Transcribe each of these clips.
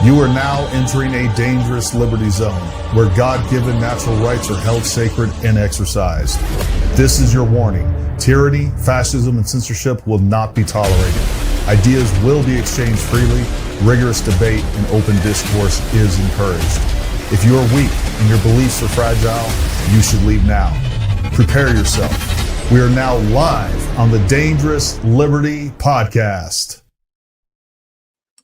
You are now entering a dangerous liberty zone where God-given natural rights are held sacred and exercised. This is your warning. Tyranny, fascism, and censorship will not be tolerated. Ideas will be exchanged freely. Rigorous debate and open discourse is encouraged. If you are weak and your beliefs are fragile, you should leave now. Prepare yourself. We are now live on the Dangerous Liberty Podcast.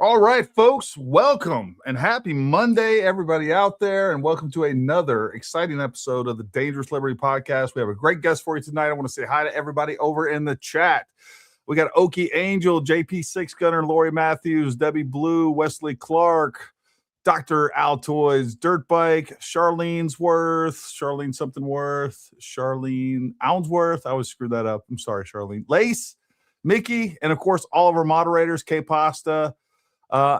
All right, folks, welcome and happy Monday, everybody out there, and welcome to another exciting episode of the Dangerous Liberty Podcast. We have a great guest for you tonight. I want to say hi to everybody over in the chat. We got Okie Angel, JP Six Gunner, Lori Matthews, Debbie Blue, Wesley Clark, Dr. Altoids, Dirt Bike, Charlene something worth, Charlene Ounsworth. I always screw that up. I'm sorry, Charlene. Lace, Mickey, and of course, all of our moderators, K Pasta,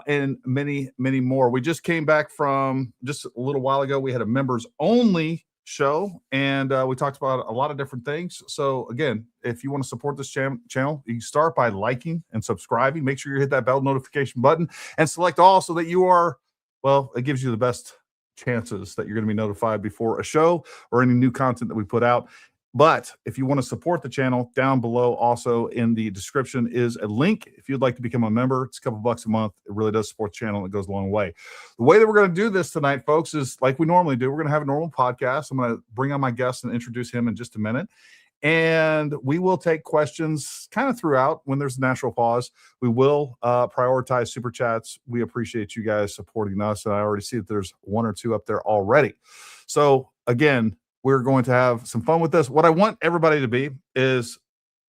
and many, many more. We just came back from just a little while ago. We had a members only show, and we talked about a lot of different things. So again, if you want to support this channel, you can start by liking and subscribing. Make sure you hit that bell notification button and select all so that you are, well, it gives you the best chances that you're going to be notified before a show or any new content that we put out. But if you want to support the channel, down below also in the description is a link. If you'd like to become a member, it's a couple bucks a month. It really does support the channel. It goes a long way. The way that we're going to do this tonight, folks, is like we normally do. We're going to have a normal podcast. I'm going to bring on my guest and introduce him in just a minute. And we will take questions kind of throughout when there's a natural pause. We will prioritize super chats. We appreciate you guys supporting us. And I already see that there's one or two up there already. So again, we're going to have some fun with this. What I want everybody to be is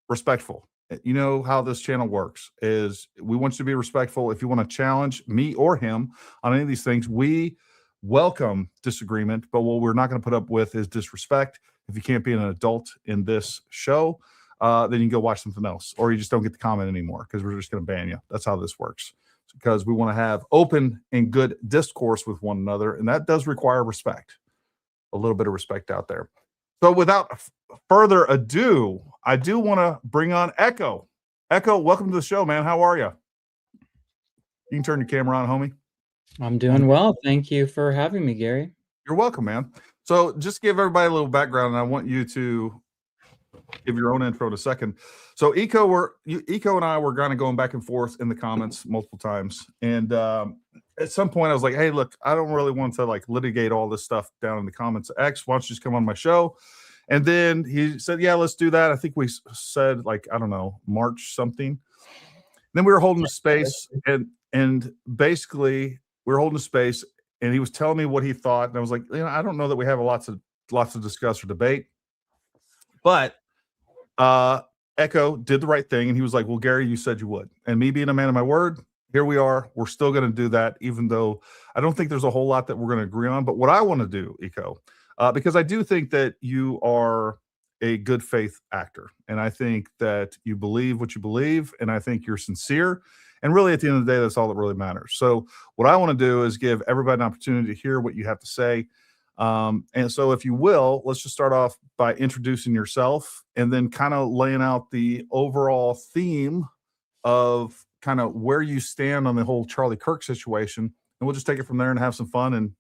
respectful. You know how this channel works is we want you to be respectful. If you want to challenge me or him on any of these things, we welcome disagreement, but what we're not going to put up with is disrespect. If you can't be an adult in this show, then you can go watch something else, or you just don't get to comment anymore because we're just going to ban you. That's how this works, because we want to have open and good discourse with one another, and that does require respect. A little bit of respect out there. So without further ado, I do want to bring on Echo. Echo, welcome to the show, man. How are you? You can turn your camera on, homie. I'm doing well. Thank you for having me, Gary. You're welcome, man. So just give everybody a little background, and I want you to give your own intro in a second. So Eco and I were kind of going back and forth in the comments multiple times, and at some point I was like, hey, look, I don't really want to like litigate all this stuff down in the comments. X, why don't you just come on my show? And then he said, yeah, let's do that. I think we said like, I don't know, March something. And then we were holding a space, and basically we were holding a space, and he was telling me what he thought, and I was like, you know, I don't know that we have lots to discuss or debate, but Echo did the right thing, and he was like, well, Gary, you said you would, and me being a man of my word, here we are. We're still going to do that, even though I don't think there's a whole lot that we're going to agree on. But what I want to do, Eco, because I do think that you are a good faith actor, and I think that you believe what you believe, and I think you're sincere. And really, at the end of the day, that's all that really matters. So what I want to do is give everybody an opportunity to hear what you have to say. And so if you will, let's just start off by introducing yourself and then kind of laying out the overall theme of kind of where you stand on the whole Charlie Kirk situation. And we'll just take it from there and have some fun and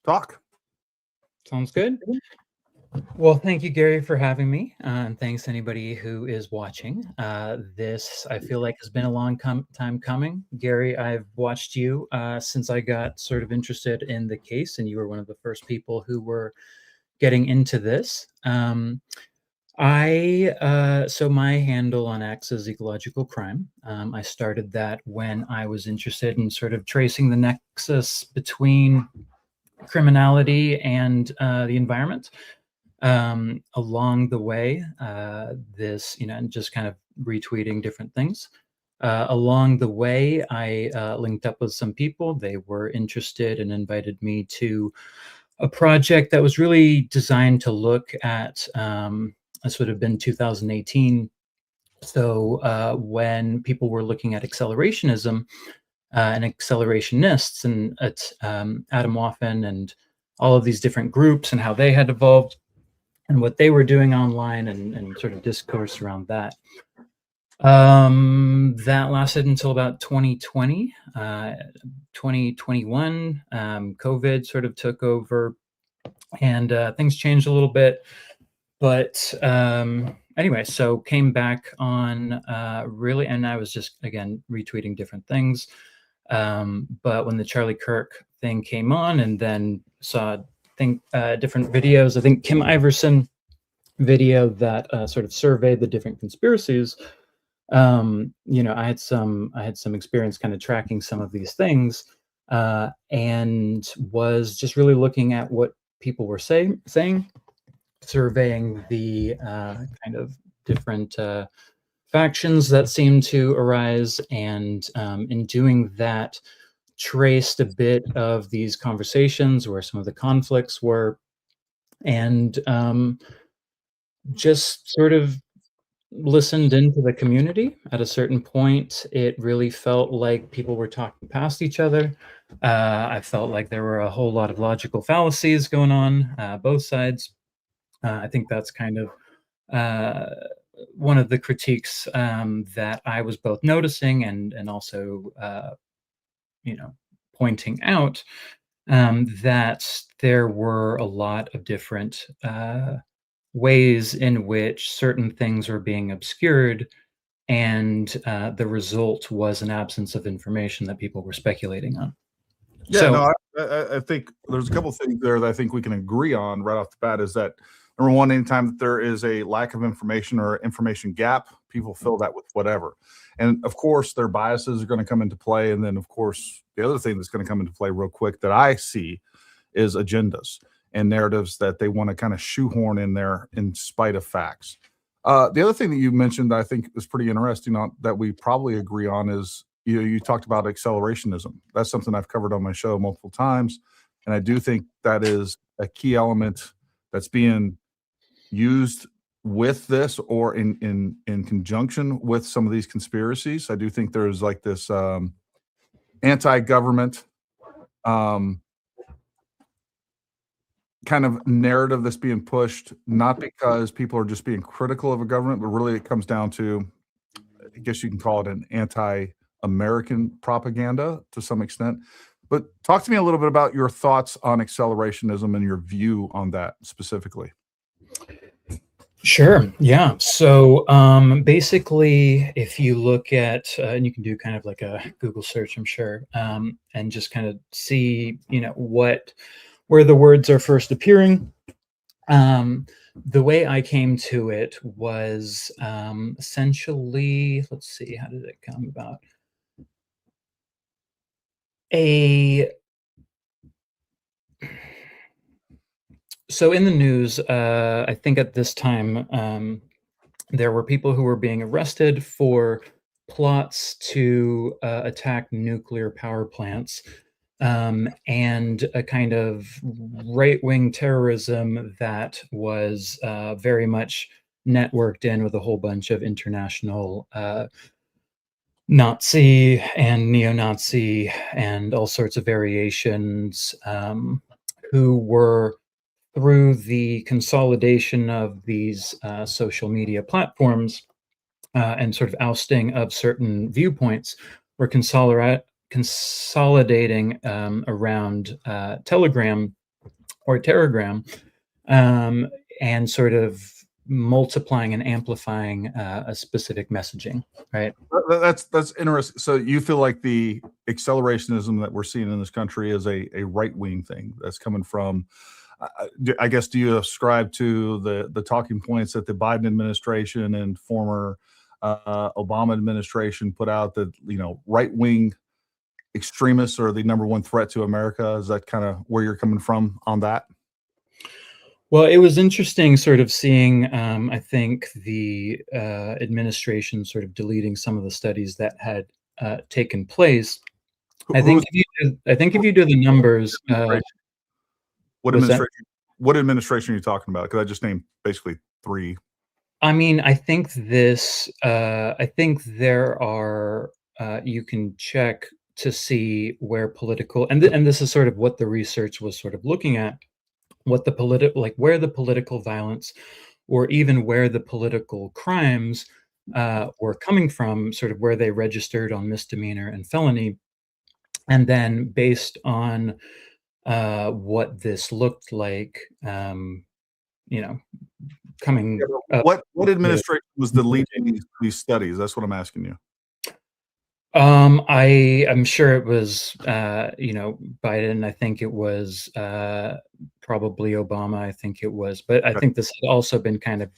talk. Sounds good. Well, thank you, Gary, for having me. And thanks anybody who is watching. This, I feel like, has been a long time coming. Gary, I've watched you since I got sort of interested in the case, and you were one of the first people who were getting into this. So my handle on X is Ecological Crime. I started that when I was interested in sort of tracing the nexus between criminality and the environment. Along the way, and just kind of retweeting different things. Along the way, I linked up with some people. They were interested and invited me to a project that was really designed to look at, this would have been 2018. So when people were looking at accelerationism and accelerationists and Adam Waffen and all of these different groups and how they had evolved and what they were doing online and sort of discourse around that. That lasted until about 2020, 2021. COVID sort of took over, and things changed a little bit. But anyway, so came back on really, and I was just again retweeting different things. But when the Charlie Kirk thing came on, and then saw different videos, I think Kim Iverson video that sort of surveyed the different conspiracies. I had some experience kind of tracking some of these things, and was just really looking at what people were saying, surveying the kind of different factions that seemed to arise, and in doing that, traced a bit of these conversations where some of the conflicts were, and just sort of listened into the community. At a certain point, it really felt like people were talking past each other. I felt like there were a whole lot of logical fallacies going on both sides. I think that's kind of one of the critiques that I was both noticing and also, pointing out, that there were a lot of different ways in which certain things were being obscured, and the result was an absence of information that people were speculating on. Yeah, So, no, I think there's a couple things there that I think we can agree on right off the bat. Is that number one, anytime that there is a lack of information or information gap, people fill that with whatever. And of course, their biases are going to come into play. And then, of course, the other thing that's going to come into play real quick that I see is agendas and narratives that they want to kind of shoehorn in there in spite of facts. The other thing that you mentioned that I think is pretty interesting that we probably agree on is you talked about accelerationism. That's something I've covered on my show multiple times, and I do think that is a key element that's being used with this or in conjunction with some of these conspiracies. I do think there's like this anti-government kind of narrative that's being pushed, not because people are just being critical of a government, but really it comes down to, I guess you can call it an anti-American propaganda to some extent. But talk to me a little bit about your thoughts on accelerationism and your view on that specifically. sure, yeah. So basically, if you look at, and you can do kind of like a Google search, I'm sure, and just kind of see, where the words are first appearing. The way I came to it was essentially, let's see, how did it come about? So in the news, I think at this time, there were people who were being arrested for plots to attack nuclear power plants, and a kind of right-wing terrorism that was very much networked in with a whole bunch of international Nazi and neo-Nazi and all sorts of variations, who were, through the consolidation of these social media platforms and sort of ousting of certain viewpoints, were consolidating around Telegram or Telegram, and sort of multiplying and amplifying a specific messaging, right? That's interesting. So you feel like the accelerationism that we're seeing in this country is a right-wing thing that's coming from, I guess, do you ascribe to the talking points that the Biden administration and former Obama administration put out, that right-wing extremists are the number one threat to America? Is that kind of where you're coming from on that? Well, it was interesting sort of seeing, I think, the administration sort of deleting some of the studies that had taken place. I think if you do the numbers, what was that? administration? What administration are you talking about? Because I just named basically three. I mean, I think there are, you can check to see where political, and this is sort of what the research was sort of looking at, what the where the political violence, or even where the political crimes were coming from, sort of where they registered on misdemeanor and felony. And then based on what this looked like, coming up. What administration was the leading these studies? That's what I'm asking you. I'm sure it was, Biden. I think it was probably Obama. I think it was, but I think this had also been kind of,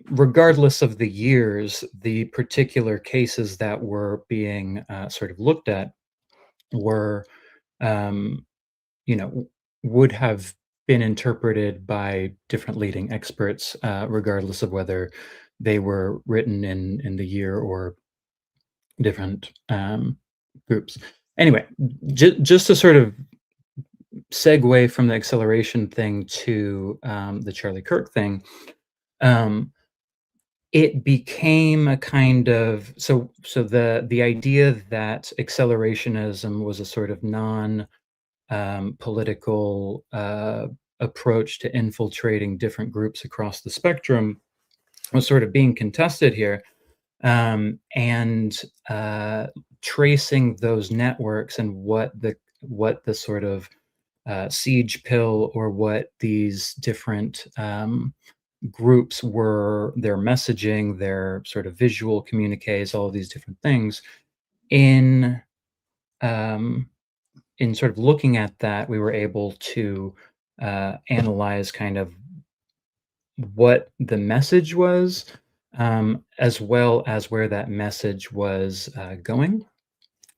regardless of the years, the particular cases that were being sort of looked at were, would have been interpreted by different leading experts, regardless of whether they were written in the year or different groups. Anyway, just to sort of segue from the acceleration thing to the Charlie Kirk thing, it became a kind of so the idea that accelerationism was a sort of non political approach to infiltrating different groups across the spectrum was sort of being contested here, and tracing those networks and what the sort of siege pill, or what these different groups were, their messaging, their sort of visual communiques, all of these different things. In sort of looking at that, we were able to analyze kind of what the message was, as well as where that message was going.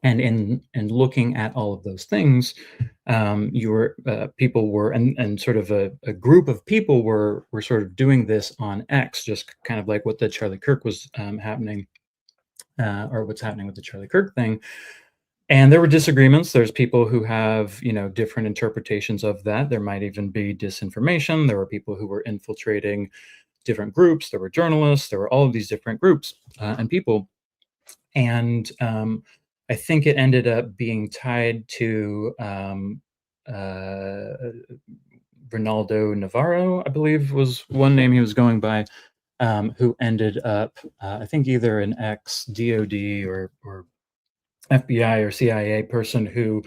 And in looking at all of those things, people were, and sort of a group of people were sort of doing this on X, just kind of like what the Charlie Kirk was happening, or what's happening with the Charlie Kirk thing. And there were disagreements. There's people who have, different interpretations of that. There might even be disinformation. There were people who were infiltrating different groups. There were journalists. There were all of these different groups and people. And I think it ended up being tied to Ronaldo Navarro, I believe was one name he was going by, who ended up, I think, either an ex-DOD or FBI or CIA person who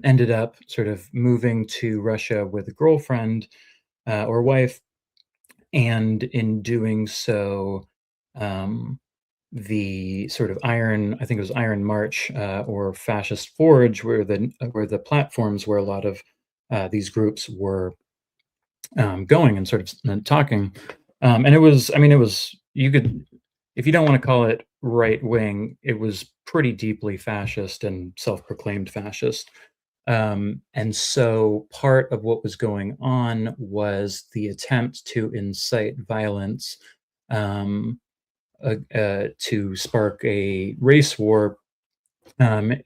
ended up sort of moving to Russia with a girlfriend or wife, and in doing so, the sort of I think it was Iron March or Fascist Forge, were the platforms where a lot of these groups were going and sort of talking, and it was you could, if you don't want to call it right wing, it was pretty deeply fascist and self-proclaimed fascist. And so part of what was going on was the attempt to incite violence, to spark a race war,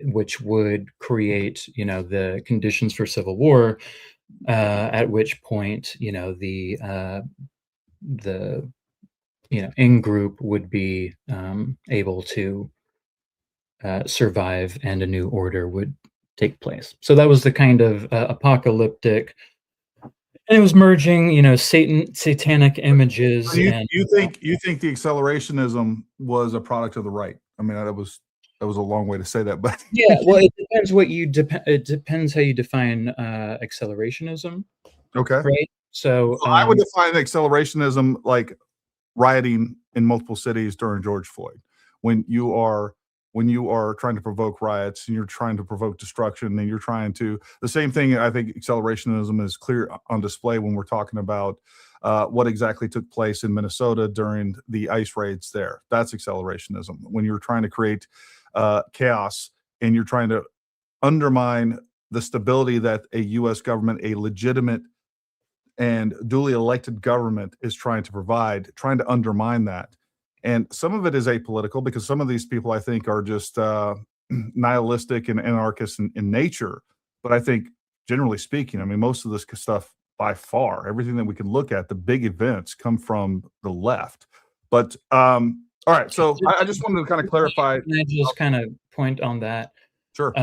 which would create, the conditions for civil war, at which point, the in-group would be able to survive, and a new order would take place. So that was the kind of apocalyptic, and it was merging, satanic images. So you think the accelerationism was a product of the right? I mean, that was a long way to say that, but yeah, well, it depends it depends how you define accelerationism. okay, right? So I would define accelerationism like rioting in multiple cities during George Floyd. When you are trying to provoke riots, and you're trying to provoke destruction, and you're trying to, the same thing. I think accelerationism is clear on display when we're talking about what exactly took place in Minnesota during the ICE raids there. That's accelerationism. When you're trying to create chaos, and you're trying to undermine the stability that a U.S. government, a legitimate and duly elected government, is trying to provide, trying to undermine that. And some of it is apolitical, because some of these people, I think, are just nihilistic and anarchists in nature. But I think, generally speaking, I mean, most of this stuff, by far, everything that we can look at, the big events, come from the left. But all right, so I just wanted to kind of clarify. Can I just kind of point on that? Sure.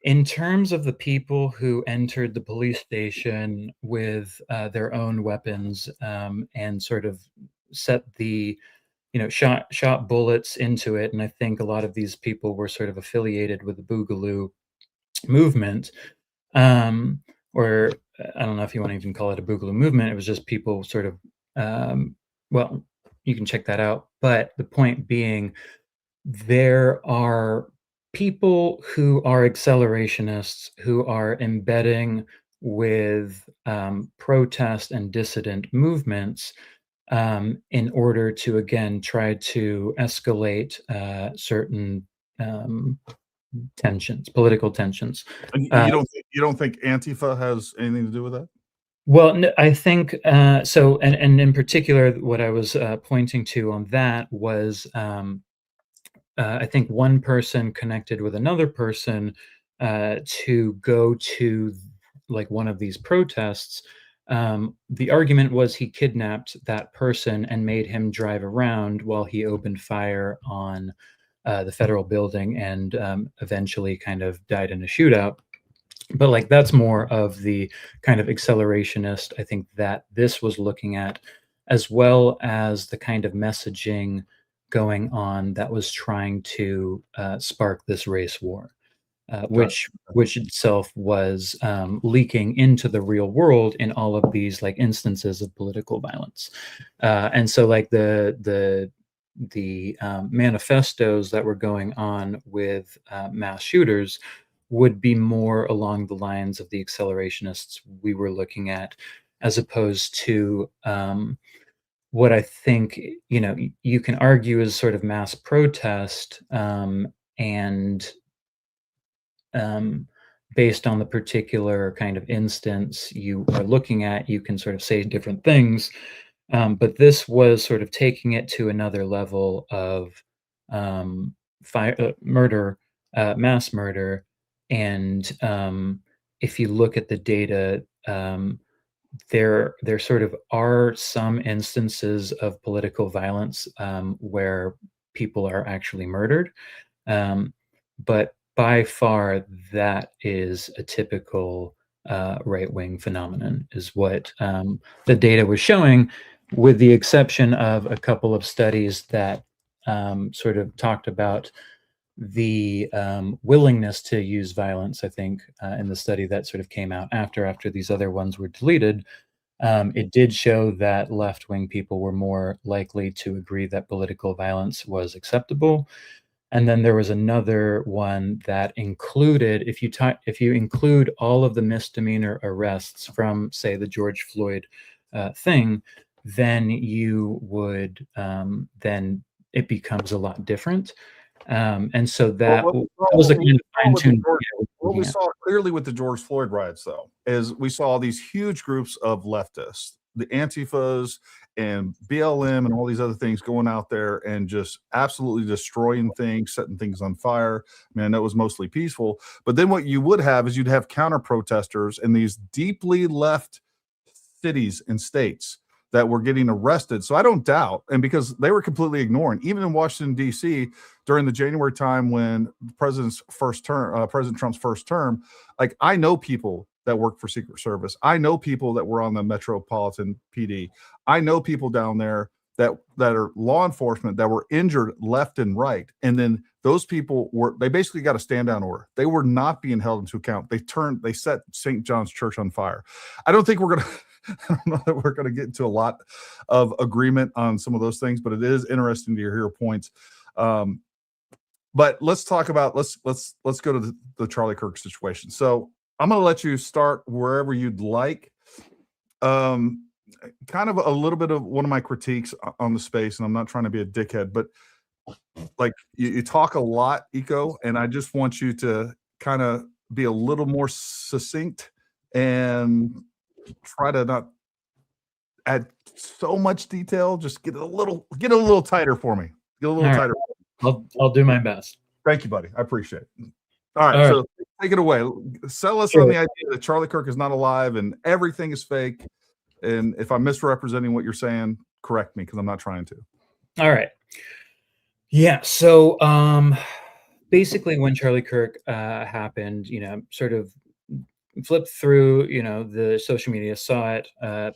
In terms of the people who entered the police station with their own weapons and sort of set the, shot bullets into it, and I think a lot of these people were sort of affiliated with the Boogaloo movement, or I don't know if you want to even call it a Boogaloo movement. It was just people sort of, well, you can check that out. But the point being, there are people who are accelerationists who are embedding with protest and dissident movements in order to, again, try to escalate certain tensions, political tensions. And you don't think Antifa has anything to do with that? Well, no, I think so, and in particular, what I was pointing to on that was I think one person connected with another person to go to like one of these protests. The argument was he kidnapped that person and made him drive around while he opened fire on the federal building and eventually kind of died in a shootout. But like that's more of the kind of accelerationist, I think, that this was looking at, as well as the kind of messaging going on that was trying to spark this race war, which itself was leaking into the real world in all of these like instances of political violence. And so like the manifestos that were going on with mass shooters would be more along the lines of the accelerationists we were looking at, as opposed to what I think, you can argue is sort of mass protest, and based on the particular kind of instance you are looking at, you can sort of say different things. But this was sort of taking it to another level of murder, mass murder. And if you look at the data, there sort of are some instances of political violence where people are actually murdered. But by far, that is a typical right-wing phenomenon, is what the data was showing, with the exception of a couple of studies that sort of talked about the willingness to use violence. I think in the study that sort of came out after these other ones were deleted, it did show that left-wing people were more likely to agree that political violence was acceptable. And then there was another one that included, if you include all of the misdemeanor arrests from, say, the George Floyd thing, then you would then it becomes a lot different. And so that was the kind of fine-tuned. What we saw clearly with the George Floyd riots, though, is we saw these huge groups of leftists, the Antifas and BLM and all these other things going out there and just absolutely destroying things, setting things on fire. I mean, I know it was mostly peaceful, but then what you would have is you'd have counter protesters in these deeply left cities and states that were getting arrested. So I don't doubt, and because they were completely ignoring, even in Washington, D.C., during the January time when President Trump's first term, like I know people that work for Secret Service. I know people that were on the Metropolitan PD. I know people down there that are law enforcement that were injured left and right. And then those people they basically got a stand down order. They were not being held into account. They set St. John's Church on fire. I don't think I don't know that we're going to get into a lot of agreement on some of those things, but it is interesting to hear your points. But let's talk about, let's go to the Charlie Kirk situation. So I'm going to let you start wherever you'd like. Kind of a little bit of one of my critiques on the space, and I'm not trying to be a dickhead, but like you talk a lot, Eco, and I just want you to kind of be a little more succinct and try to not add so much detail. Just get a little tighter for me. Get a little tighter. I'll do my best. Thank you, buddy. I appreciate it. All right, so take it away. Sell us on the idea that Charlie Kirk is not alive and everything is fake. And if I'm misrepresenting what you're saying, correct me, because I'm not trying to. All right. Yeah. So basically when Charlie Kirk happened, sort of flipped through, the social media, saw it.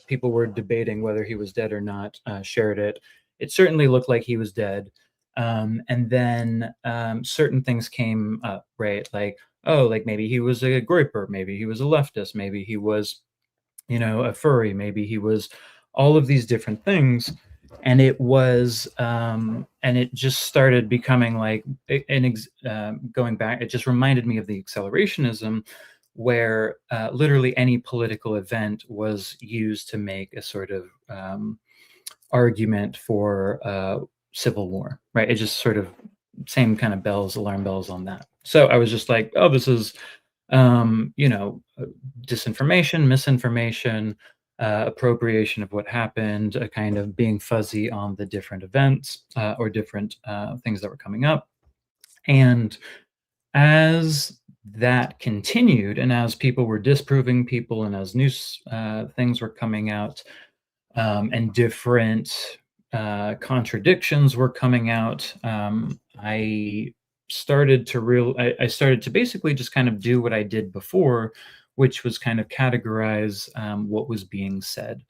People were debating whether he was dead or not, shared it. It certainly looked like he was dead. And then certain things came up, right? Like, oh, like maybe he was a groyper, maybe he was a leftist, maybe he was, a furry, maybe he was all of these different things. And it just started becoming like going back, it just reminded me of the accelerationism, where literally any political event was used to make a sort of argument for civil war, right? It just sort of same kind of alarm bells on that. So I was just like, oh, this is, disinformation, misinformation, appropriation of what happened, a kind of being fuzzy on the different events or different things that were coming up. And as that continued, and as people were disproving people, and as news things were coming out, and different contradictions were coming out, I started to basically just kind of do what I did before, which was kind of categorize what was being said,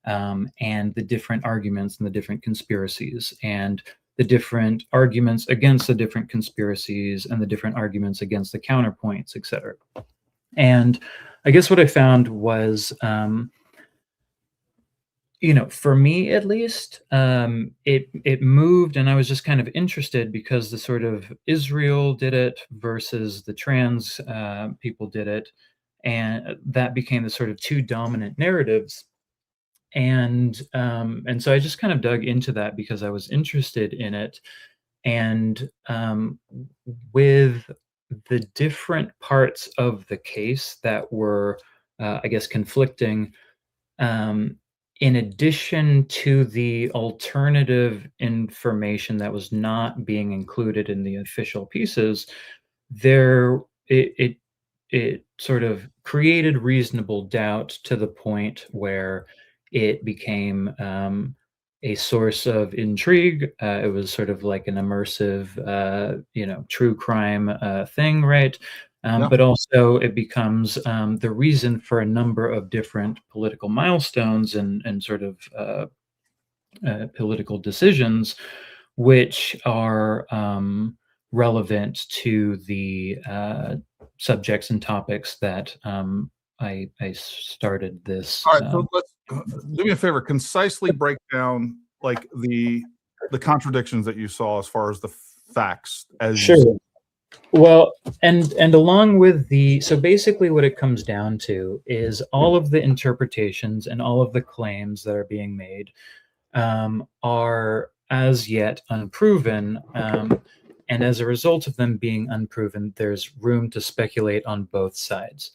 and the different arguments and the different conspiracies, and the different arguments against the different conspiracies, and the different arguments against the counterpoints, etc. And I guess what I found was, for me at least, it moved, and I was just kind of interested because the sort of Israel did it versus the trans people did it, and that became the sort of two dominant narratives. And so I just kind of dug into that because I was interested in it, and with the different parts of the case that were, I guess, conflicting. In addition to the alternative information that was not being included in the official pieces, there it sort of created reasonable doubt to the point where it became a source of intrigue. It was sort of like an immersive, true crime thing, right? Yeah. But also it becomes the reason for a number of different political milestones and sort of political decisions, which are relevant to the subjects and topics that I started this. All right, so let's do me a favor. Concisely break down like the contradictions that you saw as far as the facts. As Sure. you see. Well, and along with so basically what it comes down to is all of the interpretations and all of the claims that are being made are as yet unproven. And as a result of them being unproven, there's room to speculate on both sides.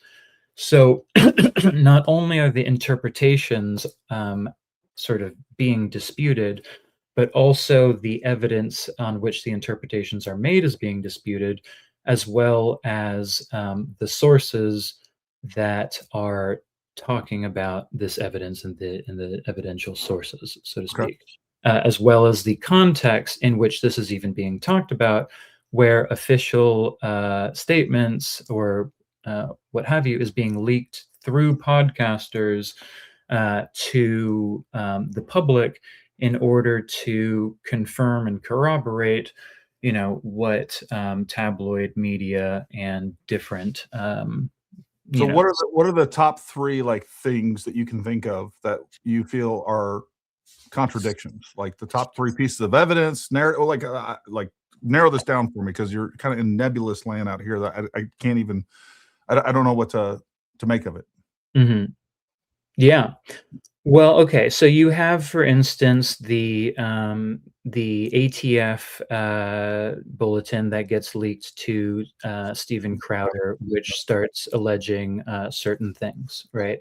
So not only are the interpretations sort of being disputed, but also the evidence on which the interpretations are made is being disputed, as well as the sources that are talking about this evidence and the evidential sources, so to speak, as well as the context in which this is even being talked about, where official statements or what have you is being leaked through podcasters to the public in order to confirm and corroborate, what tabloid media and different. So what are the top three like things that you can think of that you feel are contradictions? Like the top three pieces of evidence, narrative, like narrow this down for me because you're kind of in nebulous land out here that I can't even. I don't know what to make of it. Mm-hmm. Yeah. Well, okay. So you have, for instance, the ATF bulletin that gets leaked to Steven Crowder, which starts alleging certain things, right?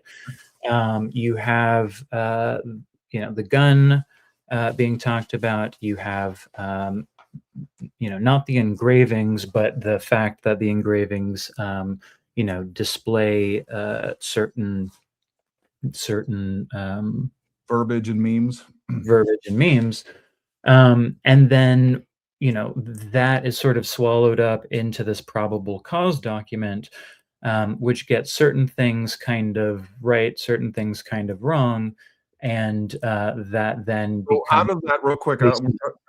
You have, the gun being talked about. You have, not the engravings, but the fact that the engravings, display certain Verbiage and memes. verbiage and memes. And then that is sort of swallowed up into this probable cause document, which gets certain things kind of right, certain things kind of wrong, and that then So becomes out of that, real quick, I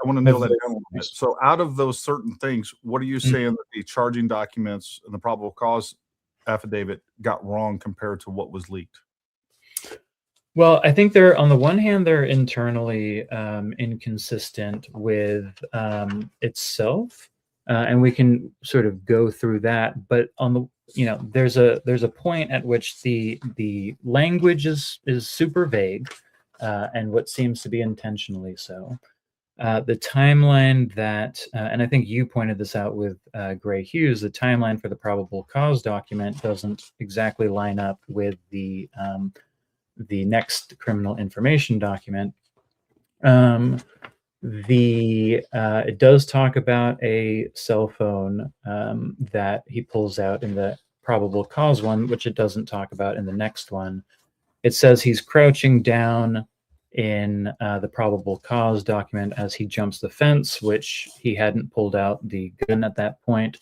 want to nail that down a little bit. So out of those certain things, what are you saying that the charging documents and the probable cause affidavit got wrong compared to what was leaked? Well, I think they're, on the one hand, they're internally inconsistent with itself, and we can sort of go through that. But on the, there's a point at which the language is super vague, and what seems to be intentionally so. The timeline that, and I think you pointed this out with Gray Hughes, the timeline for the probable cause document doesn't exactly line up with the next criminal information document. It does talk about a cell phone that he pulls out in the probable cause one, which it doesn't talk about in the next one. It says he's crouching down in the probable cause document as he jumps the fence, which he hadn't pulled out the gun at that point.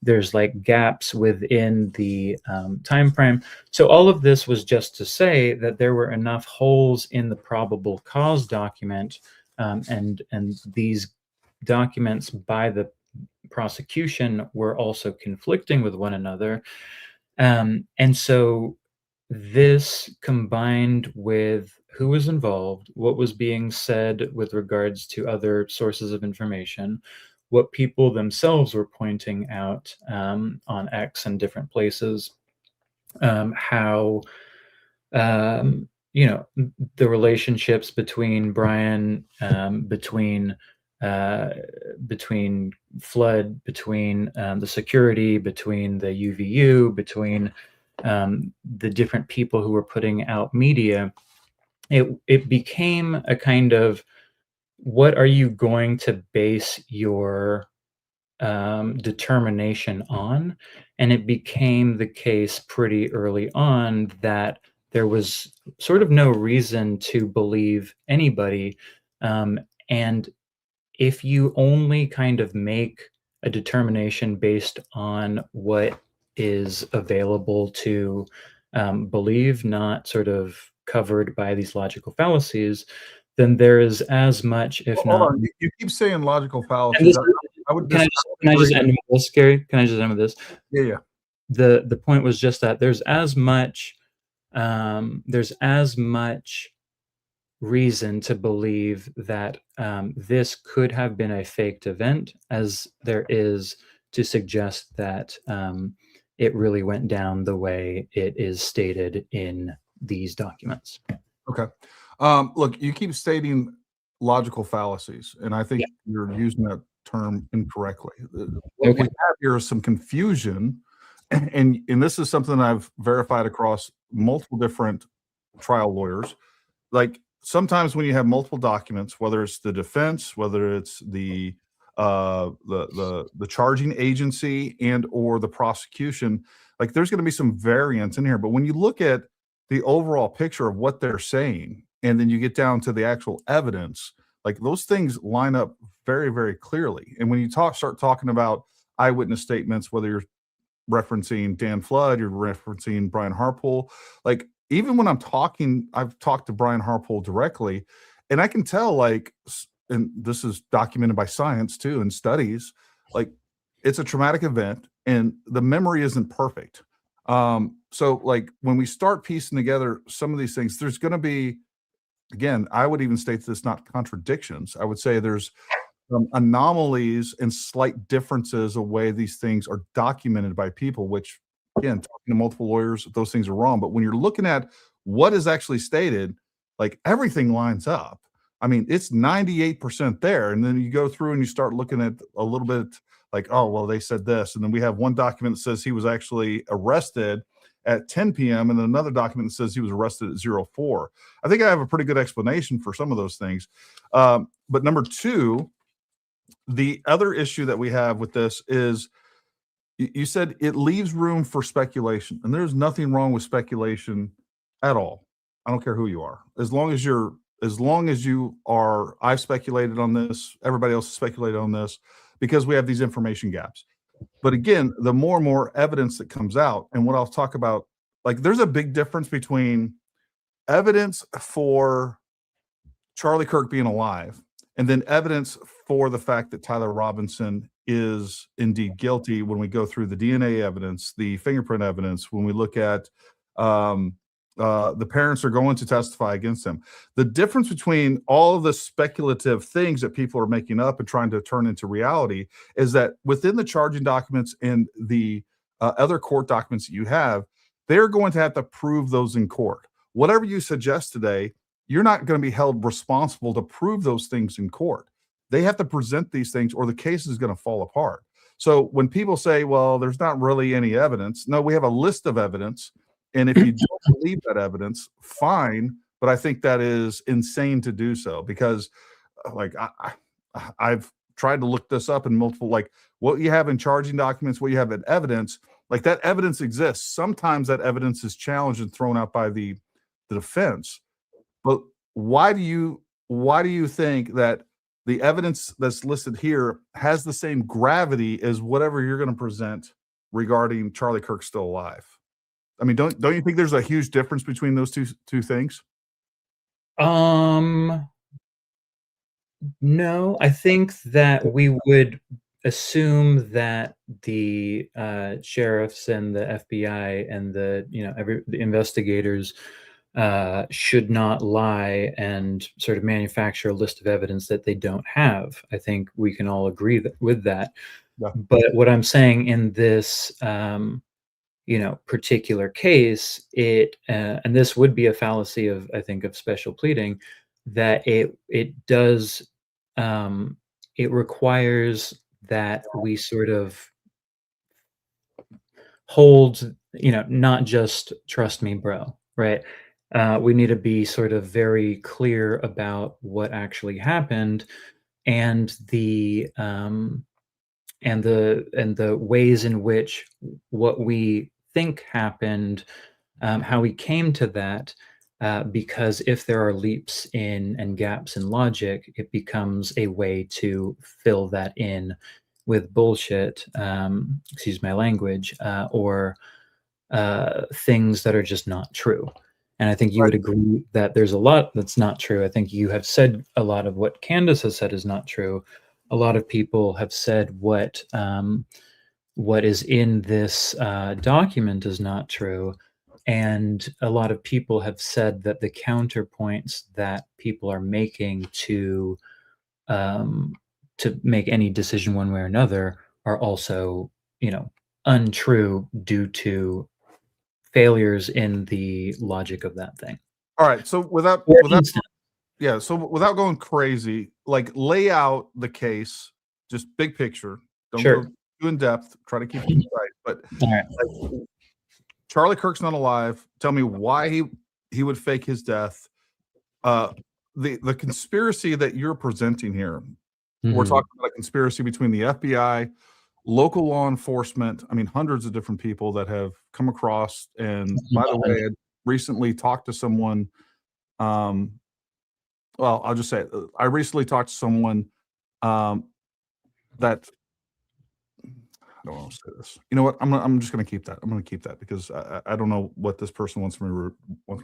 There's like gaps within the time frame. So all of this was just to say that there were enough holes in the probable cause document, and these documents by the prosecution were also conflicting with one another. And so this, combined with who was involved, what was being said with regards to other sources of information, what people themselves were pointing out on X and different places, how the relationships between Brian, between Flood, between the security, between the UVU, between the different people who were putting out media, it became a kind of, what are you going to base your determination on? And it became the case pretty early on that there was sort of no reason to believe anybody. And if you only kind of make a determination based on what is available to believe, not sort of covered by these logical fallacies, then there is as much, if Hold not. on. You keep saying logical fallacies. I would Can I just end with this, Gary? Can I just end with this? Yeah. The point was just that there's as much reason to believe that this could have been a faked event as there is to suggest that it really went down the way it is stated in these documents. Okay. Look, you keep stating logical fallacies, and I think you're using that term incorrectly. What we have here is some confusion, and this is something I've verified across multiple different trial lawyers. Like, sometimes when you have multiple documents, whether it's the defense, whether it's the charging agency and or the prosecution, like, there's going to be some variance in here. But when you look at the overall picture of what they're saying, and then you get down to the actual evidence, like, those things line up very, very clearly. And when you start talking about eyewitness statements, whether you're referencing Dan Flood, you're referencing Brian Harpole, like, even when I've talked to Brian Harpole directly, and I can tell, like, and this is documented by science too, and studies, like, it's a traumatic event and the memory isn't perfect. So, like, when we start piecing together some of these things, there's going to be, again, I would even state this, not contradictions. I would say there's anomalies and slight differences of way these things are documented by people, which, again, talking to multiple lawyers, those things are wrong. But when you're looking at what is actually stated, like, everything lines up. I mean, it's 98% there. And then you go through and you start looking at a little bit like, oh, well, they said this. And then we have one document that says he was actually arrested at 10 p.m. and then another document that says he was arrested at 04. I think I have a pretty good explanation for some of those things. But number two, the other issue that we have with this is, you said it leaves room for speculation, and there's nothing wrong with speculation at all. I don't care who you are, as long as you're as long as I've speculated on this, everybody else has speculated on this, because we have these information gaps. But again, the more and more evidence that comes out, and what I'll talk about, like there's a big difference between evidence for Charlie Kirk being alive and then evidence for the fact that Tyler Robinson is indeed guilty when we go through the DNA evidence, the fingerprint evidence, when we look at the parents are going to testify against him. The difference between all of the speculative things that people are making up and trying to turn into reality is that within the charging documents and the other court documents that you have, they're going to have to prove those in court. Whatever you suggest today, you're not going to be held responsible to prove those things in court. They have to present these things or the case is going to fall apart. So when people say, well, there's not really any evidence, no, we have a list of evidence. And if you don't believe that evidence, fine. But I think that is insane to do so because like I've tried to look this up in multiple, like what you have in charging documents, what you have in evidence, like that evidence exists. Sometimes that evidence is challenged and thrown out by the defense. But why do you think that the evidence that's listed here has the same gravity as whatever you're going to present regarding Charlie Kirk Still Alive? I mean, don't you think there's a huge difference between those two things? No, I think that we would assume that the sheriffs and the FBI and the the investigators should not lie and sort of manufacture a list of evidence that they don't have. I think we can all agree with that. Yeah. But what I'm saying in this particular case, and this would be a fallacy of, I think, of special pleading, that it does it requires that we sort of hold, not just trust me, bro, right? We need to be sort of very clear about what actually happened and the ways in which what we think happened, how we came to that, because if there are leaps in and gaps in logic, it becomes a way to fill that in with bullshit, excuse my language, or things that are just not true. And I think you would agree that there's a lot that's not true. I think you have said a lot of what Candace has said is not true. A lot of people have said what is in this document is not true. And a lot of people have said that the counterpoints that people are making to make any decision one way or another are also, untrue due to failures in the logic of that thing. All right. So without going crazy, like lay out the case, just big picture. Don't go too in depth. Try to keep it right. But like, Charlie Kirk's not alive. Tell me why he would fake his death. The conspiracy that you're presenting here, we're talking about a conspiracy between the FBI, local law enforcement. I mean, hundreds of different people that have come across. And by the way, I recently talked to someone. Well, I'll just say I recently talked to someone that I don't want to say this. You know what? I'm just going to keep that. I'm going to keep that because I don't know what this person wants me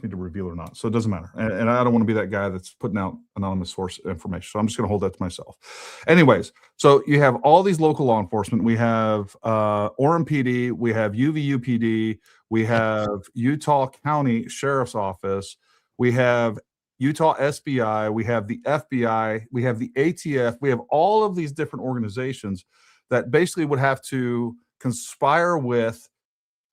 to reveal or not. So it doesn't matter. And I don't want to be that guy that's putting out anonymous source information. So I'm just going to hold that to myself. Anyways, so you have all these local law enforcement. We have Orem PD. We have UVU PD. We have Utah County Sheriff's Office. We have Utah SBI. We have the FBI. We have the ATF. We have all of these different organizations that basically would have to conspire with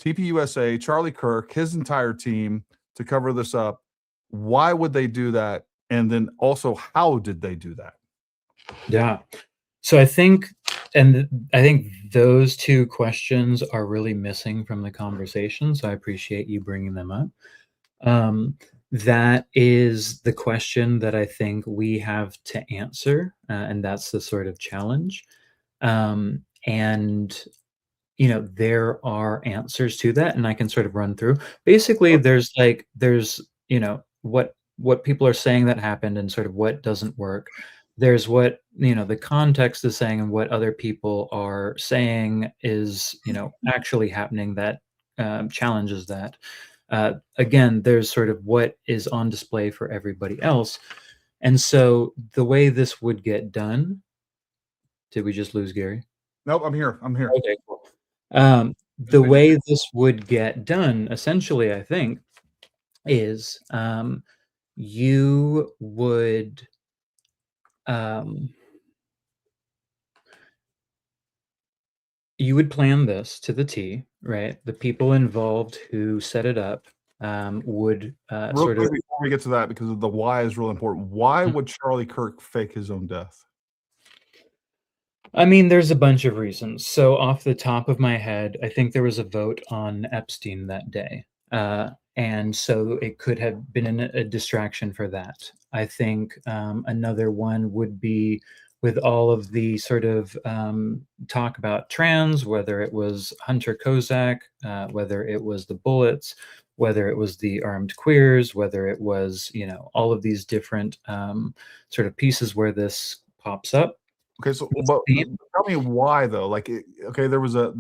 TPUSA, Charlie Kirk, his entire team to cover this up. Why would they do that? And then also, how did they do that? Yeah. So I think those two questions are really missing from the conversation. So I appreciate you bringing them up. That is the question that I think we have to answer. And that's the sort of challenge. And there are answers to that, and I can sort of run through. Basically, there's what what people are saying that happened and sort of what doesn't work. There's what, the context is saying and what other people are saying is, actually happening that challenges that. Again, there's sort of what is on display for everybody else. And so the way this would get done, did we just lose Gary? Nope, I'm here. Okay, cool. The way this would get done, essentially, I think, is you would plan this to the T, right? The people involved who set it up would Real sort quick of. before we get to that, because the why is real important. Why Mhm. would Charlie Kirk fake his own death? I mean, there's a bunch of reasons. So off the top of my head, I think there was a vote on Epstein that day. And so it could have been a distraction for that. I think another one would be with all of the sort of talk about trans, whether it was Hunter Kozak, whether it was the bullets, whether it was the armed queers, whether it was, all of these different sort of pieces where this pops up. Okay, so but tell me why though. Like, okay, there was a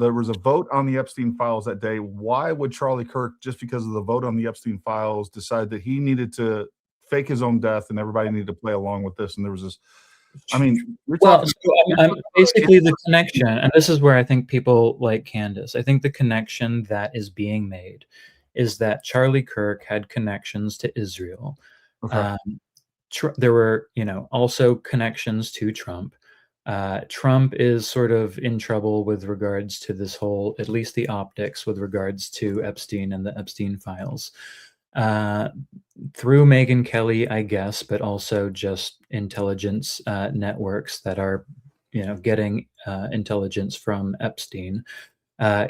vote on the Epstein files that day. Why would Charlie Kirk, just because of the vote on the Epstein files, decide that he needed to fake his own death and everybody needed to play along with this? And there was this. I mean, so I'm basically the connection, and this is where I think people like Candace. I think the connection that is being made is that Charlie Kirk had connections to Israel. Okay. There were, also connections to Trump. Trump is sort of in trouble with regards to this whole, at least the optics, with regards to Epstein and the Epstein files. Through Megyn Kelly, I guess, but also just intelligence networks that are, getting intelligence from Epstein.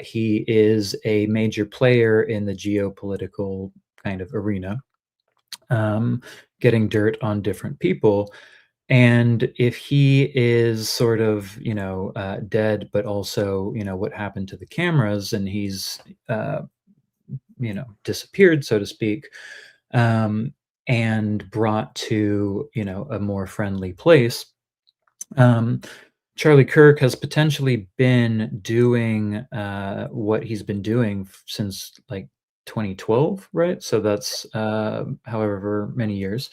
He is a major player in the geopolitical kind of arena, getting dirt on different people. And if he is sort of, dead, but also, what happened to the cameras, and he's, disappeared, so to speak, and brought to, a more friendly place, Charlie Kirk has potentially been doing what he's been doing since like 2012, right? So that's however many years.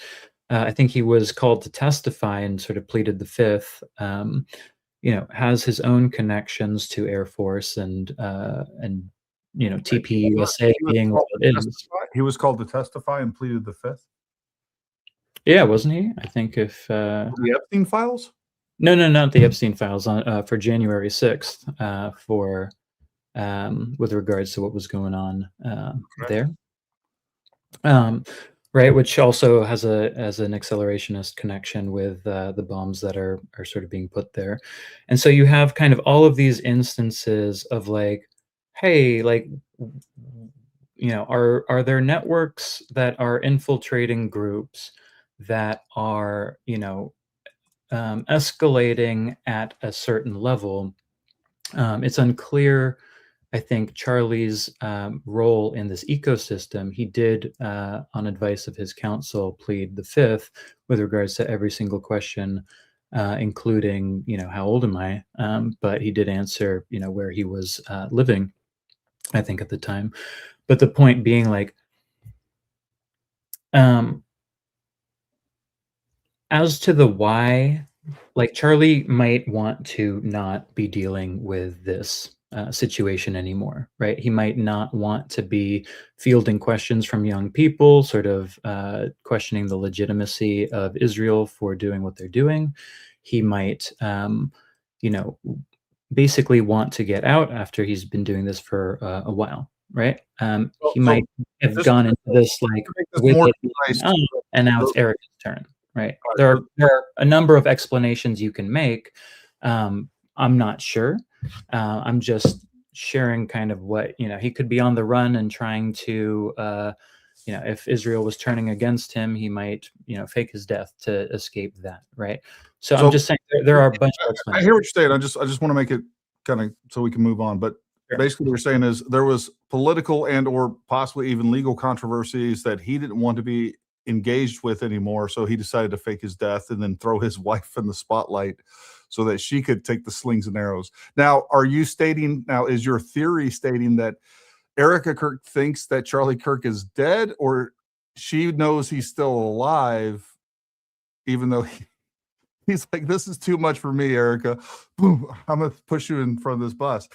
I think he was called to testify and sort of pleaded the fifth. Has his own connections to Air Force and TP USA being what it is. He was called to testify and pleaded the fifth. Yeah, wasn't he? I think if the Epstein files. No, not the Epstein files for January 6th for with regards to what was going on there. Right, which also has an accelerationist connection with the bombs that are sort of being put there. And so you have kind of all of these instances of like, hey, like, are there networks that are infiltrating groups that are, escalating at a certain level? It's unclear, I think, Charlie's role in this ecosystem. He did, on advice of his counsel, plead the fifth with regards to every single question, including, how old am I? But he did answer, where he was living, I think, at the time. But the point being, like, as to the why, like, Charlie might want to not be dealing with this situation anymore, right? He might not want to be fielding questions from young people, sort of questioning the legitimacy of Israel for doing what they're doing. He might, basically want to get out after he's been doing this for a while, right? He might have gone into this like with it, and now it's Eric's turn. Right. There are a number of explanations you can make. I'm not sure. I'm just sharing kind of what, he could be on the run and trying to, if Israel was turning against him, he might, fake his death to escape that. Right. So I'm just saying there are a bunch of explanations. I hear what you're saying. I just want to make it kind of so we can move on. But basically what you're saying is there was political and or possibly even legal controversies that he didn't want to be engaged with anymore. So he decided to fake his death and then throw his wife in the spotlight so that she could take the slings and arrows. Now, is your theory stating that Erica Kirk thinks that Charlie Kirk is dead, or she knows he's still alive, even though he's like, this is too much for me, Erica. Boom, I'm going to push you in front of this bus.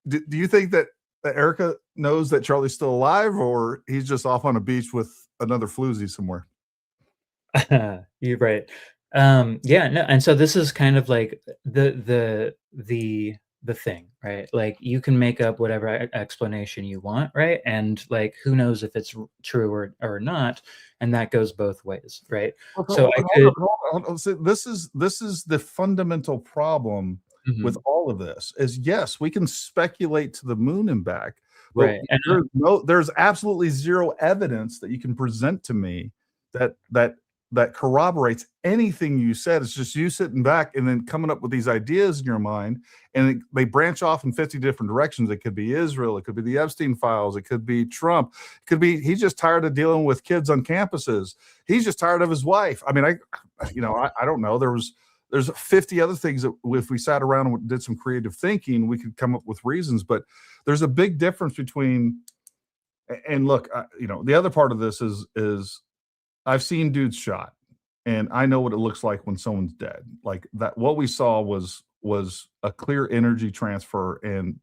Do you think that Erica knows that Charlie's still alive, or he's just off on a beach with another floozy somewhere? You're right. Yeah, no, and so this is kind of like the thing, right? Like, you can make up whatever explanation you want, right? And like, who knows if it's true or not, and that goes both ways, right? So I could. Hold on. So this is the fundamental problem with all of this. Is yes, we can speculate to the moon and back, but Right. And there's absolutely zero evidence that you can present to me that corroborates anything you said. It's just you sitting back and then coming up with these ideas in your mind, and they branch off in 50 different directions. It could be Israel, it could be the Epstein files, it could be Trump, it could be he's just tired of dealing with kids on campuses, he's just tired of his wife. I mean, I don't know. There's 50 other things that if we sat around and did some creative thinking, we could come up with reasons. But there's a big difference between, and look, the other part of this is I've seen dudes shot, and I know what it looks like when someone's dead. Like that, what we saw was a clear energy transfer, and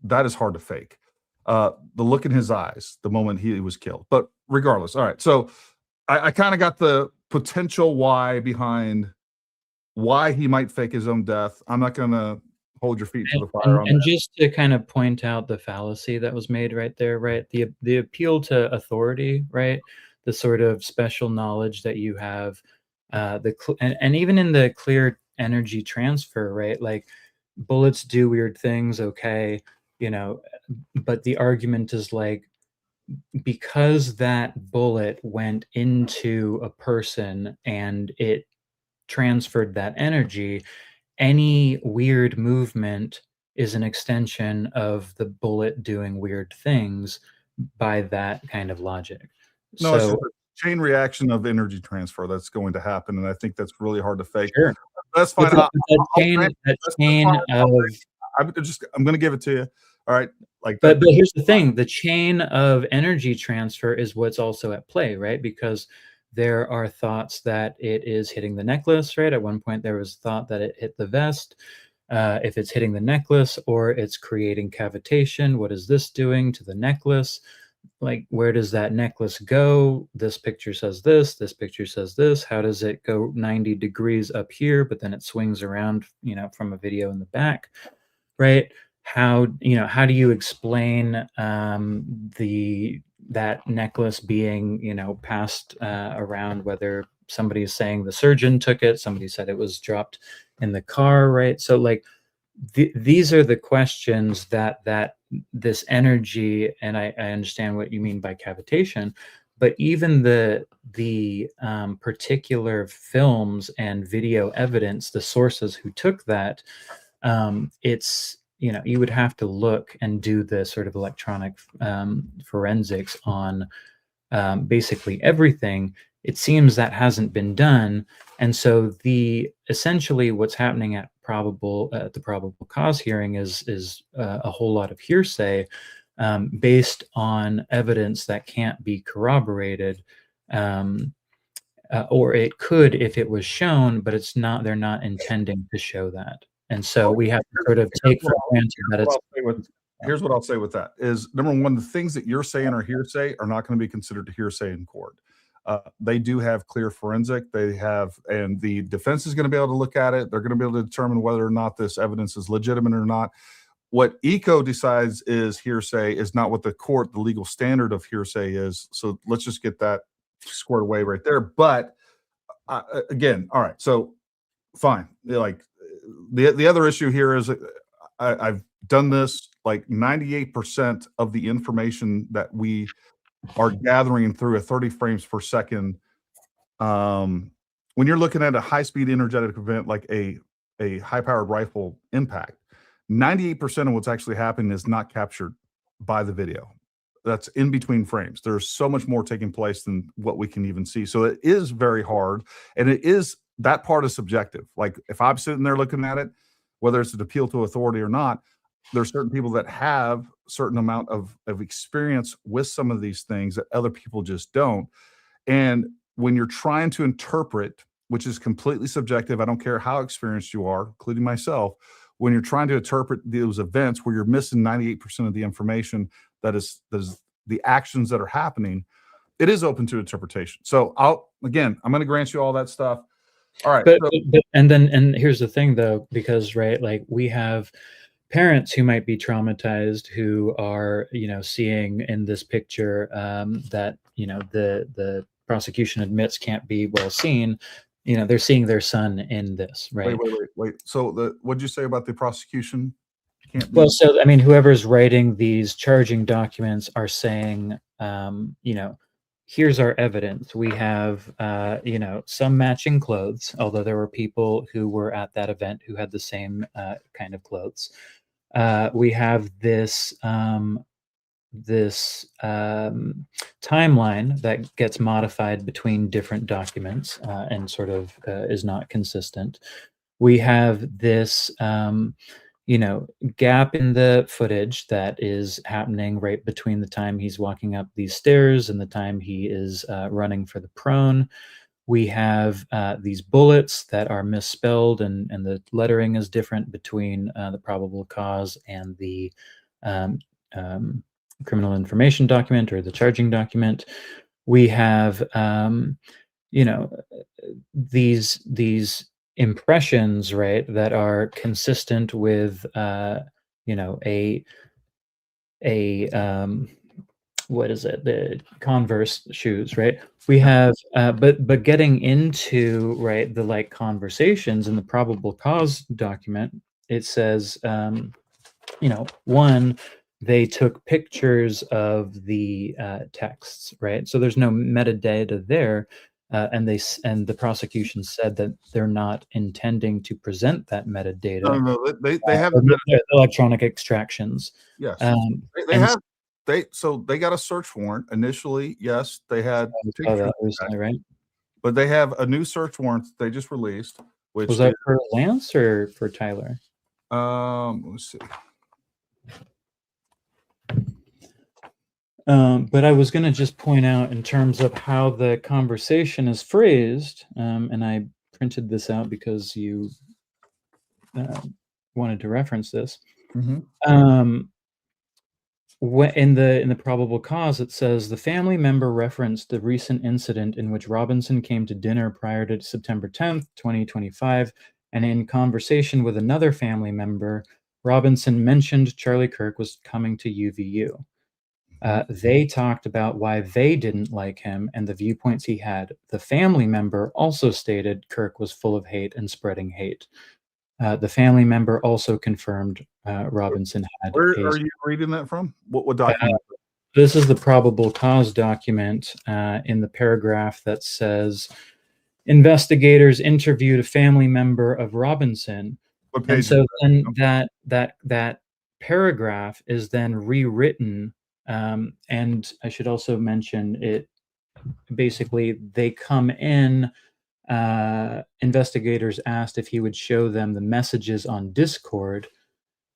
that is hard to fake. The look in his eyes, the moment he was killed. But regardless, all right. So I kind of got the potential why behind why he might fake his own death. I'm not going to hold your feet to the fire on and that. just to kind of point out the fallacy that was made right there, right? The appeal to authority, right? The sort of special knowledge that you have, and even in the clear energy transfer, right? Like, bullets do weird things, okay, but the argument is like, because that bullet went into a person and it transferred that energy, any weird movement is an extension of the bullet doing weird things by that kind of logic. No, it's So just a chain reaction of energy transfer that's going to happen, and I think that's really hard to fake. sure. That's fine. But that chain of I'm going to give it to you. All right, like but here's the thing: the chain of energy transfer is what's also at play, right? Because there are thoughts that it is hitting the necklace, right? At one point, there was thought that it hit the vest. If it's hitting the necklace, or it's creating cavitation, what is this doing to the necklace? Like, where does that necklace go? This picture says this picture says this. How does it go 90 degrees up here, but then it swings around, from a video in the back, right? How do you explain that necklace being, passed around, whether somebody is saying the surgeon took it, somebody said it was dropped in the car, right? So like, these are the questions that this energy, and I understand what you mean by cavitation, but even the particular films and video evidence, the sources who took that, it's you would have to look and do the sort of electronic forensics on basically everything. It seems that hasn't been done, and so essentially what's happening at the probable cause hearing is a whole lot of hearsay based on evidence that can't be corroborated, or it could if it was shown, but it's not. They're not intending to show that, and so we have to sort of take for granted that it's. Here's what I'll say with that is, number one, the things that you're saying are hearsay are not going to be considered hearsay in court. They do have clear forensic. And the defense is going to be able to look at it. They're going to be able to determine whether or not this evidence is legitimate or not. What ECO decides is hearsay is not what the legal standard of hearsay is. So let's just get that squared away right there. But again, all right. So fine. Like the other issue here is I've done this. Like 98% of the information that we are gathering through a 30 frames per second. When you're looking at a high-speed energetic event like a high-powered rifle impact, 98% of what's actually happening is not captured by the video. that's in between frames. There's so much more taking place than what we can even see. So it is very hard, and that part is subjective. Like if I'm sitting there looking at it, whether it's an appeal to authority or not, there's certain people that have a certain amount of experience with some of these things that other people just don't. And when you're trying to interpret, which is completely subjective, I don't care how experienced you are, including myself, when you're trying to interpret those events where you're missing 98% of the information that is the actions that are happening, it is open to interpretation. So I'm going to grant you all that stuff. All right. And here's the thing though, because like we have parents who might be traumatized, who are, seeing in this picture that, the prosecution admits can't be well seen. They're seeing their son in this, right? Wait. So what'd you say about the prosecution? Well, so, I mean, whoever's writing these charging documents are saying, here's our evidence. We have, some matching clothes, although there were people who were at that event who had the same kind of clothes. We have this timeline that gets modified between different documents and sort of is not consistent. We have this, gap in the footage that is happening right between the time he's walking up these stairs and the time he is running for the prone. We have these bullets that are misspelled, and the lettering is different between the probable cause and the criminal information document or the charging document. We have, these impressions, right, that are consistent with, what is it? The Converse shoes, right? We have, but getting into, right, the like conversations in the probable cause document, it says, one, they took pictures of the texts, right? So there's no metadata there. And the prosecution said that they're not intending to present that metadata. No, they have electronic extractions. Yes, they got a search warrant initially. Yes, they had pictures recently, right? But they have a new search warrant they just released. Which was that for Lance or for Tyler? Let's see. But I was going to just point out in terms of how the conversation is phrased, and I printed this out because you wanted to reference this. Mm-hmm. In the probable cause, it says the family member referenced the recent incident in which Robinson came to dinner prior to September 10th, 2025, and in conversation with another family member, Robinson mentioned Charlie Kirk was coming to UVU. They talked about why they didn't like him and the viewpoints he had. The family member also stated Kirk was full of hate and spreading hate. The family member also confirmed Robinson had. Where are you reading that from? What document? This is the probable cause document in the paragraph that says investigators interviewed a family member of Robinson. What page? And so then that paragraph is then rewritten. And I should also mention it. Basically, they come in. Investigators asked if he would show them the messages on Discord.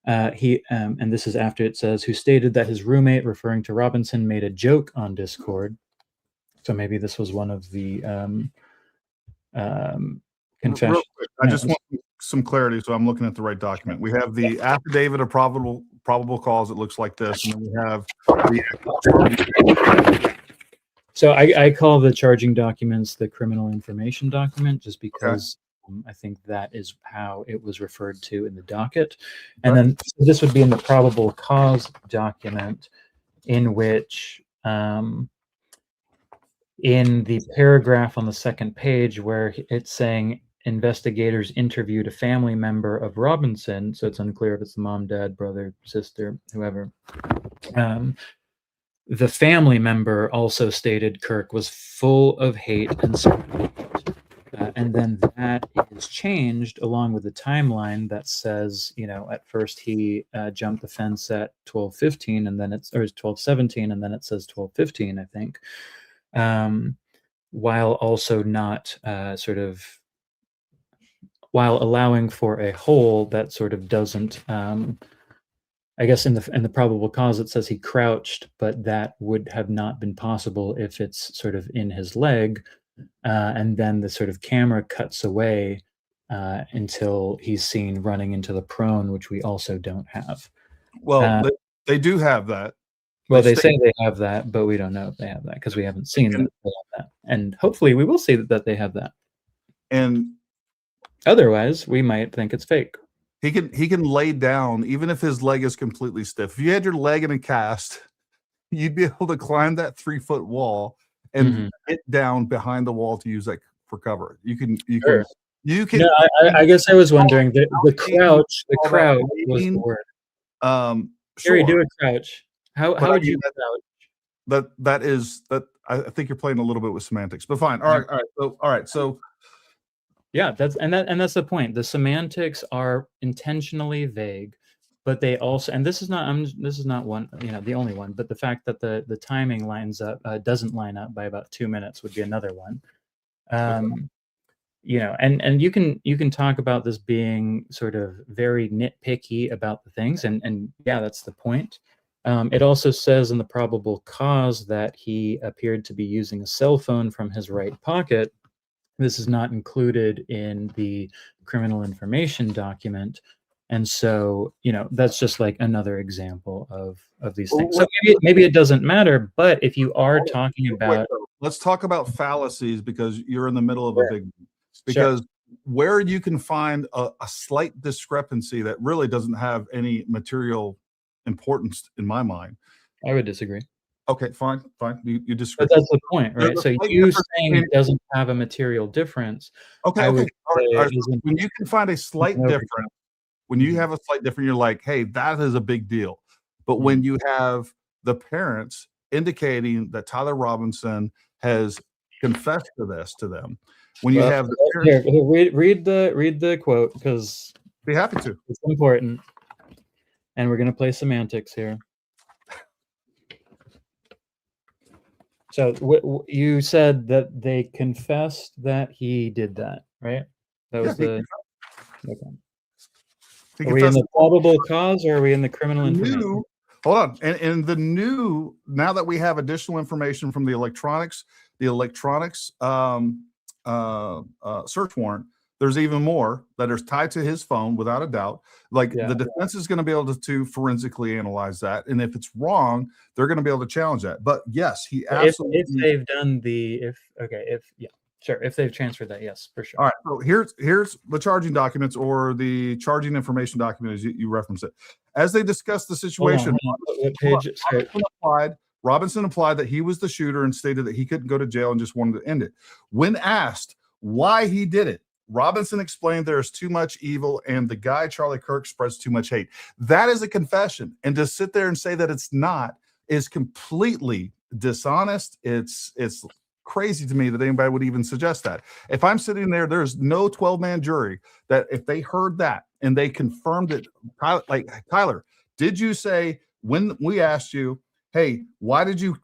And this is after it says, who stated that his roommate, referring to Robinson, made a joke on Discord. So maybe this was one of the confessions. I just want some clarity, so I'm looking at the right document. We have the affidavit of probable cause. It looks like this, and then we have the. So I call the charging documents the criminal information document, just because I think that is how it was referred to in the docket. And then this would be in the probable cause document, in which in the paragraph on the second page where it's saying investigators interviewed a family member of Robinson, so it's unclear if it's the mom, dad, brother, sister, whoever. The family member also stated Kirk was full of hate and And then that is changed along with the timeline that says, at first he jumped the fence at 12:15, and then it's 12:17, and then it says 12:15, I think, while also not while allowing for a hole that sort of doesn't. I guess in the probable cause it says he crouched, but that would have not been possible if it's sort of in his leg. And then the sort of camera cuts away until he's seen running into the prone, which we also don't have. Well, they do have that. Well, they say they have that, but we don't know if they have that because we haven't seen that they have that. And hopefully we will see that they have that. And otherwise, we might think it's fake. He can lay down even if his leg is completely stiff. If you had your leg in a cast, you'd be able to climb that 3-foot wall and get down behind the wall to use that for cover. You can. No, I guess I was wondering the crouch. The crouch was the word. Sure. Do a crouch. How would you crouch? That is. I think you're playing a little bit with semantics, but fine. All right. So. Yeah, that's the point. The semantics are intentionally vague, but they also, and this is not one, the only one, but the fact that the timing doesn't line up by about 2 minutes would be another one. And you can talk about this being sort of very nitpicky about the things, and yeah, that's the point. It also says in the probable cause that he appeared to be using a cell phone from his right pocket. This is not included in the criminal information document. And so, that's just like another example of these things. So maybe it doesn't matter, but if you are talking about... Let's talk about fallacies, because you're in the middle of a big... Because where you can find a slight discrepancy that really doesn't have any material importance in my mind. I would disagree. Okay, fine. You disagree. But that's the point, right? So you saying it doesn't have a material difference. Okay. All right. When you can find a slight difference, when you have a slight difference, you're like, hey, that is a big deal. But when you have the parents indicating that Tyler Robinson has confessed to this to them, when you have the parents, here, read the quote, because be happy to. It's important, and we're going to play semantics here. So you said that they confessed that he did that, right? That was okay. Are we in the probable cause, or are we in the criminal information? Hold on. And the new, now that we have additional information from the electronics search warrant, there's even more that is tied to his phone, without a doubt. The defense is going to be able to forensically analyze that, and if it's wrong, they're going to be able to challenge that. But yes, he absolutely. If they've done if they've transferred that, yes, for sure. All right. So here's the charging documents, or the charging information document, as you reference it. As they discussed the situation, what page? Robinson implied that he was the shooter and stated that he couldn't go to jail and just wanted to end it. When asked why he did it, Robinson explained there is too much evil and the guy, Charlie Kirk, spreads too much hate. That is a confession. And to sit there and say that it's not is completely dishonest. It's crazy to me that anybody would even suggest that. If I'm sitting there, there's no 12-man jury that if they heard that and they confirmed it, like, Tyler, did you say, when we asked you, hey, why did you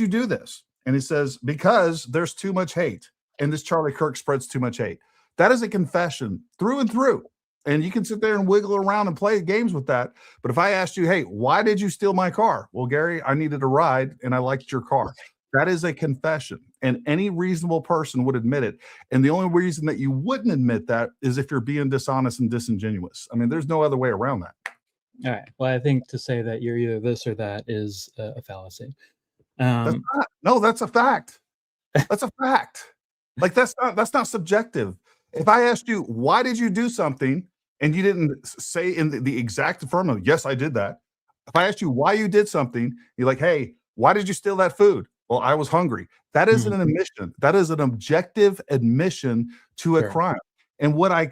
do this? And he says, because there's too much hate and this Charlie Kirk spreads too much hate. That is a confession through and through. And you can sit there and wiggle around and play games with that. But if I asked you, hey, why did you steal my car? Well, Gary, I needed a ride and I liked your car. That is a confession. And any reasonable person would admit it. And the only reason that you wouldn't admit that is if you're being dishonest and disingenuous. I mean, there's no other way around that. All right. Well, I think to say that you're either this or that is a fallacy. That's a fact. That's a fact. Like, that's not subjective. If I asked you, why did you do something, and you didn't say in the exact affirmative, yes, I did that. If I asked you why you did something, you're like, hey, why did you steal that food? Well, I was hungry. That isn't an admission. That is an objective admission to a crime. And what I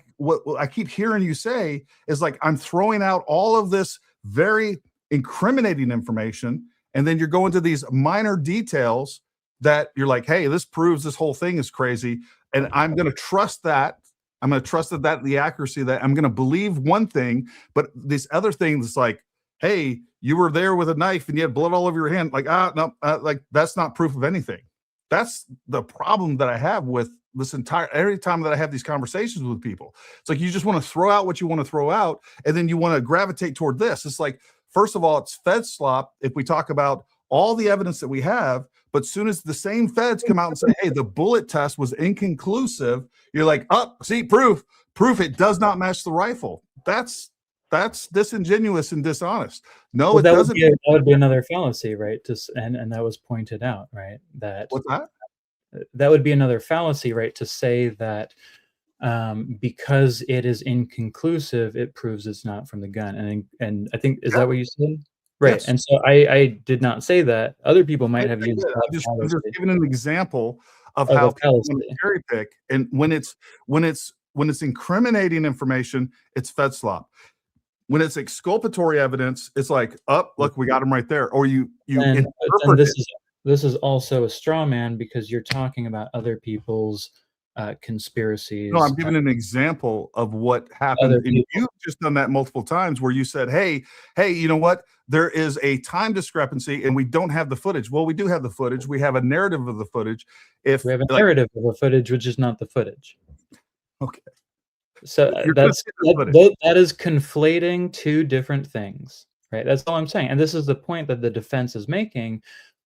keep hearing you say is, like, I'm throwing out all of this very incriminating information, and then you're going to these minor details that you're like, hey, this proves this whole thing is crazy. and I'm going to trust that. I'm going to trust that the accuracy that I'm going to believe one thing, but this other thing is like, hey, you were there with a knife and you had blood all over your hand. Like, no, like that's not proof of anything. That's the problem that I have with this every time that I have these conversations with people. It's like you just want to throw out what you want to throw out, and then you want to gravitate toward this. It's like, first of all, it's Fed slop if we talk about all the evidence that we have, but soon as the same feds come out and say, hey, the bullet test was inconclusive, you're like, oh, see, proof it does not match the rifle. That's disingenuous and dishonest. No, it doesn't. That would be another fallacy, right? And that was pointed out, right? What's that? That would be another fallacy, right? To say that because it is inconclusive, it proves it's not from the gun. And I think, is that what you said? Right. Yes. And so I did not say that. Other people might have used that. I'm just giving an example of how people cherry pick. And when it's incriminating information, it's Fed slop. When it's exculpatory evidence, it's like, oh, look, we got him right there. Or you interpret it. This is also a straw man because you're talking about other people's conspiracies. No, I'm giving an example of what happened. And you've just done that multiple times where you said, hey, you know what? There is a time discrepancy and we don't have the footage. Well, we do have the footage. We have a narrative of the footage. If we have a narrative of the footage, which is not the footage. Okay. So that is conflating two different things, right? That's all I'm saying. And this is the point that the defense is making.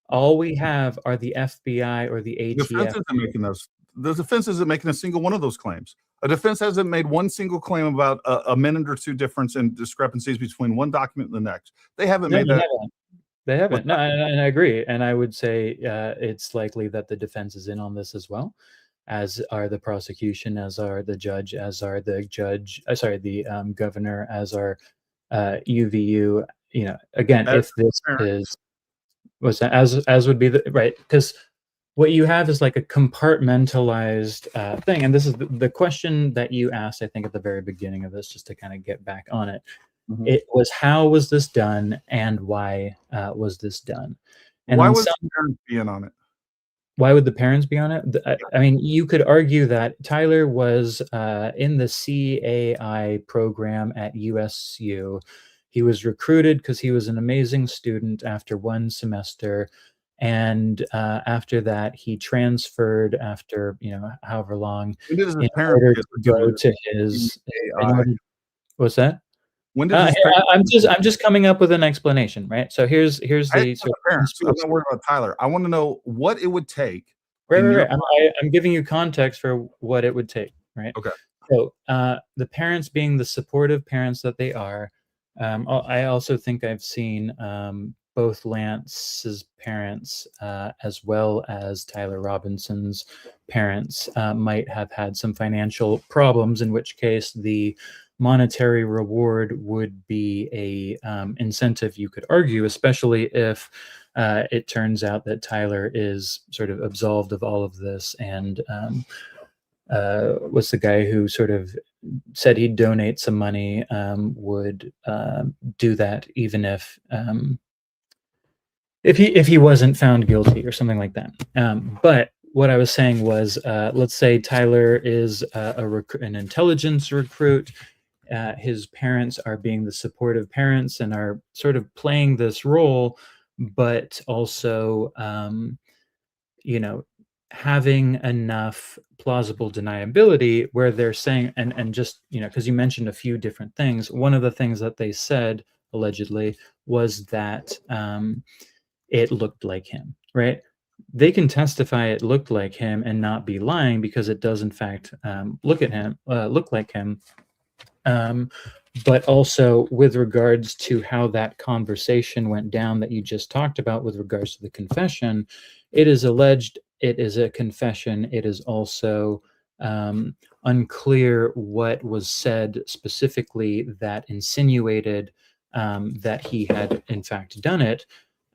All we have are the FBI or the ATF. The defense isn't making those. The defense isn't making a single one of those claims. A defense hasn't made one single claim about a minute or two difference in discrepancies between one document and the next. They haven't made that. They haven't. No, and I agree. And I would say it's likely that the defense is in on this as well, as are the prosecution, as are the judge, as are the governor, as are UVU. You know, again, if this is as would be the right, because what you have is like a compartmentalized thing. And this is the question that you asked, I think, at the very beginning of this, just to kind of get back on it. Mm-hmm. It was, how was this done and why was this done? And why would the parents be in on it? Why would the parents be on it? I mean, you could argue that Tyler was in the CAI program at USU. He was recruited because he was an amazing student after one semester. And after that, he transferred after, however long, in order to go to his. What's that? When did I'm just coming up with an explanation, right? So here's the parents. I'm not worried about Tyler. I want to know what it would take. Right. I'm giving you context for what it would take, right? Okay. So the parents being the supportive parents that they are, I also think I've seen both Lance's parents as well as Tyler Robinson's parents might have had some financial problems, in which case the monetary reward would be a incentive, you could argue, especially if it turns out that Tyler is sort of absolved of all of this and was the guy who sort of said he'd donate some money, would do that even if he wasn't found guilty or something like that. But what I was saying was, let's say Tyler is an intelligence recruit. His parents are being the supportive parents and are sort of playing this role, but also, having enough plausible deniability where they're saying, and just, because you mentioned a few different things. One of the things that they said, allegedly, was that it looked like him, right? They can testify it looked like him and not be lying because it does in fact look like him. But also with regards to how that conversation went down that you just talked about with regards to the confession, it is alleged it is a confession. It is also unclear what was said specifically that insinuated that he had in fact done it.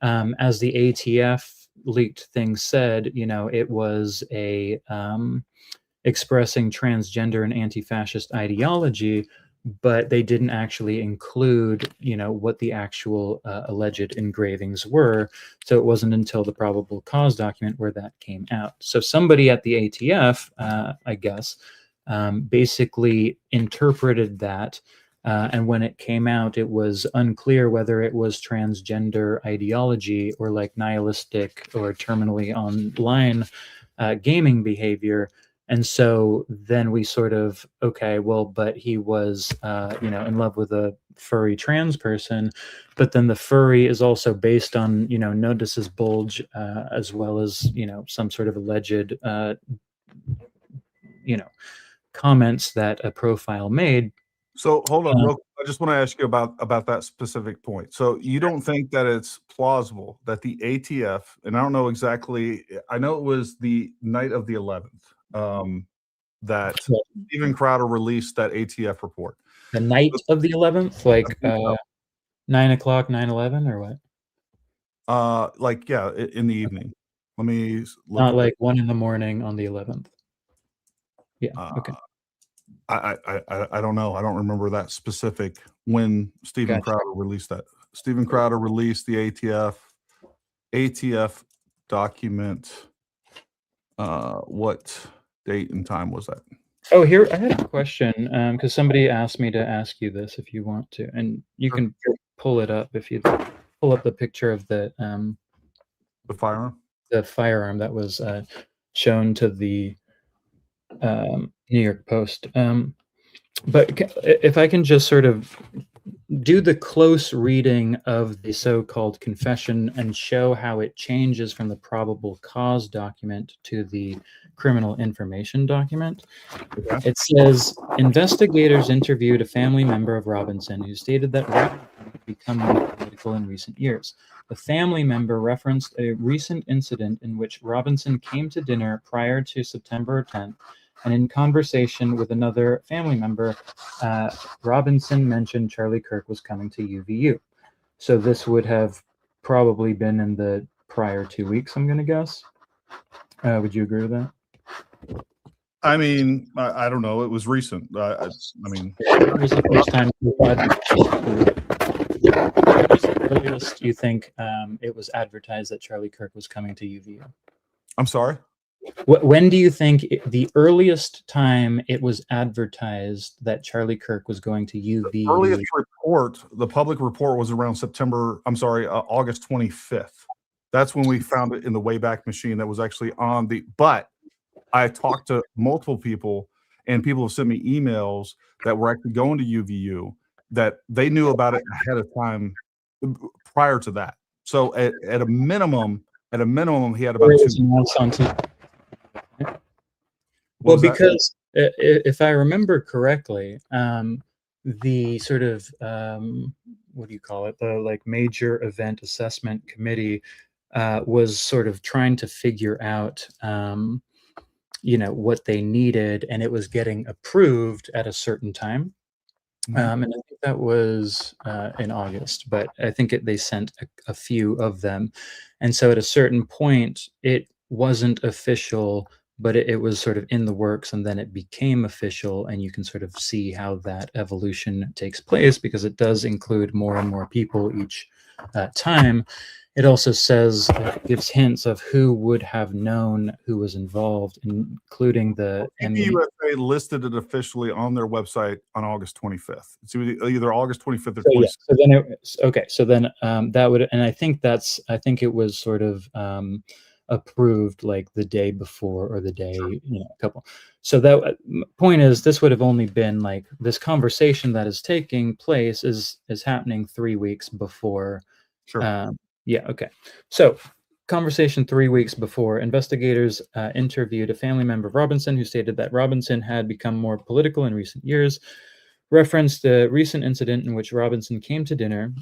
As the ATF leaked things said, it was a expressing transgender and anti-fascist ideology, but they didn't actually include, what the actual alleged engravings were. So it wasn't until the probable cause document where that came out. So somebody at the ATF, I guess, basically interpreted that. And when it came out, it was unclear whether it was transgender ideology or like nihilistic or terminally online gaming behavior. And so then we sort of, okay, well, but he was, in love with a furry trans person, but then the furry is also based on, notices bulge, as well as, some sort of alleged, comments that a profile made. So hold on, real quick. I just want to ask you about that specific point. So you don't think that it's plausible that the ATF, and I don't know exactly, I know it was the night of the 11th, that Steven Crowder released that ATF report. The night of the 11th, like 9 o'clock, 9/11, or what? In the evening. Let me look. Not like 1 a.m. on the 11th. Yeah. Okay. I don't know. I don't remember that specific when Steven Crowder released that. Steven Crowder released the ATF document. What date and time was that? Oh, here I had a question because somebody asked me to ask you this if you want to, and you can pull it up if you pull up the picture of the firearm. The firearm that was shown to the New York Post. But if I can just sort of do the close reading of the so-called confession and show how it changes from the probable cause document to the criminal information document. Okay. It says, investigators interviewed a family member of Robinson who stated that Robinson had become more political in recent years. The family member referenced a recent incident in which Robinson came to dinner prior to September 10th, and in conversation with another family member, Robinson mentioned Charlie Kirk was coming to UVU. So this would have probably been in the prior 2 weeks, I'm going to guess. Would you agree with that? I mean, I don't know. It was recent. I mean, it was the first time. What was the earliest you think it was advertised that Charlie Kirk was coming to UVU? I'm sorry? When do you think the earliest time it was advertised that Charlie Kirk was going to UVU? The earliest report, the public report, was around August 25th. That's when we found it in the Wayback Machine that was actually on the, but I talked to multiple people, and people have sent me emails that were actually going to UVU that they knew about it ahead of time prior to that. So at a minimum, he had about 2 months. Well, because if I remember correctly, the sort of what do you call it? The like major event assessment committee was sort of trying to figure out, what they needed, and it was getting approved at a certain time. And I think that was in August, but I think they sent a few of them. And so at a certain point, it wasn't official, but it was sort of in the works, and then it became official, and you can sort of see how that evolution takes place because it does include more and more people each time. It also says, gives hints of who would have known who was involved, including the USA listed it officially on their website on August 25th. It's either August 25th or 26th. Yeah, so then that would, and I think it was sort of approved like the day before or the day, a couple. So that point is, this would have only been like this conversation that is taking place is happening 3 weeks before. Sure. Yeah. Okay. So conversation 3 weeks before, investigators interviewed a family member of Robinson who stated that Robinson had become more political in recent years, referenced a recent incident in which Robinson came to dinner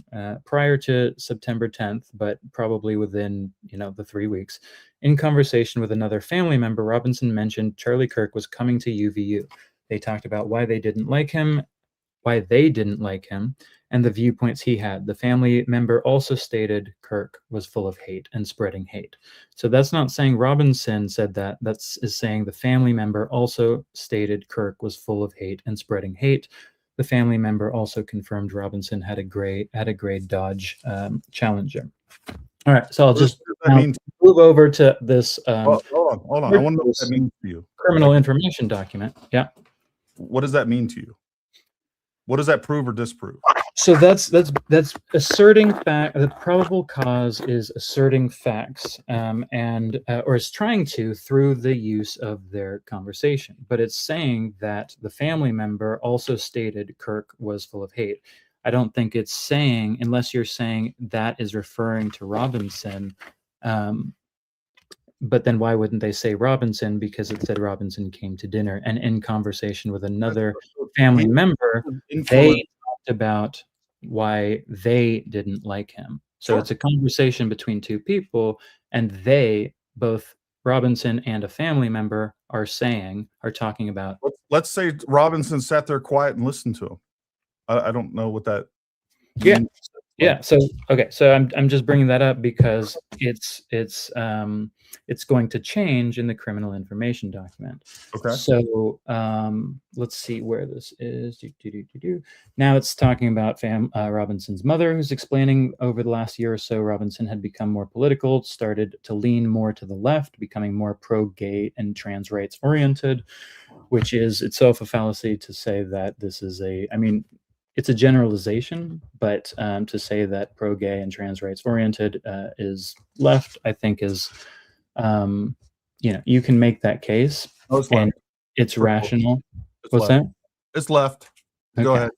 prior to September 10th, but probably within, the 3 weeks. In conversation with another family member, Robinson mentioned Charlie Kirk was coming to UVU. They talked about why they didn't like him, and the viewpoints he had. The family member also stated Kirk was full of hate and spreading hate. So that's not saying Robinson said that. Is saying the family member also stated Kirk was full of hate and spreading hate. The family member also confirmed Robinson had a grade Dodge Challenger. All right, so I'll just move over to this. Hold on. I want to know what that means to you. Criminal information document. Yeah. What does that mean to you? What does that prove or disprove? So that's asserting fact. The probable cause is asserting facts, or is trying to through the use of their conversation. But it's saying that the family member also stated Kirk was full of hate. I don't think it's saying, unless you're saying that is referring to Robinson. But then why wouldn't they say Robinson? Because it said Robinson came to dinner, and in conversation with another family member, they talked about why they didn't like him. So it's a conversation between two people, and they, both Robinson and a family member, are talking about. Let's say Robinson sat there quiet and listened to him. I don't know what that means. Yeah. So okay. So I'm just bringing that up because it's going to change in the criminal information document. Okay. So let's see where this is. Now it's talking about Robinson's mother, who's explaining over the last year or so, Robinson had become more political, started to lean more to the left, becoming more pro-gay and trans rights oriented, which is itself a fallacy to say that this is it's a generalization, but to say that pro-gay and trans rights oriented is left, I think is, you can make that case, and it's rational. What's that? It's left. Go ahead.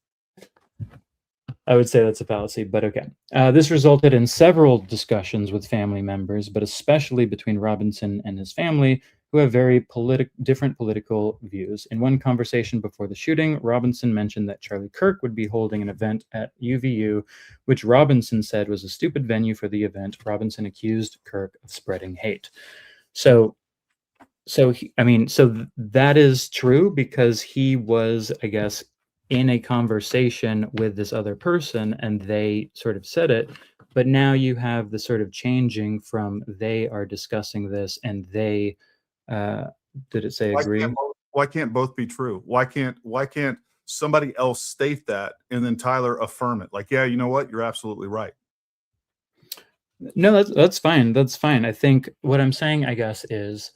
I would say that's a fallacy, but okay. This resulted in several discussions with family members, but especially between Robinson and his family, who have very different political views. In one conversation before the shooting, Robinson mentioned that Charlie Kirk would be holding an event at UVU, which Robinson said was a stupid venue for the event. Robinson accused Kirk of spreading hate. So that is true because he was, I guess, in a conversation with this other person and they sort of said it, but now you have the sort of changing from they are discussing this and they, did it say agree? Why can't both be true? Why can't somebody else state that and then Tyler affirm it? Like, yeah, you know what? You're absolutely right. No, that's fine. That's fine. I think what I'm saying, I guess, is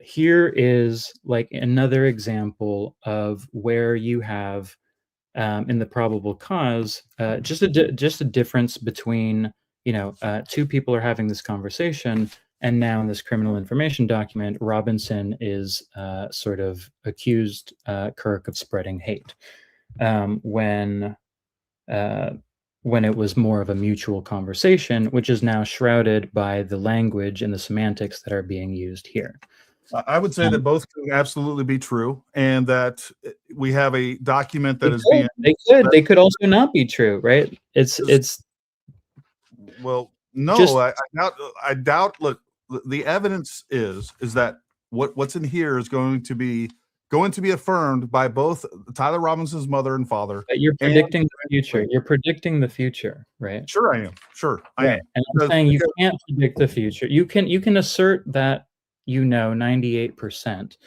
here is like another example of where you have in the probable cause just a difference between two people are having this conversation, and now in this criminal information document, Robinson is sort of accused Kirk of spreading hate when it was more of a mutual conversation, which is now shrouded by the language and the semantics that are being used here. I would say that both can absolutely be true, and that we have a document that they could also not be true, right? Well, no, I doubt. Look, the evidence is that what's in here is going to be affirmed by both Tyler Robinson's mother and father. But you're predicting the future. You're predicting the future, right? Sure, I am. Sure, I am. And I'm saying you can't predict the future. You can assert that 98%,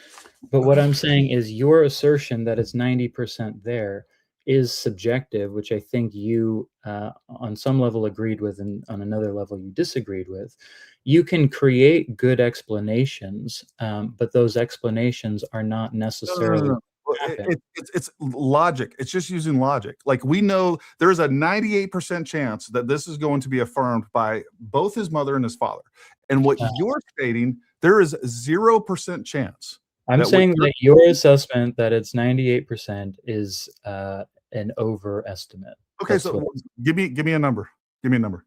but what I'm saying is your assertion that it's 90% there is subjective, which I think you on some level agreed with and on another level you disagreed with. You can create good explanations, but those explanations are not necessarily it's logic. It's just using logic. Like, we know there's a 98% chance that this is going to be affirmed by both his mother and his father, and what you're stating, there is 0% chance. I'm saying that your assessment that it's 98% is an overestimate. Okay, so give me a number. Give me a number.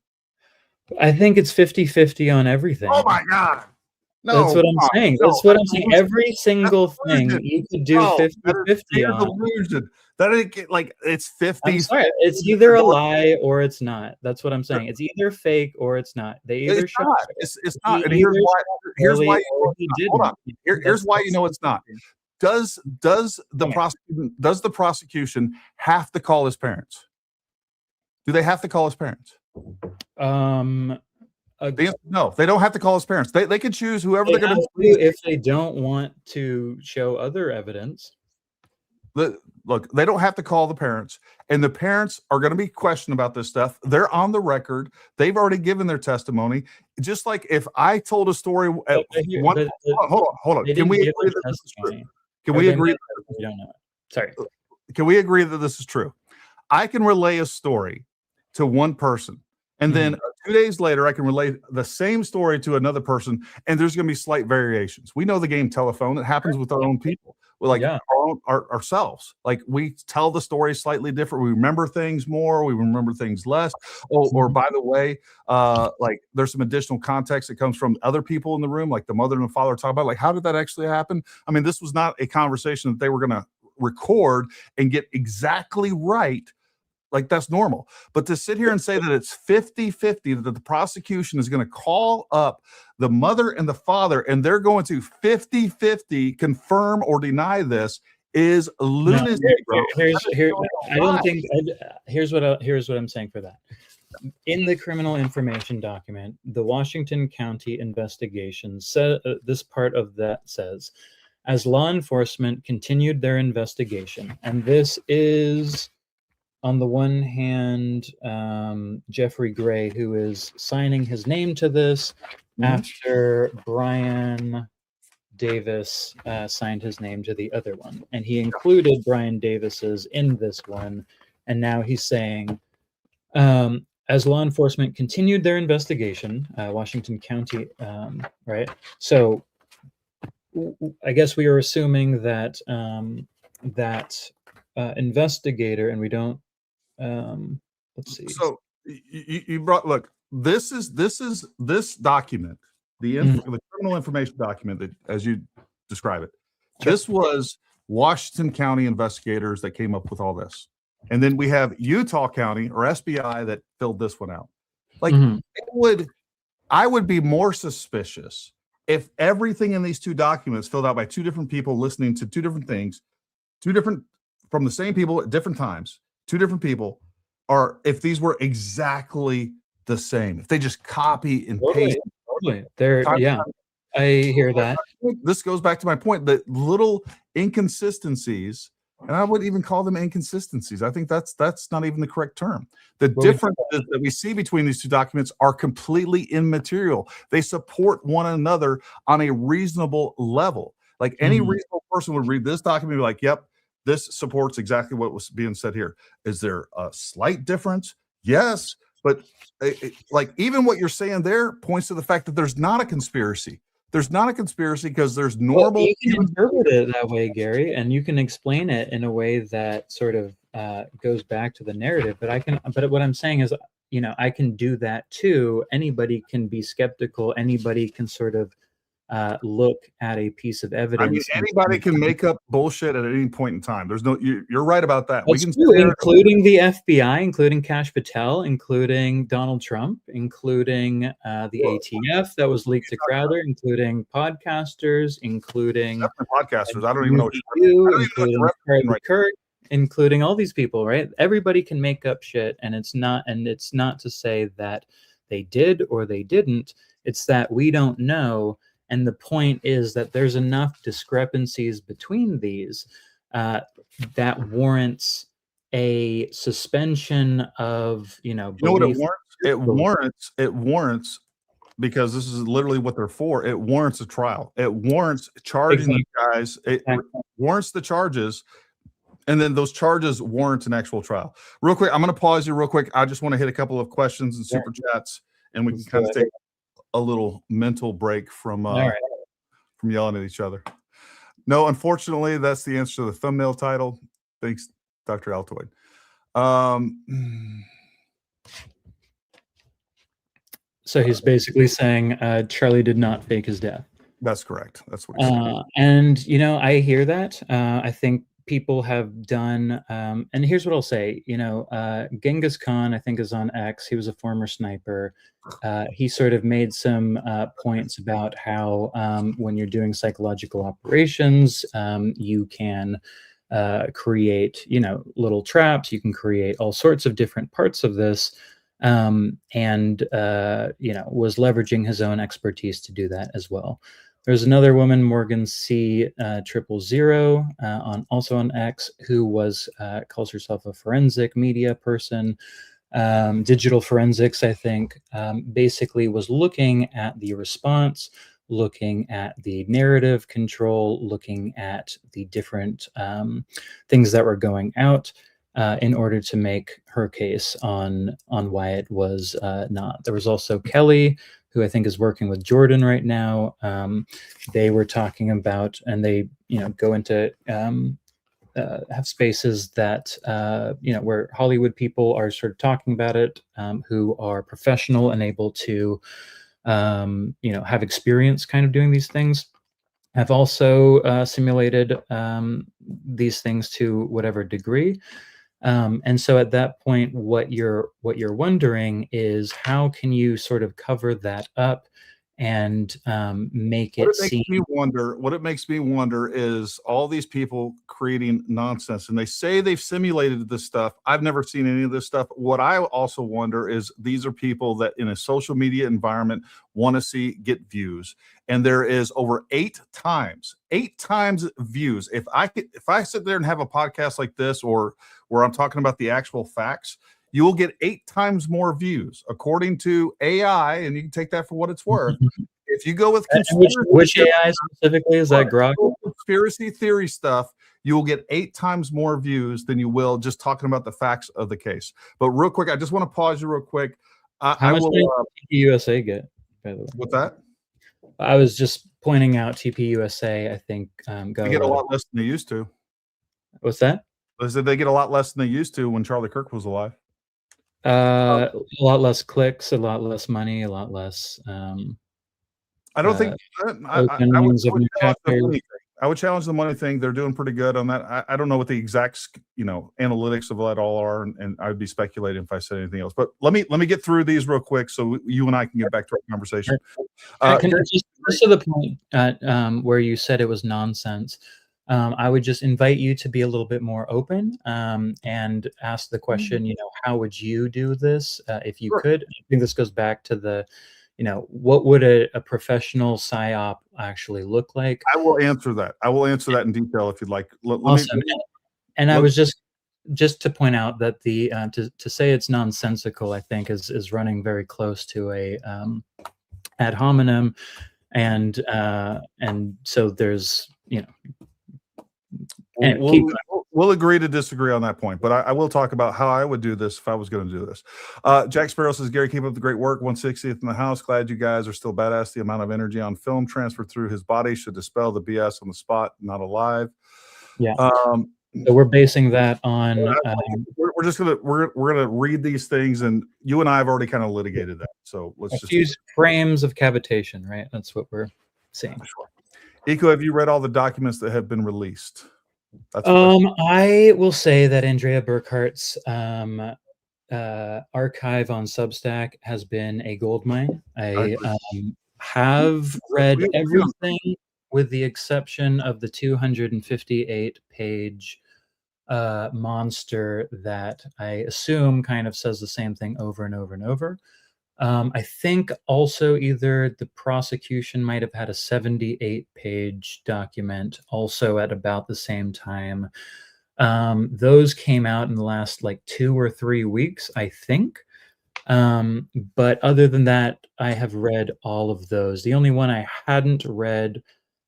I think it's 50-50 on everything. Oh my God. No, that's what I'm saying. That's what I'm saying. Every single thing you could do 50-50 on. Illusion. That ain't like it's 50. I'm sorry. It's either a lie or it's not. That's what I'm saying. It's either fake or it's not. They either show it's not. And here's why you know it's not. Does the prosecution have to call his parents? Do they have to call his parents? No, they don't have to call his parents. They can choose whoever they're going to if they don't want to show other evidence. look, they don't have to call the parents, and the parents are going to be questioned about this stuff. They're on the record. They've already given their testimony. Just like if I told a story, hold on. Can we agree that this is true? Can we agree? We don't know. Sorry. Can we agree that this is true? I can relay a story to one person, and then 2 days later, I can relay the same story to another person, and there's going to be slight variations. We know the game telephone. It happens with our own people. Like ourselves. Like we tell the story slightly different. We remember things more. We remember things less. Or by the way, like there's some additional context that comes from other people in the room, like the mother and the father talk about, like, how did that actually happen? I mean, this was not a conversation that they were going to record and get exactly right. Like that's normal. But to sit here and say that it's 50-50, that the prosecution is going to call up the mother and the father and they're going to 50-50 confirm or deny this is lunacy. Here's what I'm saying for that. In the criminal information document, the Washington County investigation said this part of that says, as law enforcement continued their investigation, and this is on the one hand, Jeffrey Gray, who is signing his name to this after Brian Davis signed his name to the other one. And he included Brian Davis's in this one. And now he's saying, as law enforcement continued their investigation, Washington County, right? So I guess we are assuming that investigator, and we don't, let's see. So you brought, look, this document, the criminal information document that, as you describe it, this was Washington County investigators that came up with all this. And then we have Utah County or SBI that filled this one out. Like I would be more suspicious if everything in these two documents filled out by two different people listening to two different things, from the same people at different times, two different people, or if these were exactly the same, if they just copy and paste. I hear that. This goes back to my point, that little inconsistencies, and I wouldn't even call them inconsistencies. I think that's not even the correct term. The differences that we see between these two documents are completely immaterial. They support one another on a reasonable level. Like any reasonable person would read this document and be like, yep, this supports exactly what was being said here. Is there a slight difference? Yes. But like even what you're saying there points to the fact that there's not a conspiracy. There's not a conspiracy because there's normal. Well, you can interpret it that way, Gary, and you can explain it in a way that sort of goes back to the narrative. But what I'm saying is, I can do that too. Anybody can be skeptical. Anybody can sort of look at a piece of evidence. I mean, anybody can make up bullshit at any point in time. There's no, you're right about that. We can including the FBI, including Kash Patel, including Donald Trump, including the ATF that was leaked to Crowder, including podcasters, including podcasters. I don't even know what including Charlie Kirk, including all these people, right? Everybody can make up shit, and it's not to say that they did or they didn't. It's that we don't know. And the point is that there's enough discrepancies between these that warrants a suspension of, you know what it warrants? It warrants, because this is literally what they're for. It warrants a trial. It warrants charging these guys. It warrants the charges. And then those charges warrant an actual trial. Real quick, I'm going to pause you real quick. I just want to hit a couple of questions and super chats, and we can kind of take a little mental break from yelling at each other. No, unfortunately, that's the answer to the thumbnail title. Thanks, Dr. Altoid. So he's basically saying Charlie did not fake his death. That's correct. That's what he's saying. And, I hear that. I think people have done, and here's what I'll say, Genghis Khan, I think, is on X. He was a former sniper. He sort of made some points about how when you're doing psychological operations, you can create, little traps. You can create all sorts of different parts of this, and was leveraging his own expertise to do that as well. There's another woman, Morgan C. 000, also on X, who was calls herself a forensic media person, digital forensics, I think. Basically was looking at the response, looking at the narrative control, looking at the different things that were going out in order to make her case on why it was not. There was also Kelly, who I think is working with Jordan right now. They were talking about, and they go into have spaces that where Hollywood people are sort of talking about it, who are professional and able to have experience kind of doing these things. Have also simulated these things to whatever degree. And so at that point, what you're wondering is, how can you sort of cover that up and make it seem. What it makes me wonder is all these people creating nonsense, and they say they've simulated this stuff. I've never seen any of this stuff. What I also wonder is, these are people that in a social media environment want to get views, and there is over 8 times views. If I sit there and have a podcast like this, or where I'm talking about the actual facts, you will get 8 times more views according to AI, and you can take that for what it's worth. If you go with which AI specifically is that? Grok? Conspiracy theory stuff, you will get 8 times more views than you will just talking about the facts of the case. But real quick, I just want to pause you real quick. How much did TPUSA get, by the way? What's that? I was just pointing out TPUSA, I think, they get a lot less than they used to. What's that? I said they get a lot less than they used to when Charlie Kirk was alive. A lot less clicks, a lot less money, a lot less. I don't think I would challenge the money thing. They're doing pretty good on that. I don't know what the exact analytics of that all are, and I'd be speculating if I said anything else. But let me get through these real quick so you and I can get back to our conversation. Just to the point where you said it was nonsense, I would just invite you to be a little bit more open and ask the question, how would you do this if you could? I think this goes back to the, what would a professional PSYOP actually look like? I will answer that. In detail if you'd like. Awesome. I was just to point out that the to say it's nonsensical, I think is running very close to a ad hominem, and so there's We'll agree to disagree on that point, but I will talk about how I would do this if I was going to do this. Jack Sparrow says, Gary, keep up the great work. 160th in the house. Glad you guys are still badass. The amount of energy on film transferred through his body should dispel the BS on the spot, not alive. Yeah. So we're basing that on. We're gonna read these things, and you and I have already kind of litigated that. So let's just use frames of cavitation, right? That's what we're saying. Sure. Eco, have you read all the documents that have been released? I will say that Andrea Burkhart's archive on Substack has been a goldmine. I have read everything with the exception of the 258-page monster that I assume kind of says the same thing over and over and over. I think also either the prosecution might have had a 78-page document also at about the same time. Those came out in the last 2 or 3 weeks, I think. But other than that, I have read all of those. The only one I hadn't read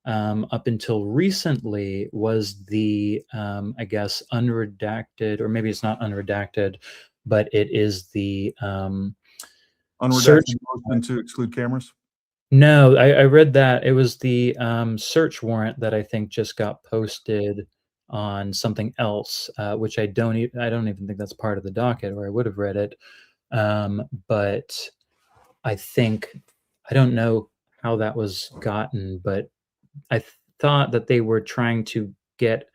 up until recently was the, I guess, unredacted, or maybe it's not unredacted, but it is the unredacted motion to exclude cameras? No, I read that. It was the search warrant that I think just got posted on something else, which I don't even think that's part of the docket, or I would have read it. But I don't know how that was gotten, but I thought that they were trying to get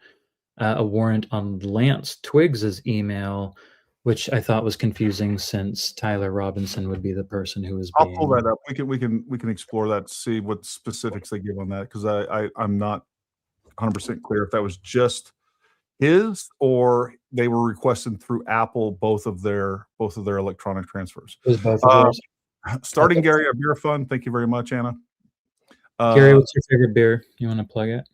a warrant on Lance Twiggs's email, which I thought was confusing since Tyler Robinson would be the person who was I'll pull that up. We can explore that, see what specifics they give on that, because I'm not 100% clear if that was just his or they were requesting through Apple both of their electronic transfers. It was both of those. Starting Gary, a beer fun. Thank you very much, Anna. Gary, what's your favorite beer? You want to plug it?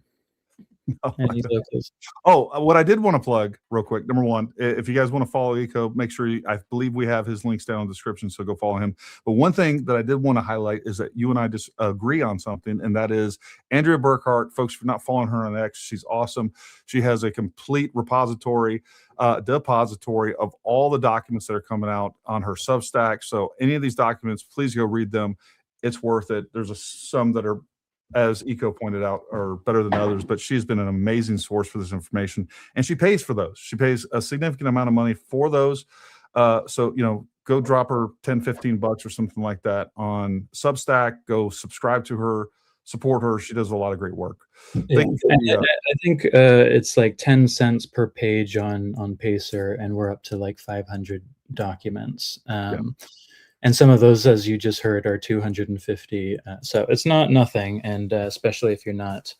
Any locals? Oh, what I did want to plug real quick. Number one, if you guys want to follow Eco, make sure I believe we have his links down in the description, so go follow him. But one thing that I did want to highlight is that you and I just agree on something, and that is Andrea Burkhart. Folks, if you're not following her on X, she's awesome. She has a complete depository of all the documents that are coming out on her Substack. So any of these documents, please go read them. It's worth it. There's some that are, as Eco pointed out, are better than others, but she's been an amazing source for this information, and she pays for those. She pays a significant amount of money for those. So, go drop her 10, 15 bucks or something like that on Substack. Go subscribe to her, support her. She does a lot of great work. Yeah. I think it's like 10 cents per page on Pacer, and we're up to like 500 documents. And some of those, as you just heard, are 250. So it's not nothing. And especially if you're not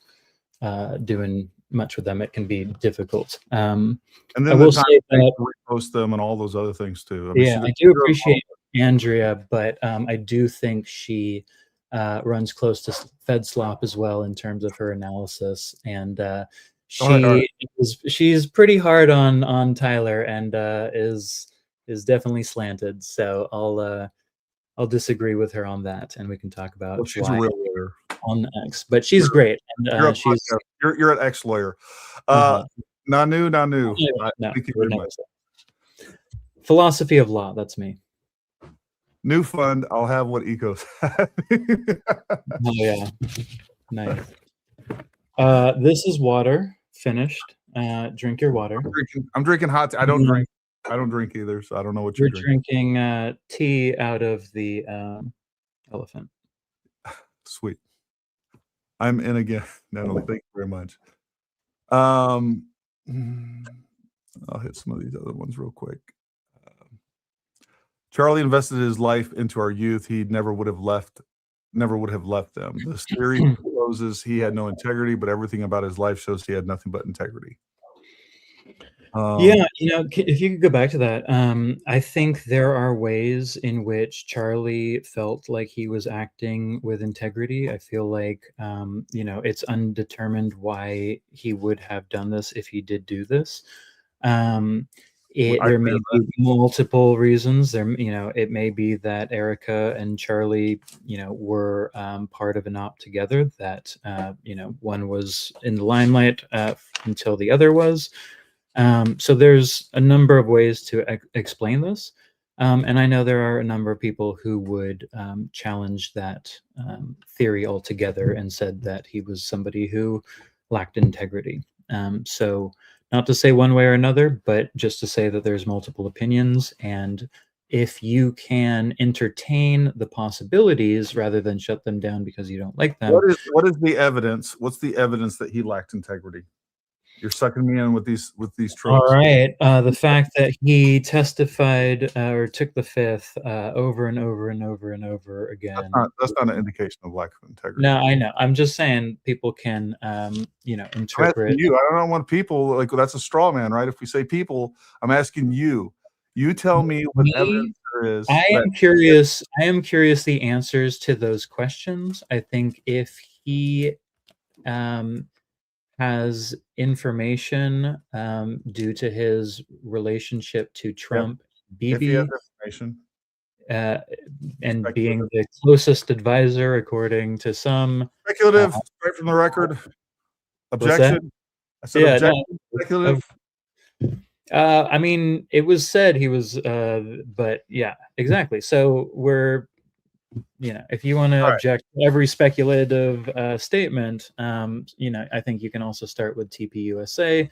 doing much with them, it can be difficult. And then I will say that, repost them and all those other things too. I do appreciate Andrea, but I do think she runs close to Fed slop as well in terms of her analysis. And she's pretty hard on Tyler, and is definitely slanted. So I'll disagree with her on that, and we can talk about she's a real lawyer on X. But she's great, and you're an ex lawyer. Nanu. Thank you very much. Philosophy of law. That's me. New fund. I'll have what Eco's. Oh yeah, nice. This is water. Finished. Drink your water. I'm drinking hot tea. I don't drink either, so I don't know what you're drinking. Tea out of the elephant. Sweet. I'm in again, Natalie. Thank you very much. I'll hit some of these other ones real quick. Charlie invested his life into our youth. He never would have left them. This theory proposes he had no integrity, but everything about his life shows he had nothing but integrity. If you could go back to that, I think there are ways in which Charlie felt like he was acting with integrity. I feel like, it's undetermined why he would have done this if he did do this. There may be multiple reasons. It may be that Erica and Charlie, were part of an op together. That one was in the limelight until the other was. So there's a number of ways to explain this. And I know there are a number of people who would challenge that theory altogether and said that he was somebody who lacked integrity. So not to say one way or another, but just to say that there's multiple opinions. And if you can entertain the possibilities rather than shut them down because you don't like them. What is the evidence? What's the evidence that he lacked integrity? You're sucking me in with these tropes. All right. The fact that he testified or took the fifth over and over and over and over again. That's not an indication of lack of integrity. No, I know. I'm just saying people can, interpret. I don't want people, like, that's a straw man, right? If we say people, I'm asking you. You tell me what evidence there is. I am curious the answers to those questions. I think if he has information due to his relationship to Trump, Bibi, and being the closest advisor, according to some. Speculative, right from the record. Objection. I said objection. Speculative. I mean, it was said he was, but yeah, exactly. So we're, if you want to object to every speculative statement, I think you can also start with TPUSA.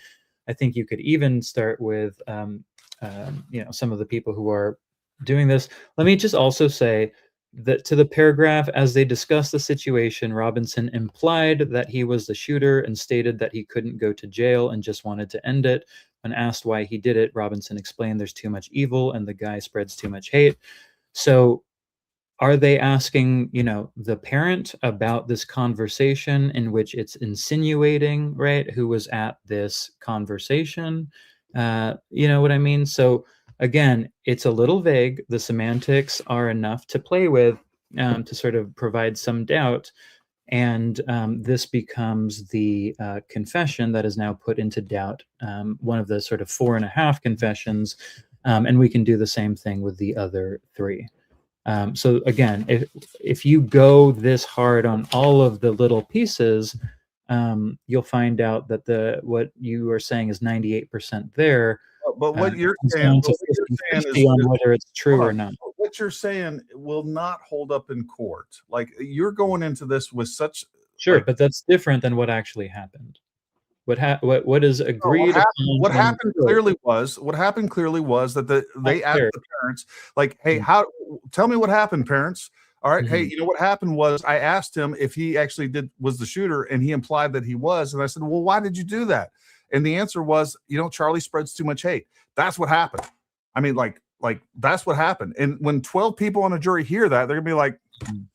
I think you could even start with, some of the people who are doing this. Let me just also say that to the paragraph, as they discussed the situation, Robinson implied that he was the shooter and stated that he couldn't go to jail and just wanted to end it. When asked why he did it, Robinson explained there's too much evil and the guy spreads too much hate. So are they asking, the parent about this conversation in which it's insinuating, right, who was at this conversation? You know what I mean? So again, it's a little vague. The semantics are enough to play with to sort of provide some doubt. And this becomes the confession that is now put into doubt, one of the sort of 4.5 confessions, and we can do the same thing with the other 3. So again, if you go this hard on all of the little pieces, you'll find out that what you are saying is 98% there. But what you're Comes saying, down but to what you're saying 50 on is whether it's true hold or on. not. What you're saying will not hold up in court. Like, you're going into this with such Sure, like, but that's different than what actually happened. What is agreed upon what in happened court. clearly was that they asked fair. the parents, like, hey, Mm. tell me what happened, parents. All right, hey, Mhm. you know what happened was I asked him if he actually was the shooter, and he implied that he was, and I said, well, why did you do that? And the answer was, Charlie spreads too much hate. That's what happened. I mean, like that's what happened. And when 12 people on a jury hear that, they're gonna be like,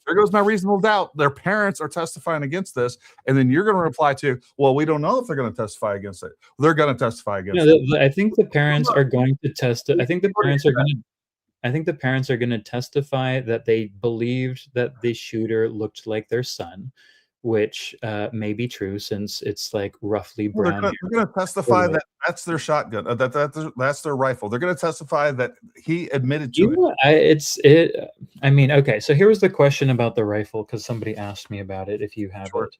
there goes my reasonable doubt. Their parents are testifying against this. And then you're going to reply to, well, we don't know if they're going to testify against it. They're going to testify against it. I think the parents are going to I think the parents are going to I think the parents are going to testify that they believed that the shooter looked like their son, which may be true since it's like roughly Well, brown hair. they're going to testify that that's their shotgun, that's their rifle. They're going to testify that he admitted to it. I mean, okay, so here was the question about the rifle, because somebody asked me about it, if you have Sure. it.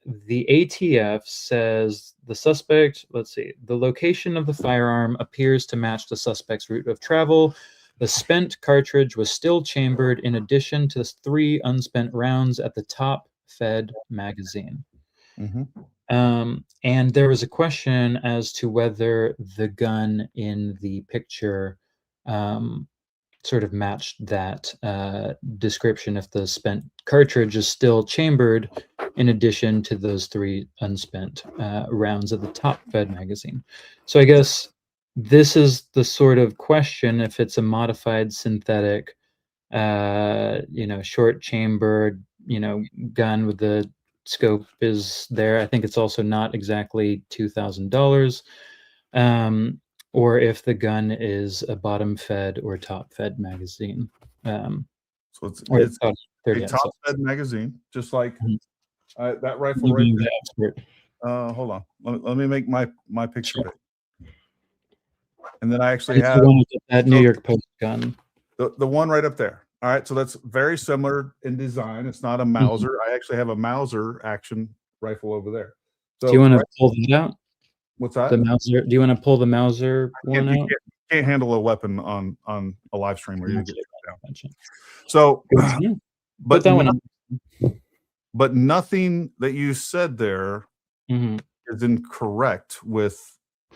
The ATF says the suspect, let's see, the location of the firearm appears to match the suspect's route of travel. The spent cartridge was still chambered in addition to 3 unspent rounds at the top fed magazine. And there was a question as to whether the gun in the picture sort of matched that description, if the spent cartridge is still chambered in addition to those 3 unspent rounds at the top fed magazine. So I guess this is the sort of question, if it's a modified synthetic, short chambered, gun with the scope is there. I think it's also not exactly $2,000. Or if the gun is a bottom fed or top fed magazine. So it's a top fed magazine, just like that rifle You right being there. the expert. Hold on. Let me make my picture big. And then I actually It's have the one with that New York Post gun. the one right up there. All right, so that's very similar in design. It's not a Mauser. I actually have a Mauser action rifle over there. So Do you want to pull that out? What's that? The Mauser. Do you want to pull the Mauser one out? You can't handle a weapon on a live stream where you get down. So, but nothing that you said there is incorrect.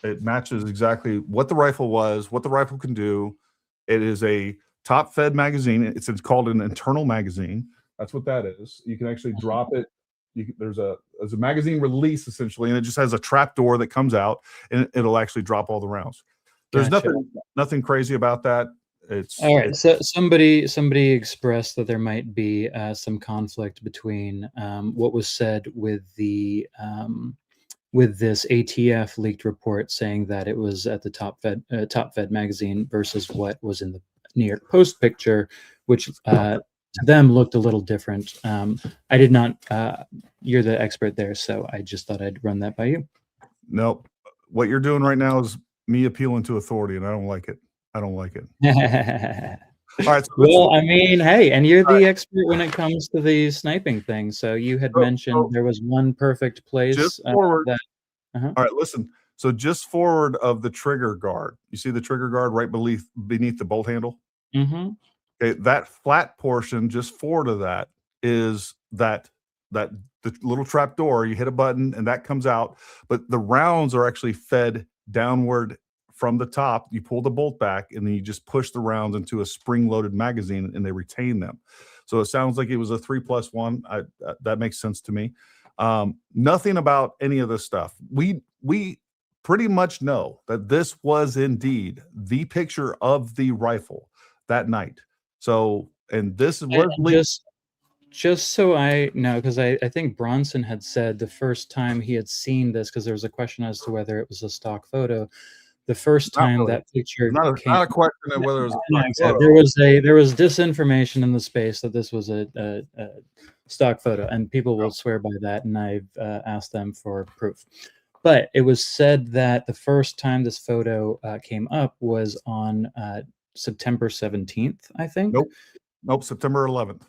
It matches exactly what the rifle was, what the rifle can do. It is a top fed magazine. It's called an internal magazine. That's what that is. You can actually drop it. There's a magazine release essentially, and it just has a trap door that comes out, and it'll actually drop all the rounds. There's nothing crazy about that. It's all right. So somebody expressed that there might be some conflict between what was said with the with this ATF leaked report saying that it was at the top fed magazine versus what was in the New York Post picture, which to them looked a little different. I did not. You're the expert there, so I just thought I'd run that by you. Nope. What you're doing right now is me appealing to authority, and I don't like it. All right. So well, I mean, hey, and you're the expert when it comes to the sniping thing. So you had mentioned there was one perfect place. Just forward. All right, listen. So just forward of the trigger guard, you see the trigger guard right beneath the bolt handle? Okay, that flat portion just forward of that is the little trap door. You hit a button and that comes out, but the rounds are actually fed downward from the top. You pull the bolt back and then you just push the rounds into a spring-loaded magazine and they retain them. So it sounds like it was a 3+1. That makes sense to me. Nothing about any of this stuff. We pretty much know that this was indeed the picture of the rifle that night. So, and this was just so I know, because I think Bronson had said the first time he had seen this, because there was a question as to whether it was a stock photo. the first Not time really. that picture Not came, a question of whether it was a no, stock exactly. photo. There was disinformation in the space that this was a stock photo, and people will swear by that, and I've asked them for proof. But it was said that the first time this photo came up was on September 17th, I think. Nope. September 11th. It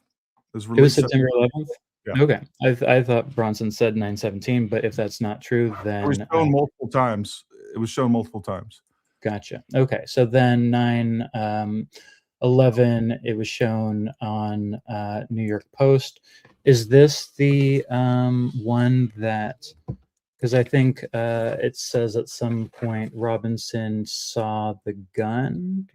was It was released September 11th. Yeah. Okay, I thought Bronson said 9/17, but if that's not true, then It was shown multiple times. It was shown multiple times. Gotcha. Okay, so then 9/11, it was shown on New York Post. Is this the one that? Because I think it says at some point Robinson saw the gun.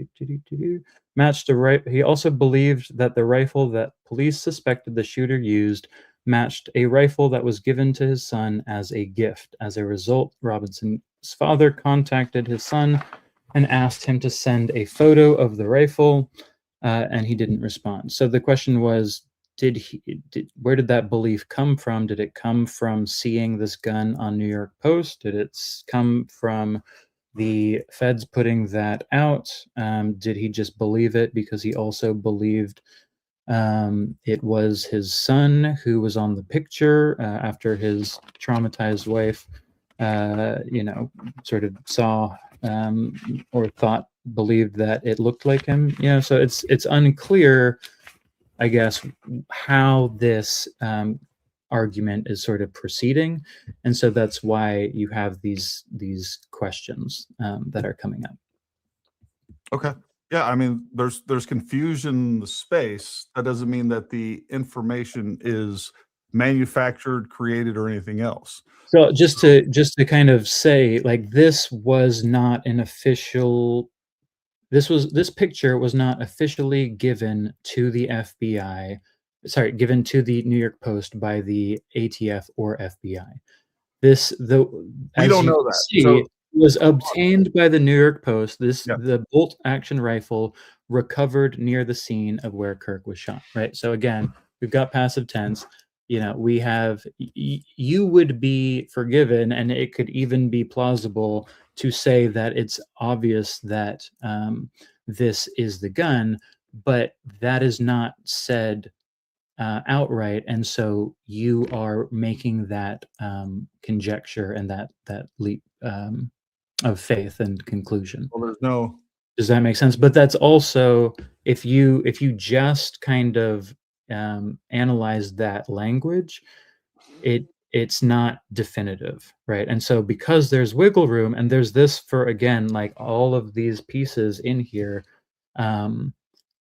Matched a right. He also believed that the rifle that police suspected the shooter used matched a rifle that was given to his son as a gift. As a result, Robinson's father contacted his son and asked him to send a photo of the rifle, and he didn't respond. So the question was, where did that belief come from? Did it come from seeing this gun on New York Post? Did it come from the feds putting that out? Did he just believe it because he also believed it was his son who was on the picture after his traumatized wife, sort of saw or believed that it looked like him? So it's unclear, I guess, how this argument is sort of proceeding, and so that's why you have these questions that are coming up. Okay. Yeah, I mean, there's confusion in the space. That doesn't mean that the information is manufactured, created, or anything else. So just to kind of say, like, this picture was not officially given to the FBI, given to the New York Post by the ATF or FBI. We don't know that. It was obtained by the New York Post. The bolt action rifle recovered near the scene of where Kirk was shot. Right. So again, we've got passive tense. We have, you would be forgiven, and it could even be plausible to say that it's obvious that this is the gun, but that is not said outright, and so you are making that conjecture and that leap of faith and conclusion. Well, there's no. Does that make sense? But that's also, if you just kind of analyze that language, it's not definitive, right? And so because there's wiggle room, and there's this for, again, like all of these pieces in here,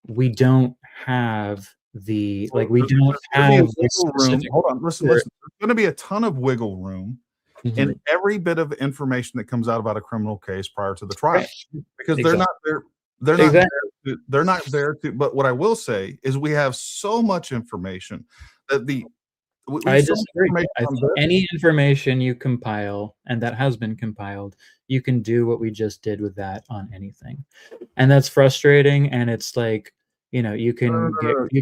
we don't have the Hold on, listen. There's going to be a ton of wiggle room in every bit of information that comes out about a criminal case prior to the trial, because they're not there. They're not there to. But what I will say is, we have so much information that I disagree. I think any information you compile, and that has been compiled, you can do what we just did with that on anything, and that's frustrating. And it's like, you can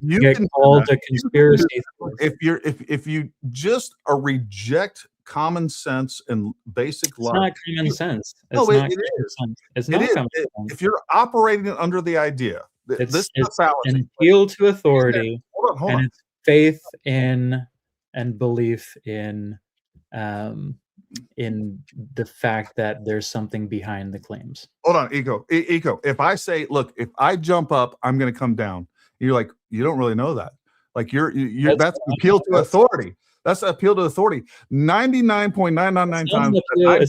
get called a conspiracy. If you just reject common sense and basic life, it's not common sense. It is. Common sense. If you're operating under the idea that this is a fallacy, an appeal to authority, hold on. And it's faith in and belief in the fact that there's something behind the claims. Hold on, Eco. If I say, look, if I jump up, I'm going to come down. You're like, you don't really know that. Like you're that's an appeal to authority. That's an appeal to authority. 99.999 times I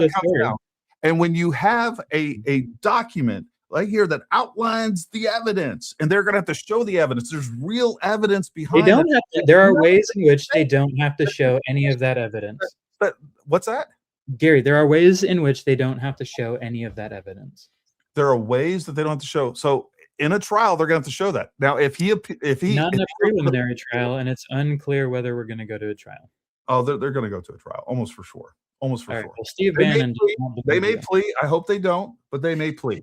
come down. And when you have a document right here that outlines the evidence, and they're going to have to show the evidence. There's real evidence behind it. There are ways in which they don't have to show any of that evidence. But what's that? Gary, there are ways in which they don't have to show any of that evidence. There are ways that they don't have to show. So in a trial, they're going to have to show that. Now, if he not in a preliminary trial, and it's unclear whether we're going to go to a trial. Oh, they're going to go to a trial, almost for sure. Almost for sure. Well, Steve Bannon. They may plea. I hope they don't, but they may plea.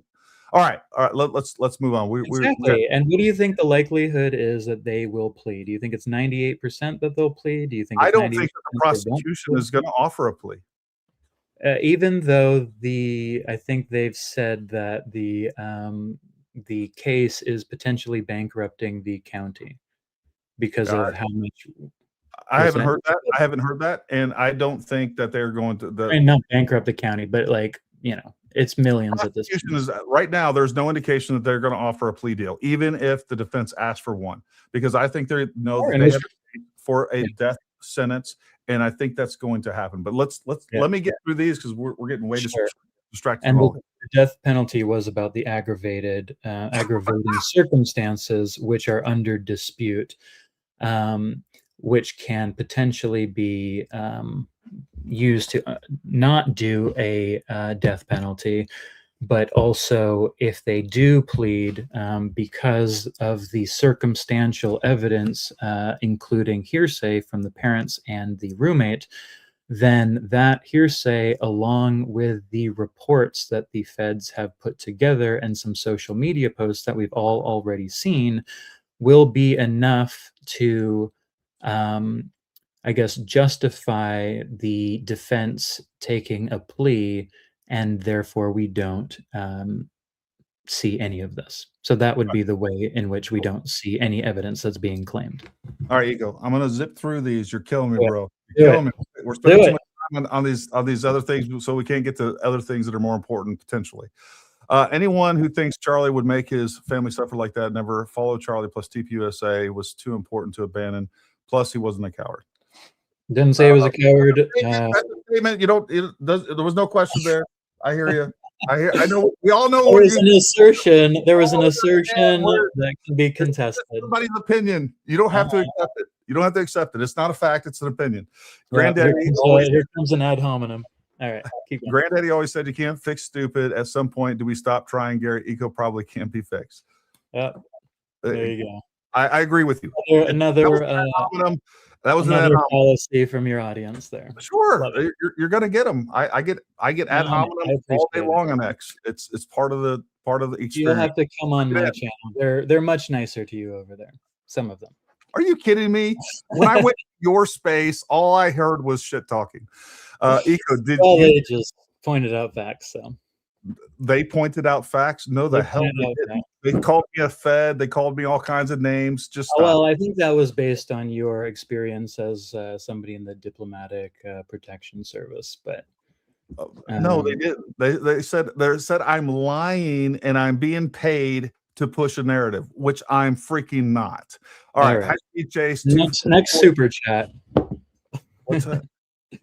All right. Let's move on. Exactly. And what do you think the likelihood is that they will plea? Do you think it's 98% that they'll plea? Do you think I don't think that the prosecution is going to offer a plea? even though I think they've said that the case is potentially bankrupting the county because of how much. I haven't heard that. I haven't heard that, and I don't think that they're going to. I mean, not bankrupt the county, but like, it's millions at this point. Is right now. There's no indication that they're going to offer a plea deal, even if the defense asks for one, because I think they know that they have for a death sentence, and I think that's going to happen. But let me get through these because we're getting way distracted. And the death penalty was about the aggravating circumstances which are under dispute, which can potentially be used to not do a death penalty, but also if they do plead because of the circumstantial evidence, including hearsay from the parents and the roommate, then that hearsay, along with the reports that the feds have put together and some social media posts that we've all already seen, will be enough to I guess, justify the defense taking a plea, and therefore we don't see any of this. So that would be the way in which we don't see any evidence that's being claimed. All right, Ego, I'm going to zip through these. You're killing me, bro. You're killing me. We're spending too much time on these other things, so we can't get to other things that are more important potentially. Anyone who thinks Charlie would make his family suffer like that never followed Charlie plus TPUSA, was too important to abandon. Plus, he wasn't a coward. Didn't say he was a coward. Statement. There was no question there. I hear you. I know. We all know. There was an assertion. There was an assertion that can be contested. It's somebody's opinion. You don't have to accept it. You don't have to accept it. It's not a fact. It's an opinion. Granddaddy. Here comes an ad hominem. All right. Keep going. Granddaddy always said you can't fix stupid. At some point, do we stop trying? Gary, Eco probably can't be fixed. Yeah. There you go. I agree with you. Another that was another policy from your audience there. Sure, you're gonna get them. I get ad hominem all day long on X. It's part of the experience. You'll have to come on my channel. They're much nicer to you over there. Some of them. Are you kidding me? When I went to your space, all I heard was shit talking. Eco, they just pointed out facts. So they pointed out facts. No, the hell they didn't. They called me a Fed. They called me all kinds of names. Just well, I think that was based on your experience as somebody in the diplomatic protection service. But no, they didn't. They said I'm lying and I'm being paid to push a narrative, which I'm freaking not. All right. Chase, next super chat. What's that?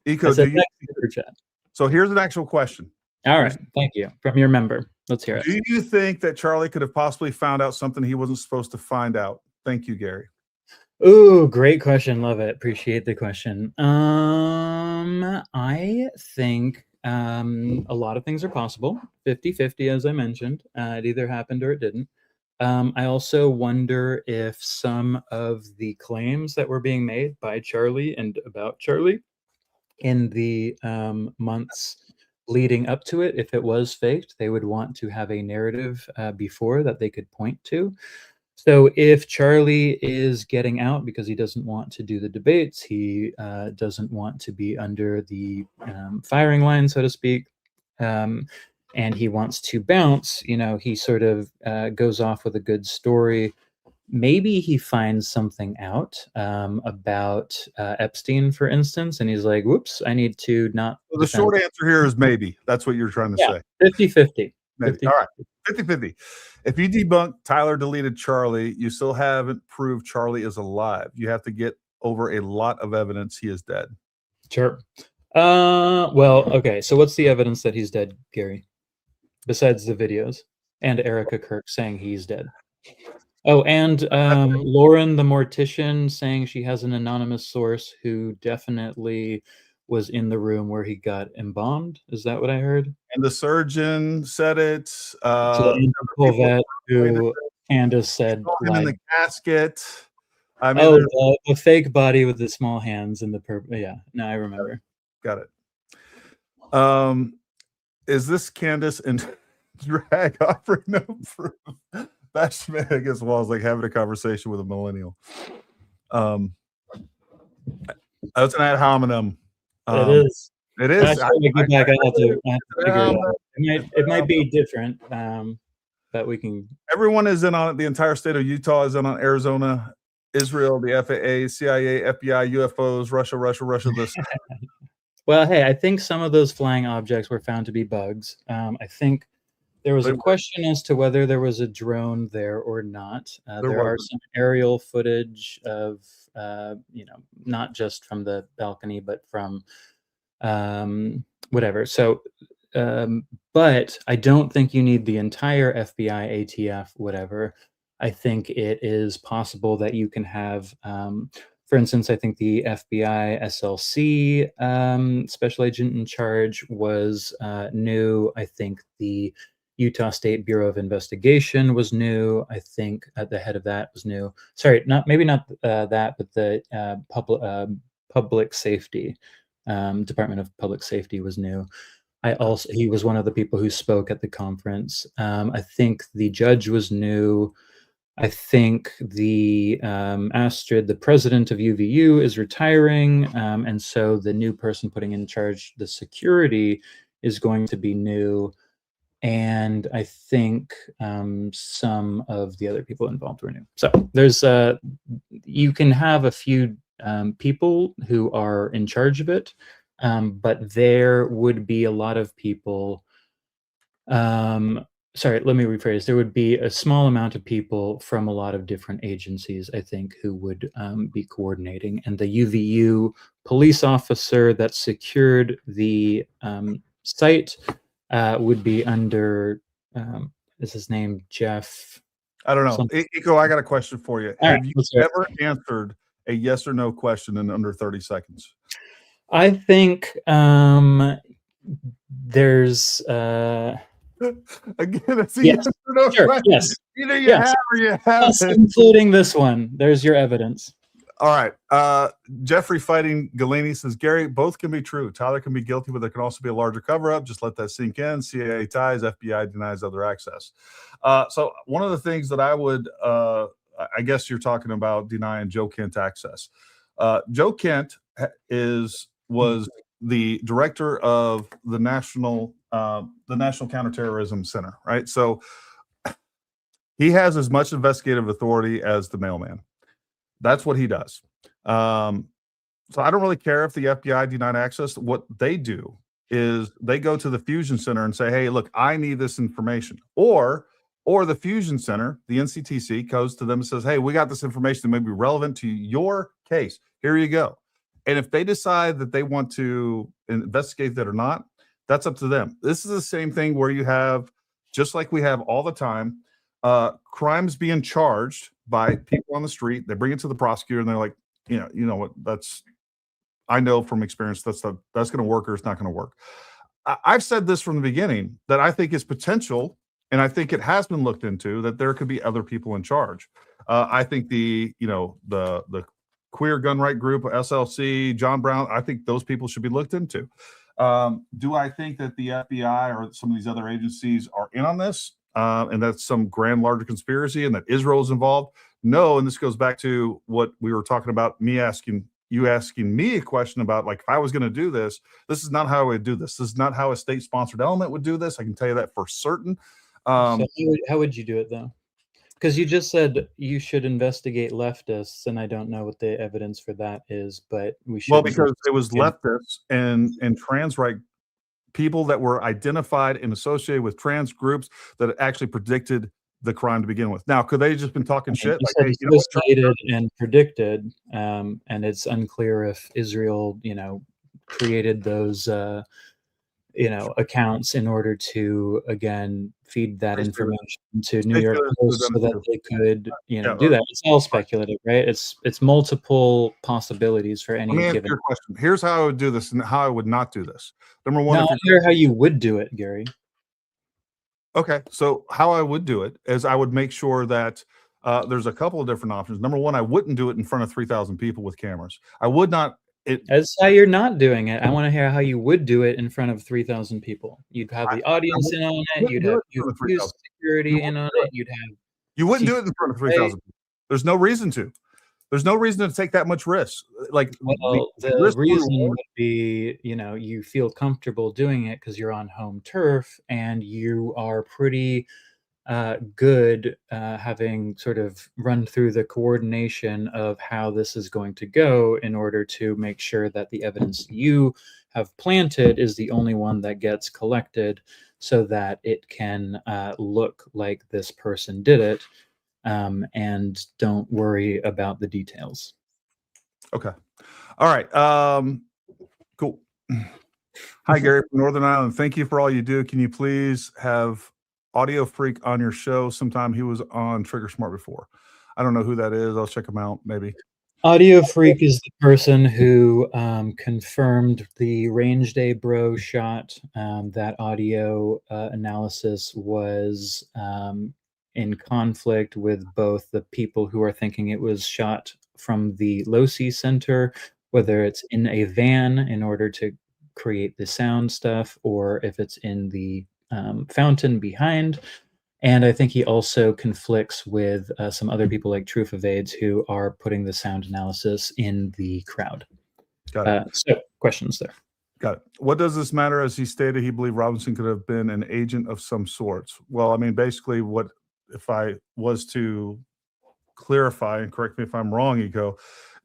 Eco, do you super chat? So here's an actual question. All right. Thank you. From your member. Let's hear it. Do you think that Charlie could have possibly found out something he wasn't supposed to find out? Thank you, Gary. Ooh, great question. Love it. Appreciate the question. I think a lot of things are possible. 50-50, as I mentioned. It either happened or it didn't. I also wonder if some of the claims that were being made by Charlie and about Charlie in the months leading up to it, if it was faked, they would want to have a narrative before that they could point to. So if Charlie is getting out because he doesn't want to do the debates, he doesn't want to be under the firing line, so to speak, and he wants to bounce, he sort of goes off with a good story. Maybe he finds something out about Epstein, for instance, and he's like, whoops, I need to not. Well, the short answer here is maybe. That's what you're trying to say. 50-50. Maybe. All right. 50-50. If you debunk Tyler deleted Charlie, you still haven't proved Charlie is alive. You have to get over a lot of evidence he is dead. Sure. Well, okay. So what's the evidence that he's dead, Gary? Besides the videos and Erica Kirk saying he's dead. Oh, and Lauren, the mortician, saying she has an anonymous source who definitely was in the room where he got embalmed. Is that what I heard? And the surgeon said it. That who Candace said in the casket. I mean, the fake body with the small hands and the purple. Yeah, no, I remember. Got it. Is this Candace and drag offering no proof? That's me, I guess. Well, I was like having a conversation with a millennial. That's an ad hominem. It is. It is. Actually, I have to figure it out. It might be different, but we can. Everyone is in on it. The entire state of Utah is in on Arizona, Israel, the FAA, CIA, FBI, UFOs, Russia. This. Well, hey, I think some of those flying objects were found to be bugs. I think there was a question as to whether there was a drone there or not. There are some aerial footage of, not just from the balcony, but from whatever. So, but I don't think you need the entire FBI, ATF, whatever. I think it is possible that you can have, for instance, I think the FBI SLC special agent in charge was new. I think the Utah State Bureau of Investigation was new. I think the head of that was new. Sorry, maybe not that, but the public safety, Department of Public Safety was new. He was one of the people who spoke at the conference. I think the judge was new. I think the Astrid, the president of UVU, is retiring, and so the new person putting in charge the security is going to be new. And I think some of the other people involved were new. So there's you can have a few people who are in charge of it, but there would be a lot of people. Sorry, let me rephrase. There would be a small amount of people from a lot of different agencies, I think, who would be coordinating. And the UVU police officer that secured the site would be under, is his name Jeff? I don't know. Eco, I got a question for you. All Have right, you ever answered a yes or no question in under 30 seconds? I think there's... Again, it's a yes, yes or no question. Yes. Either you have or you haven't. Yes, including this one. There's your evidence. All right. Jeffrey fighting Galani says, Gary, both can be true. Tyler can be guilty, but there can also be a larger cover-up. Just let that sink in. CIA ties, FBI denies other access. So one of the things that I would, I guess you're talking about denying Joe Kent access. Joe Kent was the director of the National Counterterrorism Center, right? So he has as much investigative authority as the mailman. That's what he does. So I don't really care if the FBI denied access. What they do is they go to the Fusion Center and say, hey, look, I need this information. Or the Fusion Center, the NCTC, goes to them and says, hey, we got this information that may be relevant to your case. Here you go. And if they decide that they want to investigate that or not, that's up to them. This is the same thing where you have, just like we have all the time, crimes being charged by people on the street. They bring it to the prosecutor and they're like, you know what, I know from experience that's going to work or it's not going to work. I've said this from the beginning that I think is potential, and I think it has been looked into, that there could be other people in charge. I think the queer gun right group, SLC, John Brown, I think those people should be looked into. Do I think that the FBI or some of these other agencies are in on this, and that's some grand larger conspiracy and that Israel is involved? No, and this goes back to what we were talking about, me asking me a question about, like, if I was going to do this, this is not how I would do this. This is not how a state-sponsored element would do this. I can tell you that for certain. So how would you do it, though? Because you just said you should investigate leftists, and I don't know what the evidence for that is, but we should. Well, because it was leftists and trans right people that were identified and associated with trans groups that actually predicted the crime to begin with. Now, could they just been talking shit? You said associated and predicted, and it's unclear if Israel, created those, accounts in order to, again, feed that information to New York Post so that they could, do that. It's all speculative, right? It's multiple possibilities for any given. Your question. Here's how I would do this and how I would not do this. Number one, now, hear how you would do it, Gary. Okay, so how I would do it is I would make sure that there's a couple of different options. Number one, I wouldn't do it in front of 3,000 people with cameras. I would not. That's how you're not doing it. I want to hear how you would do it in front of 3,000 people. You'd have the audience in on it. You'd have security in on it. You wouldn't do it in front of 3,000 people. There's no reason to. There's no reason to take that much risk. Like, well, the risk reason reward. would be, you feel comfortable doing it because you're on home turf and you are pretty good, having sort of run through the coordination of how this is going to go in order to make sure that the evidence you have planted is the only one that gets collected so that it can look like this person did it, and don't worry about the details. Okay. All right. Cool. Hi, Gary from Northern Ireland. Thank you for all you do. Can you please have Audio Freak on your show sometime? He was on Trigger Smart before. I don't know who that is. I'll check him out maybe. Audio Freak is the person who confirmed the Range Day Bro shot. That audio analysis was in conflict with both the people who are thinking it was shot from the Losi Center, whether it's in a van in order to create the sound stuff, or if it's in the fountain behind. And I think he also conflicts with some other people like Truth of AIDS who are putting the sound analysis in the crowd. Got it. So questions there. Got it. What does this matter? As he stated, he believed Robinson could have been an agent of some sorts. Well, I mean, basically, what if I was to clarify, and correct me if I'm wrong, Eco,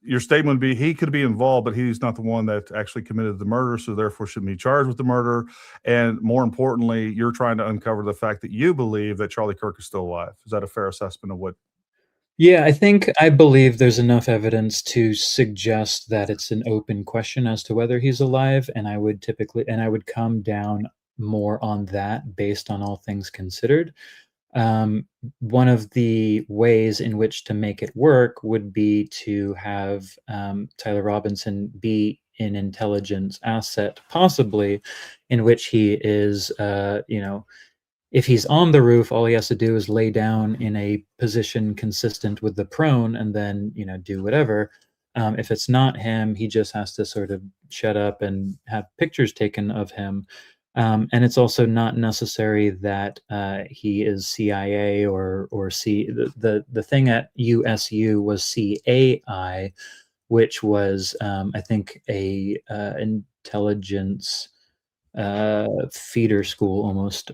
your statement would be he could be involved, but he's not the one that actually committed the murder, so therefore shouldn't be charged with the murder. And more importantly, you're trying to uncover the fact that you believe that Charlie Kirk is still alive. Is that a fair assessment of what? Yeah, I believe there's enough evidence to suggest that it's an open question as to whether he's alive, and I would come down more on that based on all things considered. One of the ways in which to make it work would be to have Tyler Robinson be an intelligence asset, possibly, in which he is, if he's on the roof, all he has to do is lay down in a position consistent with the prone and then, do whatever. If it's not him, he just has to sort of shut up and have pictures taken of him. And it's also not necessary that he is CIA or the thing at USU was CAI, which was I think a intelligence feeder school almost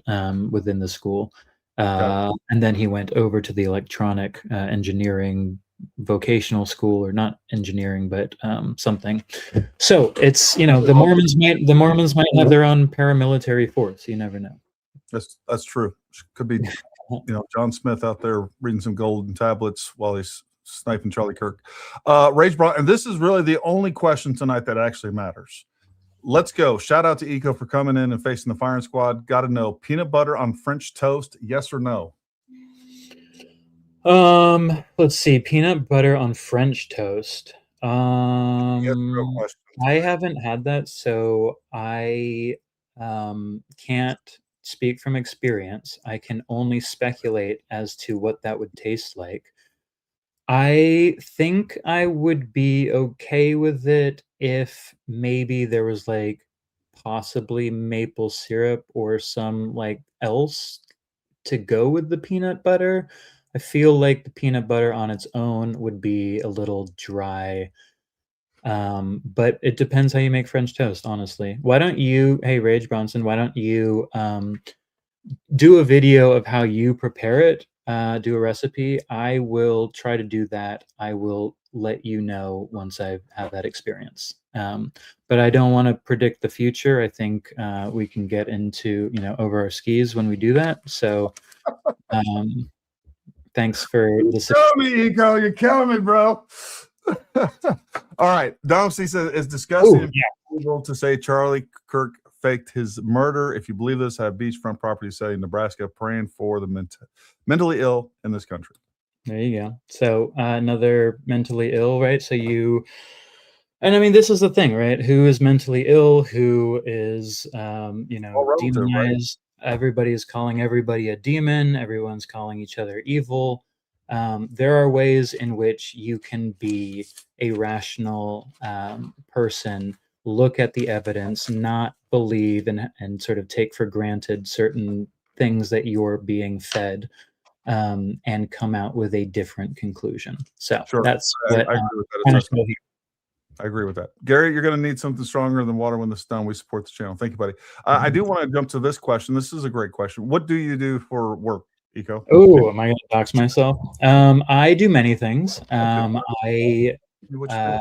within the school. And then he went over to the electronic engineering vocational school, or not engineering, but something. So it's, the Mormons might have their own paramilitary force. You never know. That's true. Could be, John Smith out there reading some golden tablets while he's sniping Charlie Kirk. Rage Brown, and this is really the only question tonight that actually matters. Let's go. Shout out to Eco for coming in and facing the firing squad. Got to know, peanut butter on French toast, yes or no? Let's see. Peanut butter on French toast. I haven't had that, so I can't speak from experience. I can only speculate as to what that would taste like. I think I would be okay with it if maybe there was like possibly maple syrup or some like else to go with the peanut butter. I feel like the peanut butter on its own would be a little dry. But it depends how you make French toast, honestly. Why don't you, hey Rage Bronson, why don't you do a video of how you prepare it? Do a recipe. I will try to do that. I will let you know once I have that experience. But I don't want to predict the future. I think we can get into, over our skis when we do that. So thanks for this. You're killing me, Eco. You're killing me, bro. All right. Dom C says it's disgusting to say Charlie Kirk faked his murder. If you believe this, have beachfront property setting in Nebraska praying for the mentally ill in this country. There you go. So another mentally ill, right? So and I mean, this is the thing, right? Who is mentally ill? Who is, demonized? Right? Everybody is calling everybody a demon. Everyone's calling each other evil. There are ways in which you can be a rational person, look at the evidence, not believe and sort of take for granted certain things that you're being fed. and come out with a different conclusion. So Sure. that's I what agree with that kind of assessment. I agree with that. Gary, you're going to need something stronger than water when this is done. We support the channel. Thank you, buddy. I do want to jump to this question. This is a great question. What do you do for work, Eco? Oh, am I going to dox myself? I do many things. I What you do?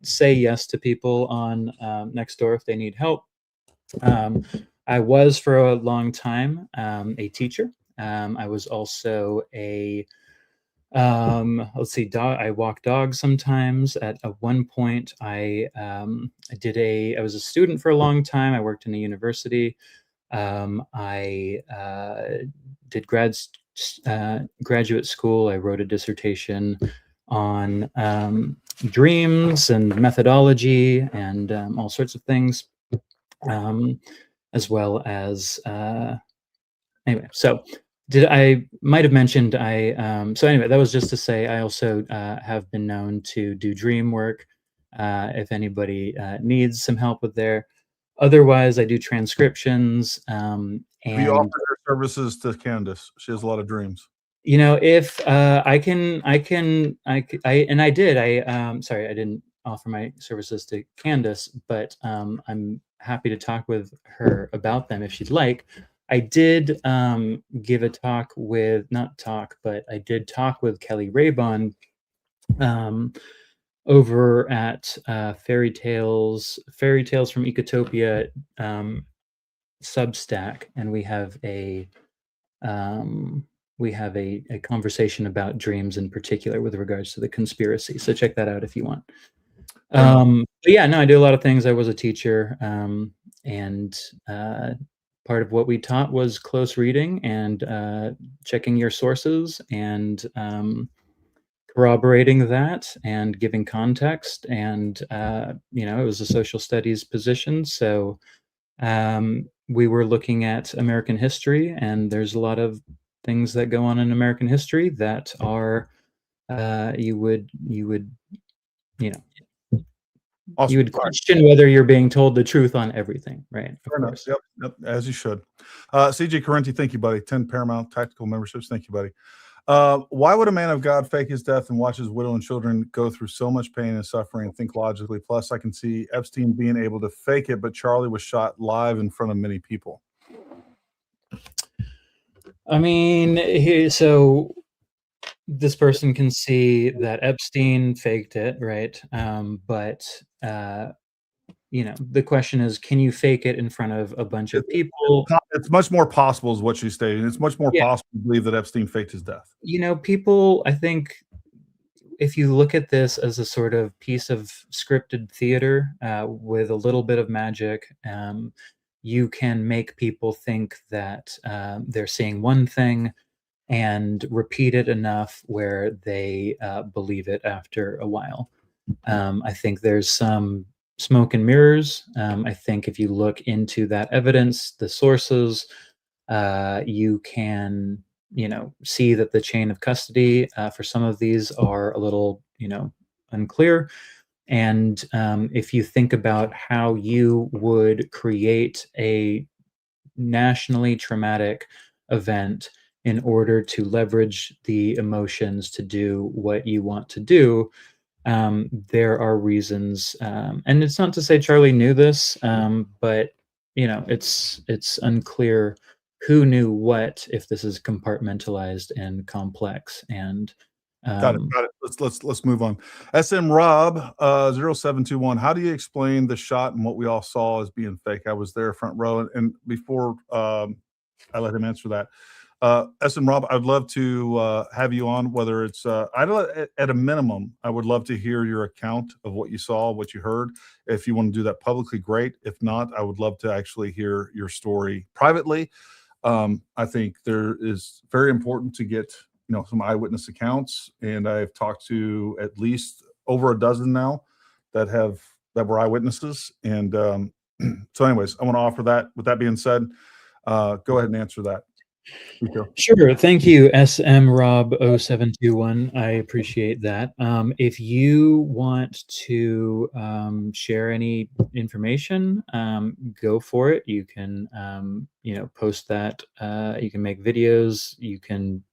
say yes to people on Nextdoor if they need help. I was for a long time a teacher. I was also a let's see, I walk dogs sometimes. At one point, I was a student for a long time. I worked in a university. I did graduate school. I wrote a dissertation on dreams and methodology and all sorts of things, as well as anyway. So I might have mentioned so anyway, that was just to say I also have been known to do dream work if anybody needs some help with there. Otherwise, I do transcriptions. You offer And your services to Candace. She has a lot of dreams. if I did. Sorry, I didn't offer my services to Candace, but I'm happy to talk with her about them if she'd like. I did give a talk with, not talk, but I did talk with Kelly Raybon over at Fairy Tales from Ecotopia Substack, and we have a conversation about dreams in particular with regards to the conspiracy. So check that out if you want. But yeah, no, I do a lot of things. I was a teacher, and part of what we taught was close reading and checking your sources and corroborating that and giving context. And it was a social studies position, so we were looking at American history, and there's a lot of things that go on in American history that are you would Awesome. you would question whether you're being told the truth on everything, right? Fair enough. Yep, as you should. CJ Correnti, thank you, buddy. 10 Paramount Tactical memberships. Thank you, buddy. Why would a man of God fake his death and watch his widow and children go through so much pain and suffering and think logically? Plus, I can see Epstein being able to fake it, but Charlie was shot live in front of many people. I mean, so this person can see that Epstein faked it, right? But the question is, can you fake it in front of a bunch of people? It's much more possible, is what she's stating. It's much more possible to believe that Epstein faked his death. People, I think, if you look at this as a sort of piece of scripted theater with a little bit of magic, you can make people think that they're seeing one thing and repeat it enough where they believe it after a while. I think there's some smoke and mirrors. I think if you look into that evidence, the sources, you can see that the chain of custody for some of these are a little unclear. And if you think about how you would create a nationally traumatic event in order to leverage the emotions to do what you want to do, there are reasons, and it's not to say Charlie knew this, but it's unclear who knew what, if this is compartmentalized and complex. And got it. Let's move on. SM Rob 0721. How do you explain the shot and what we all saw as being fake? I was there front row, and before I let him answer that, SM Rob, I'd love to have you on. Whether it's at a minimum, I would love to hear your account of what you saw, what you heard. If you want to do that publicly, great. If not, I would love to actually hear your story privately. I think there is very important to get some eyewitness accounts, and I've talked to at least over a dozen now that were eyewitnesses. And so anyways, I want to offer that. With that being said, go ahead and answer that. Sure. Thank you, smrob0721. I appreciate that. If you want to share any information, go for it. You can, post that. You can make videos. You can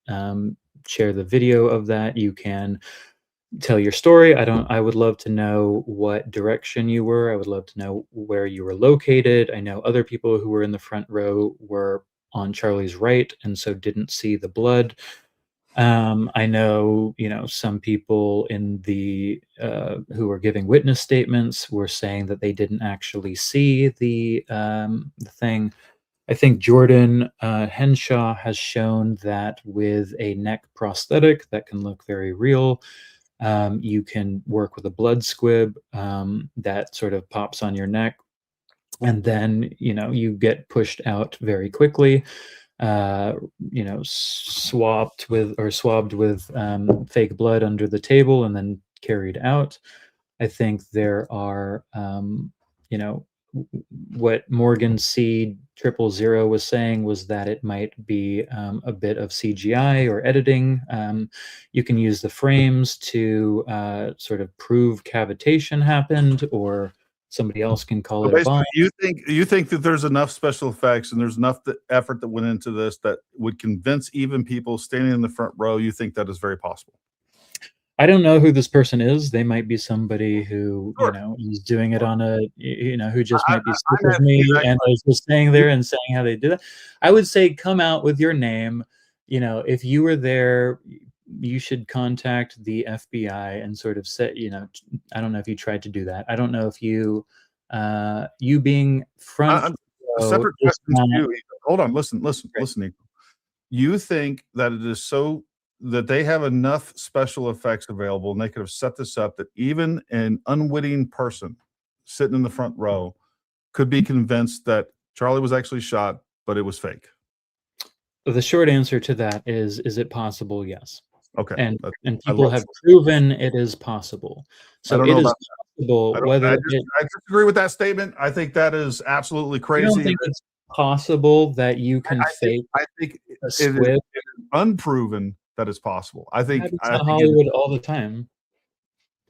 share the video of that. You can tell your story. I would love to know what direction you were. I would love to know where you were located. I know other people who were in the front row were on Charlie's right and so didn't see the blood. I know, some people in the who were giving witness statements were saying that they didn't actually see the thing. I think Jordan Henshaw has shown that with a neck prosthetic that can look very real. You can work with a blood squib that sort of pops on your neck, and then you get pushed out very quickly. Swabbed with fake blood under the table and then carried out. I think there are, what Morgan C000 was saying was that it might be a bit of CGI or editing. You can use the frames to sort of prove cavitation happened, or somebody else can call it a bomb. You think that there's enough special effects and there's enough effort that went into this that would convince even people standing in the front row? You think that is very possible? I don't know who this person is. They might be somebody who, is doing it on a, who just might be sick of me and is just staying there and saying how they do that. I would say come out with your name. If you were there, you should contact the FBI and sort of say, I don't know if you tried to do that. I don't know if you being front row, separate question to you. Hold on, listen, Nico. You think that it is so that they have enough special effects available and they could have set this up that even an unwitting person sitting in the front row could be convinced that Charlie was actually shot, but it was fake? The short answer to that is it possible? Yes. Okay. And people have proven it is possible. So it is possible. I disagree with that statement. I think that is absolutely crazy. You don't think it's possible that you can fake? I think it is unproven that it's possible. I think Hollywood all the time.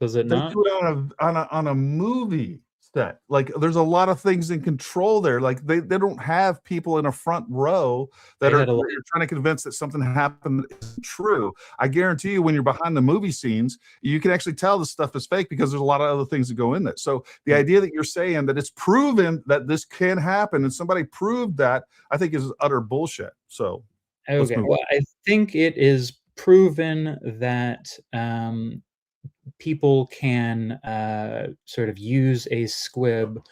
Does it not? They do it on a movie set. Like there's a lot of things in control there. Like they don't have people in a front row that are trying to convince that something happened that isn't true. I guarantee you when you're behind the movie scenes, you can actually tell this stuff is fake because there's a lot of other things that go in it. So the idea that you're saying that it's proven that this can happen and somebody proved that, I think is utter bullshit. So okay, well, I think it is proven that people can sort of use a squib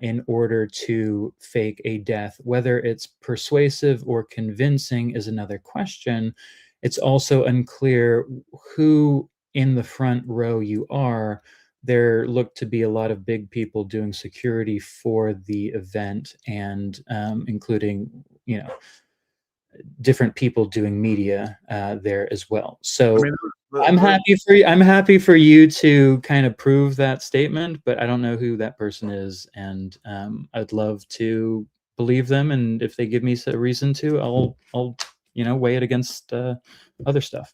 in order to fake a death. Whether it's persuasive or convincing is another question. It's also unclear who in the front row you are. There look to be a lot of big people doing security for the event, and including, different people doing media there as well. So I'm happy for you to kind of prove that statement, but I don't know who that person is, and I'd love to believe them. And if they give me a reason to, I'll weigh it against other stuff.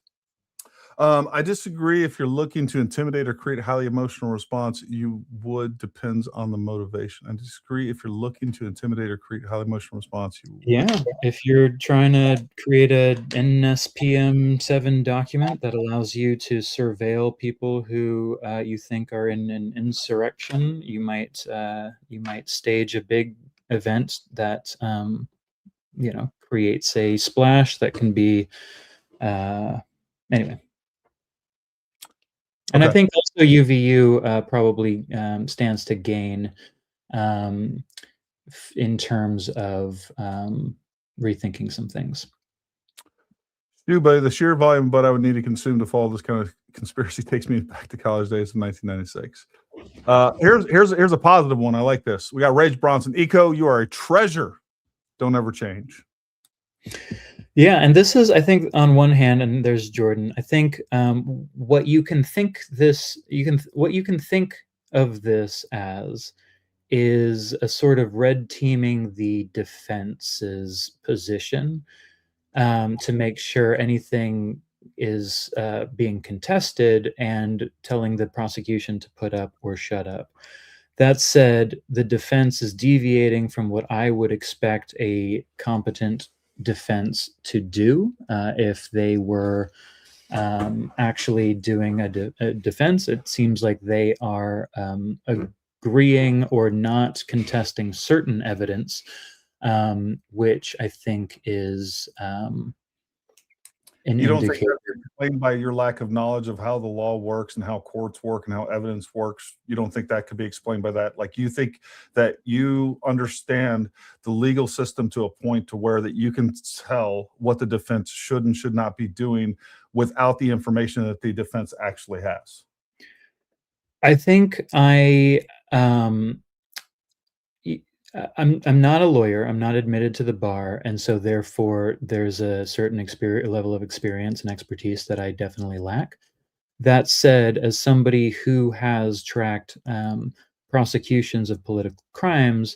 I disagree. If you're looking to intimidate or create a highly emotional response, depends on the motivation. I disagree. If you're looking to intimidate or create a highly emotional response, if you're trying to create a NSPM7 document that allows you to surveil people who you think are in an insurrection, you might stage a big event that creates a splash that can be anyway. And I think also UVU probably stands to gain in terms of rethinking some things. By the sheer volume, but I would need to consume to follow this kind of conspiracy takes me back to college days in 1996. Here's a positive one. I like this. We got Rage Bronson. Eco, you are a treasure. Don't ever change. Yeah, and this is, I think, on one hand, and there's Jordan. I think what you can think of this as is a sort of red teaming the defense's position to make sure anything is being contested and telling the prosecution to put up or shut up. That said, the defense is deviating from what I would expect a competent defense to do if they were actually doing a defense. It seems like they are agreeing or not contesting certain evidence, which I think is an You don't think indicator. that's explained by your lack of knowledge of how the law works and how courts work and how evidence works? You don't think that could be explained by that? Like, you think that you understand the legal system to a point to where that you can tell what the defense should and should not be doing without the information that the defense actually has? I think I'm not a lawyer. I'm not admitted to the bar, and so therefore there's a certain level of experience and expertise that I definitely lack. That said, as somebody who has tracked prosecutions of political crimes,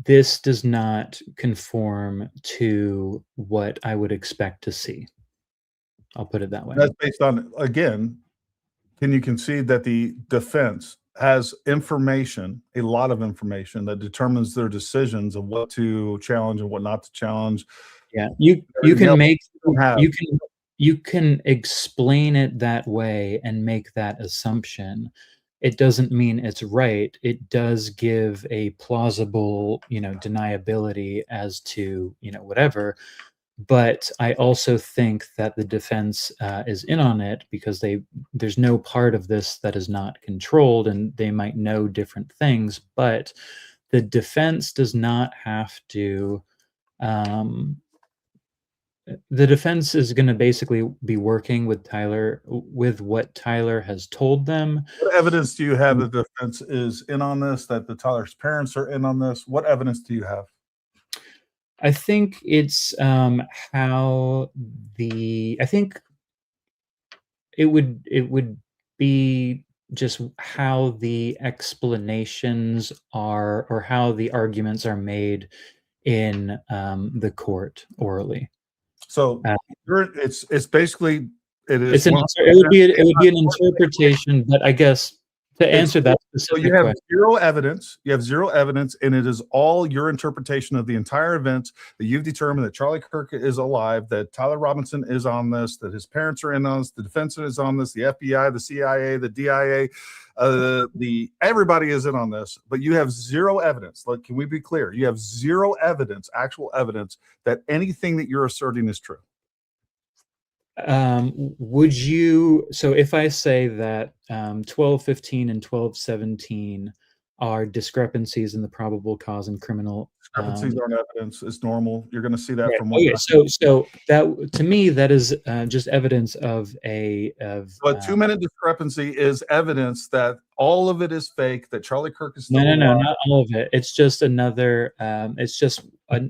this does not conform to what I would expect to see. I'll put it that way. That's based on, again, can you concede that the defense has information, a lot of information, that determines their decisions of what to challenge and what not to challenge? Yeah, you can explain it that way and make that assumption. It doesn't mean it's right. It does give a plausible, deniability as to, whatever. But I also think that the defense is in on it because there's no part of this that is not controlled, and they might know different things, but the defense does not have to. The defense is going to basically be working with what Tyler has told them. What evidence do you have that the defense is in on this, that the Tyler's parents are in on this? What evidence do you have? I think it's I think it would be just how the explanations are, or how the arguments are made in the court orally. So it's basically it is. It would be an interpretation, but I guess to answer that specific you have question, zero evidence. You have zero evidence, and it is all your interpretation of the entire event that you've determined that Charlie Kirk is alive, that Tyler Robinson is on this, that his parents are in on this, the defense is on this, the FBI, the CIA, the DIA, everybody is in on this, but you have zero evidence. Like, can we be clear? You have zero evidence, actual evidence, that anything that you're asserting is true. Would you, so if I say that 1215 and 1217 are discrepancies in the probable cause and criminal discrepancies aren't evidence, it's normal. You're going to see that from one. Okay, so that, to me, that is just evidence of a but 2-minute discrepancy is evidence that all of it is fake, that Charlie Kirk is still no, alive. not all of it. It's just another it's just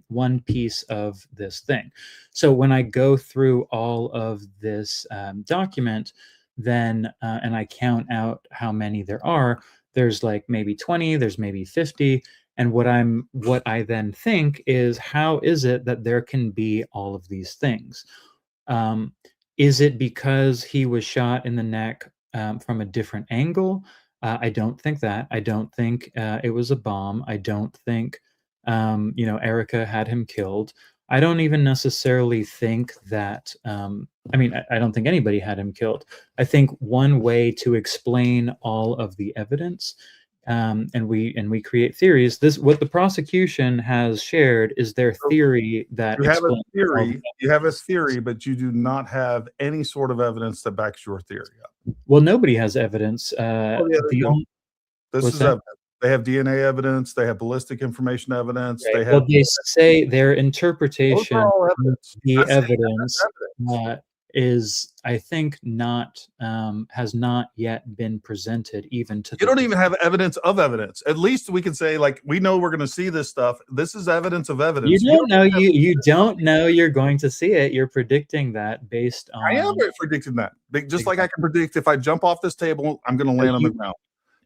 one piece of this thing. So when I go through all of this document, then and I count out how many there are, there's like maybe 20, there's maybe 50. And what I then think is, how is it that there can be all of these things? Is it because he was shot in the neck from a different angle? I don't think that. I don't think it was a bomb. I don't think, Erica had him killed. I don't even necessarily think that, I don't think anybody had him killed. I think one way to explain all of the evidence, and we create theories. What the prosecution has shared is their theory that you have a theory, but you do not have any sort of evidence that backs your theory up. Well, nobody has evidence. This is evidence. They have DNA evidence. They have ballistic information evidence. Right. They say their interpretation of the evidence is, I think, not has not yet been presented even to. You don't even have evidence of evidence. At least we can say, like, we know we're going to see this stuff. This is evidence of evidence. You don't know. You don't know you're going to see it. You're predicting that based on. I am predicting that. Just like I can predict if I jump off this table, I'm going to land on the ground.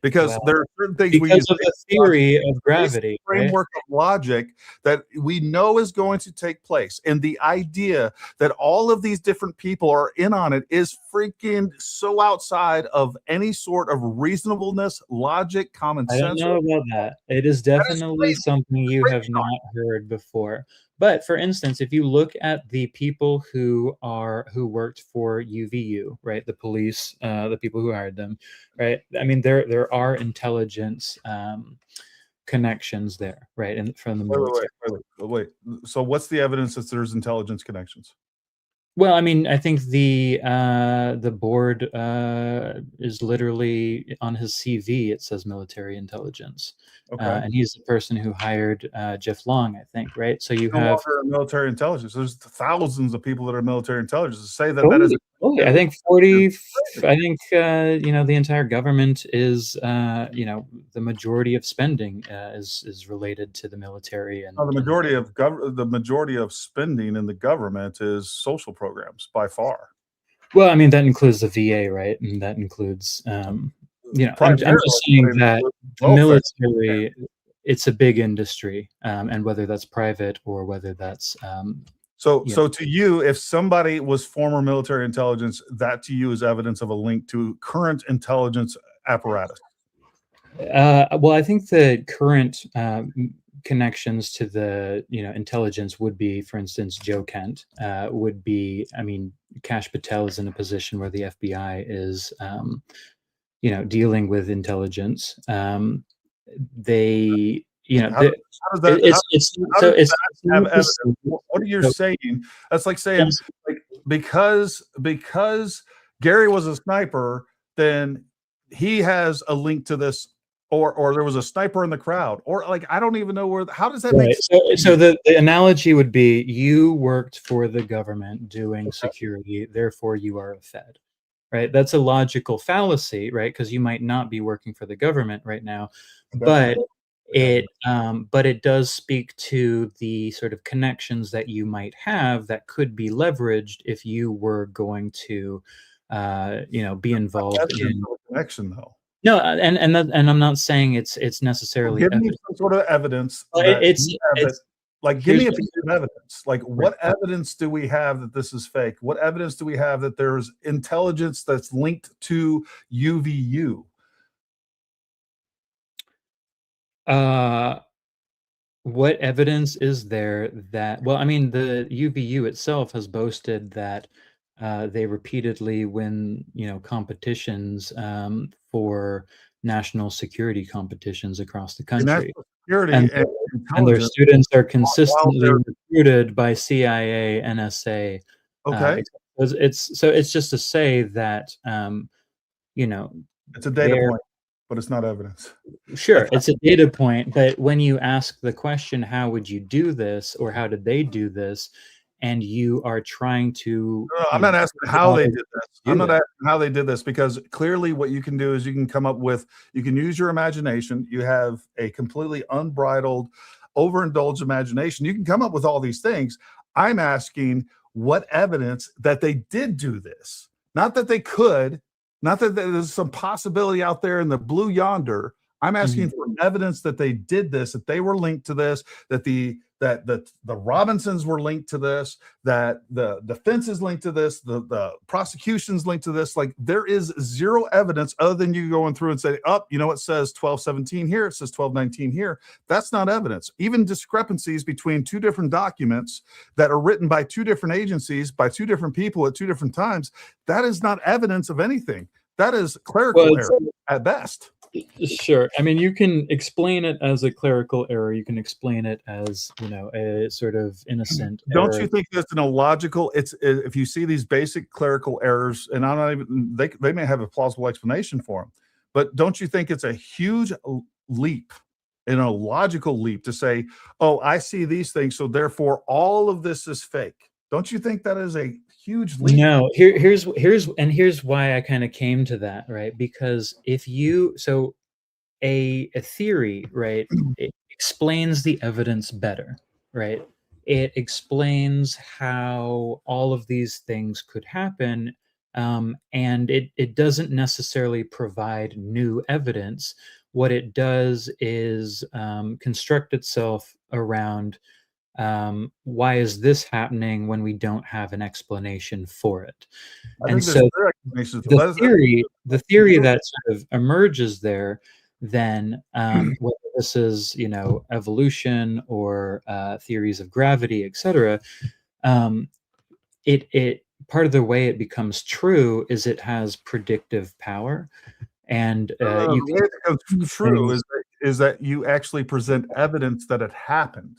because Well, there are certain things we use because of the theory of gravity, right? framework of logic that we know is going to take place, and the idea that all of these different people are in on it is freaking so outside of any sort of reasonableness, logic, common I don't sense. know about that. It is That is definitely crazy. something you have Crazy. not heard before. But for instance, if you look at the people who worked for UVU, right, the police, the people who hired them, right? I mean, there are intelligence connections there, right, and from the military. Wait. So what's the evidence that there's intelligence connections? Well, I mean, I think the board is literally on his CV. It says military intelligence, Okay. and he's the person who hired Jeff Long, I think, right? So you No have longer military intelligence. There's thousands of people that are military intelligence. To say that that is I think 40. I think the entire government is the majority of spending is related to the military and the majority of spending in the government is social programs by far. well, I mean, that includes the VA, right? And that includes, I'm just Primarily, saying it that includes the welfare. military, it's a big industry, and whether that's private or whether that's, So yeah. so to you, if somebody was former military intelligence, that to you is evidence of a link to current intelligence apparatus. Well, I think the current connections to the intelligence would be, for instance, Joe Kent would be. I mean, Kash Patel is in a position where the FBI is, dealing with intelligence. They, How does that it's how so does it's that have evidence? What are you so- saying? That's like saying, like, because Gary was a sniper, then he has a link to this, or there was a sniper in the crowd, or like I don't even know how does that make Right. sense? So the analogy would be you worked for the government doing security, therefore you are a Fed. Right? That's a logical fallacy, right? Because you might not be working for the government right now, but it does speak to the sort of connections that you might have that could be leveraged if you were going to, be involved in. Connection though. No, and I'm not saying it's necessarily Give me evidence. some sort of evidence Well, that it's you have that. it's Like, give here's me a what- piece of evidence. Like, what evidence do we have that this is fake? What evidence do we have that there's intelligence that's linked to UVU? What evidence is there that, well, I mean, the UVU itself has boasted that they repeatedly win, competitions for national security competitions across the country. National security And, and and their intelligence. students are while consistently they're recruited by CIA, NSA. okay. It's just to say that, you know, It's a data point, but it's not evidence. sure, it's a data point, but when you ask the question, how would you do this, or how did they do this, and you are trying to, No, I'm not asking how they did this. do I'm not that. asking how they did this because clearly what you can do is you can come up with, you can use your imagination. You have a completely unbridled, overindulged imagination. You can come up with all these things. I'm asking what evidence that they did do this, not that they could, not that there's some possibility out there in the blue yonder. I'm asking for evidence that they did this, that they were linked to this, that the Robinsons were linked to this, that the defense is linked to this, the prosecution's linked to this. Like, there is zero evidence other than you going through and say, oh, it says 1217 here, it says 1219 here. That's not evidence. Even discrepancies between two different documents that are written by two different agencies, by two different people at two different times, that is not evidence of anything. That is clerical error at best. Sure. I mean, you can explain it as a clerical error. You can explain it as, a sort of innocent Don't error. you think that's an illogical? It's if you see these basic clerical errors, and I'm not even they may have a plausible explanation for them, but don't you think it's a huge leap, and a logical leap to say, oh, I see these things, so therefore all of this is fake? Don't you think that is a huge leap? No, here's why I kind of came to that, right? Because if you a theory, right, it explains the evidence better, right? It explains how all of these things could happen and it doesn't necessarily provide new evidence. What it does is construct itself around why is this happening when we don't have an explanation for it. I And think there's so clear explanations. the theory that sort of emerges there then, whether this is, evolution or theories of gravity, etc., it part of the way it becomes true is it has predictive power, and The you way it can becomes see true things. is that you actually present evidence that it happened.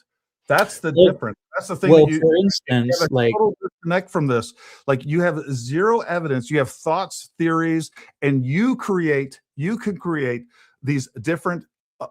That's the Well, difference. That's the thing that well, you for have instance, a total disconnect from this. Like, you have zero evidence, you have thoughts, theories, and you can create these different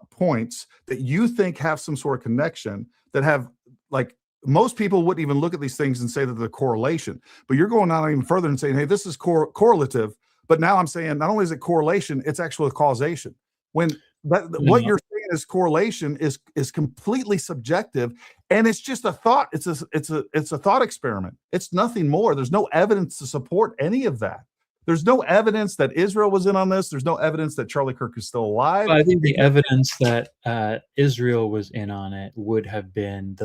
points that you think have some sort of connection, that have, like, most people wouldn't even look at these things and say that they're correlation, but you're going on even further and saying, hey, this is correlative. But now I'm saying not only is it correlation, it's actually causation. When what no, you're saying is correlation is completely subjective, and it's just a thought. It's a thought experiment. It's nothing more. There's no evidence to support any of that. There's no evidence that Israel was in on this. There's no evidence that Charlie Kirk is still alive. I think the evidence that Israel was in on it would have been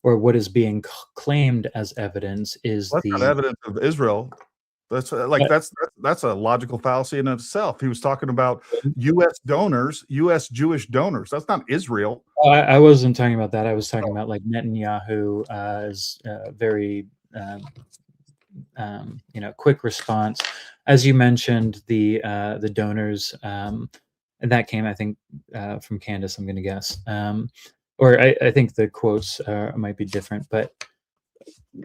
or what is being claimed as evidence is Well, that's not evidence of Israel. That's that's a logical fallacy in itself. He was talking about U.S. donors, U.S. Jewish donors. That's not Israel. I wasn't talking about that. I was talking about like Netanyahu is very quick response, as you mentioned, the donors, and that came, I think, from Candace, I'm going to guess, or I think the quotes might be different, but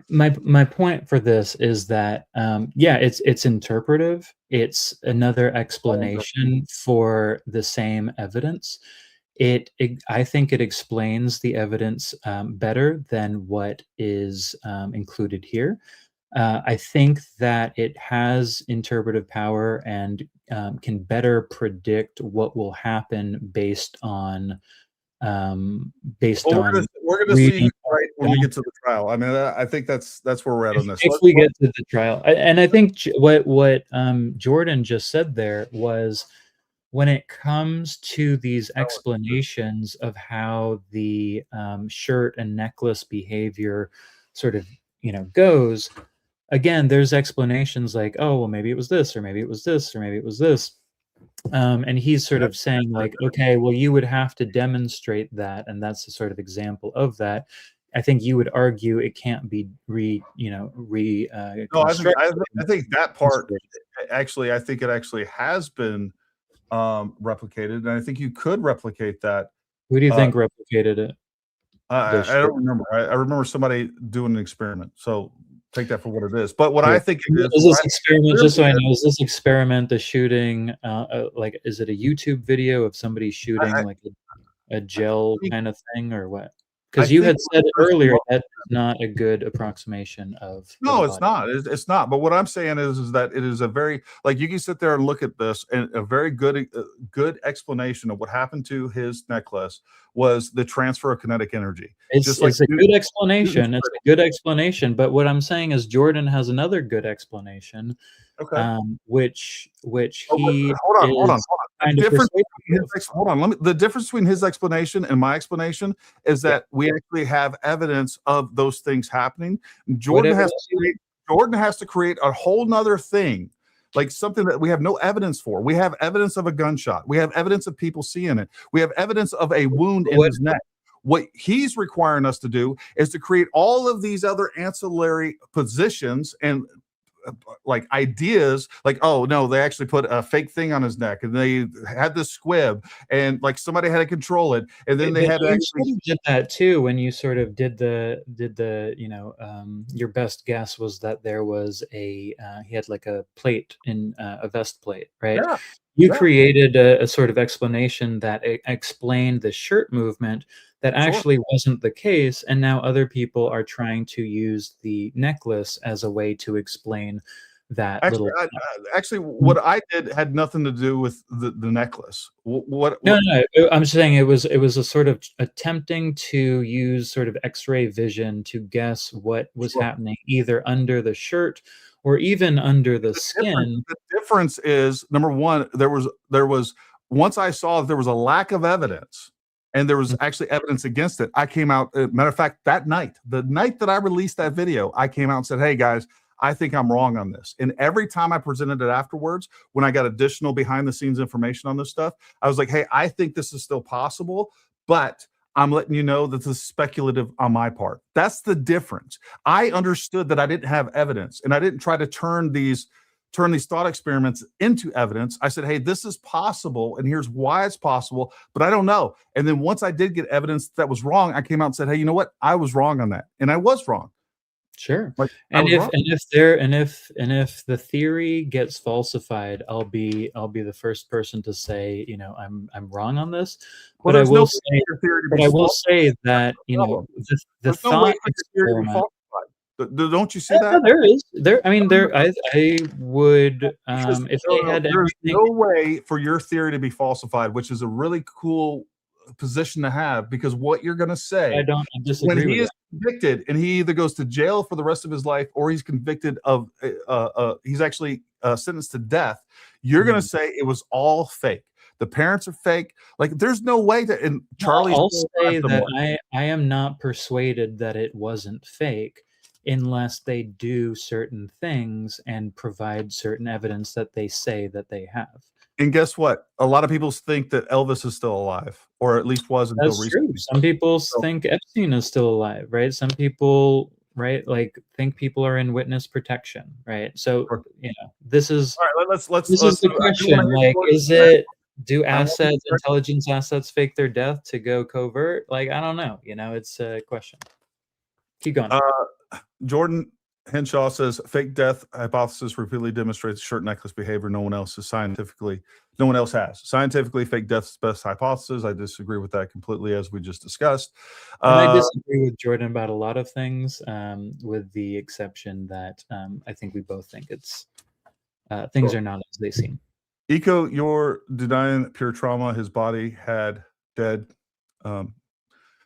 my point for this is that it's interpretive. It's another explanation for the same evidence. I think it explains the evidence better than what is included here. I think that it has interpretive power and can better predict what will happen based on we're gonna see who's right when we get to the trial. I mean, I think that's where we're at on this. If we get to the trial. And I think what Jordan just said there was, when it comes to these explanations of how the shirt and necklace behavior sort of goes, again, there's explanations like, oh, well, maybe it was this, or maybe it was this, or maybe it was this. And he's sort of saying like, okay, well, you would have to demonstrate that, and that's a sort of example of that. I think you would argue it can't be No, I think that part actually, I think it actually has been replicated, and I think you could replicate that. Who do you think replicated it? I don't remember. I remember somebody doing an experiment. So take that for what it is. But what I think it is this experiment, just so I know, is this experiment the shooting, like, is it a YouTube video of somebody shooting like a gel kind of thing, or what? Because you had said earlier that's not a good approximation of. No, it's not. It's not. But what I'm saying is that it is a very, like, you can sit there and look at this, and a very good explanation of what happened to his necklace was the transfer of kinetic energy. It's a good explanation. It's a good explanation. But what I'm saying is Jordan has another good explanation, which he hold on. The difference between his explanation and my explanation is that we actually have evidence of those things happening. Jordan has to create a whole nother thing, like something that we have no evidence for. We have evidence of a gunshot. We have evidence of people seeing it. We have evidence of a wound in his neck. What he's requiring us to do is to create all of these other ancillary positions and like ideas, like, oh no, they actually put a fake thing on his neck, and they had this squib, and like somebody had to control it, and then they had to actually did that too when you sort of did the your best guess was that there was he had like a plate in a vest plate, right? Yeah. You created a sort of explanation that explained the shirt movement that actually wasn't the case, and now other people are trying to use the necklace as a way to explain that. Actually, what I did had nothing to do with the necklace. No, I'm saying it was a sort of attempting to use sort of X-ray vision to guess what was happening either under the shirt or even under the skin. The difference is, number one, there was once I saw that there was a lack of evidence and there was actually evidence against it, I came out, matter of fact, that night, the night that I released that video, I came out and said, hey guys, I think I'm wrong on this. And every time I presented it afterwards, when I got additional behind the scenes information on this stuff, I was like, hey, I think this is still possible, but I'm letting you know that this is speculative on my part. That's the difference. I understood that I didn't have evidence, and I didn't try to turn these thought experiments into evidence. I said, hey, this is possible, and here's why it's possible, but I don't know. And then once I did get evidence that was wrong, I came out and said, hey, you know what? I was wrong on that. And I was wrong. Sure. Like, And if the theory gets falsified, I'll be the first person to say, you know, I'm wrong on this. Well, But I will say that, you know, the thought experiment. Don't you see Yeah, that? there is. I mean, I would if they had There's everything. no way for your theory to be falsified, which is a really cool position to have, because what you're going to say I disagree when with he that. is convicted and he either goes to jail for the rest of his life or he's convicted of he's actually sentenced to death, you're going to say it was all fake. The parents are fake. Like, there's no way to. And Charlie, I'll say that I am not persuaded that it wasn't fake unless they do certain things and provide certain evidence that they say that they have. and guess what? A lot of people think that Elvis is still alive, or at least was until That's recently. true. Some people think Epstein is still alive, right? Some people, right, like think people are in witness protection, right? So, Sure. you know, this is All right, let's this is the question. Like, do assets, intelligence assets, fake their death to go covert? Like, I don't know. You know, it's a question. Keep going. Jordan Henshaw says fake death hypothesis repeatedly demonstrates shirt necklace behavior. No one else has. Scientifically, fake death is the best hypothesis. I disagree with that completely, as we just discussed. And I disagree with Jordan about a lot of things, with the exception that I think we both think it's things are not as they seem. Eco, you're denying pure trauma. His body had dead.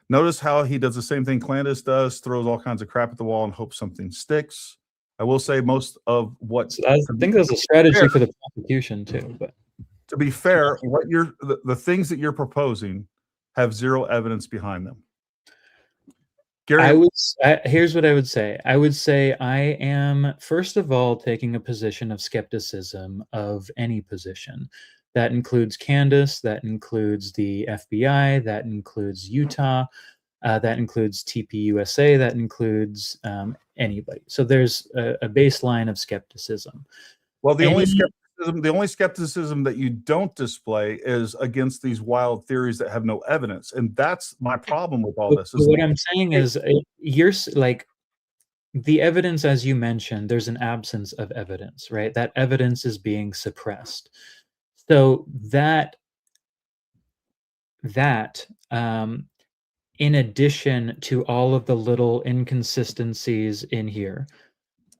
Notice how he does the same thing Clandis does, throws all kinds of crap at the wall and hopes something sticks. I will say most of what I think that's a strategy for the prosecution too. But to be fair, what the things that you're proposing have zero evidence behind them. Gary, here's what I would say. I would say I am, first of all, taking a position of skepticism of any position. That includes Candace, that includes the FBI, that includes Utah, that includes TPUSA, that includes anybody. So there's a baseline of skepticism. Well, the only skepticism that you don't display is against these wild theories that have no evidence, and that's my problem with all this. What I'm saying is, you're like, the evidence, as you mentioned, there's an absence of evidence, right? That evidence is being suppressed. So that in addition to all of the little inconsistencies in here,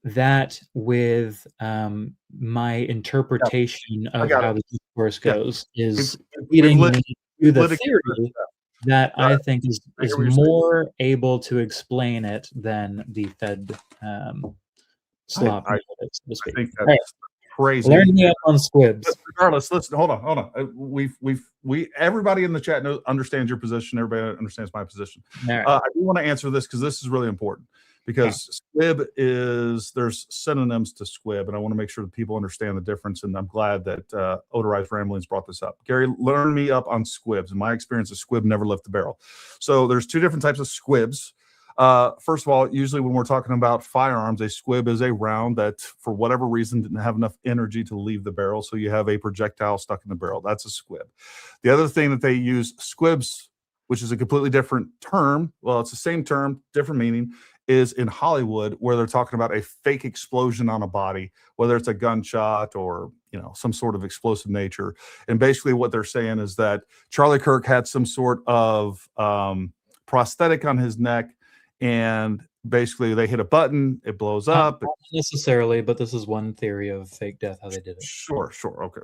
that with my interpretation of how the discourse goes is leading me to the theory that I think is more able to explain it than the Fed slop. I think that's crazy. Learn me up on squibs. Regardless, listen, hold on. Everybody in the chat understands your position. Everybody understands my position. Right. I do want to answer this because this is really important. Because squib there's synonyms to squib, and I want to make sure that people understand the difference. And I'm glad that Odorized Ramblings brought this up. Gary, learn me up on squibs. In my experience, a squib never left the barrel. So there's two different types of squibs. First of all, usually when we're talking about firearms, a squib is a round that, for whatever reason, didn't have enough energy to leave the barrel, so you have a projectile stuck in the barrel. That's a squib. The other thing that they use, squibs, which is a completely different term, well, it's the same term, different meaning, is in Hollywood, where they're talking about a fake explosion on a body, whether it's a gunshot or, you know, some sort of explosive nature. And basically what they're saying is that Charlie Kirk had some sort of prosthetic on his neck, and basically they hit a button, it blows up. Not necessarily, but this is one theory of fake death, how they did it. Sure, okay.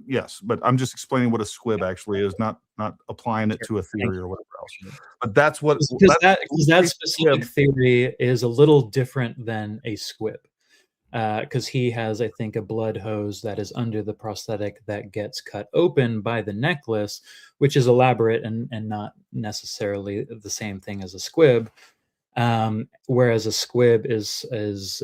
Yes, but I'm just explaining what a squib actually is, not applying it to a theory or whatever else. But that's what that specific theory is a little different than a squib. because he has, I think, a blood hose that is under the prosthetic that gets cut open by the necklace, which is elaborate and not necessarily the same thing as a squib. Whereas a squib is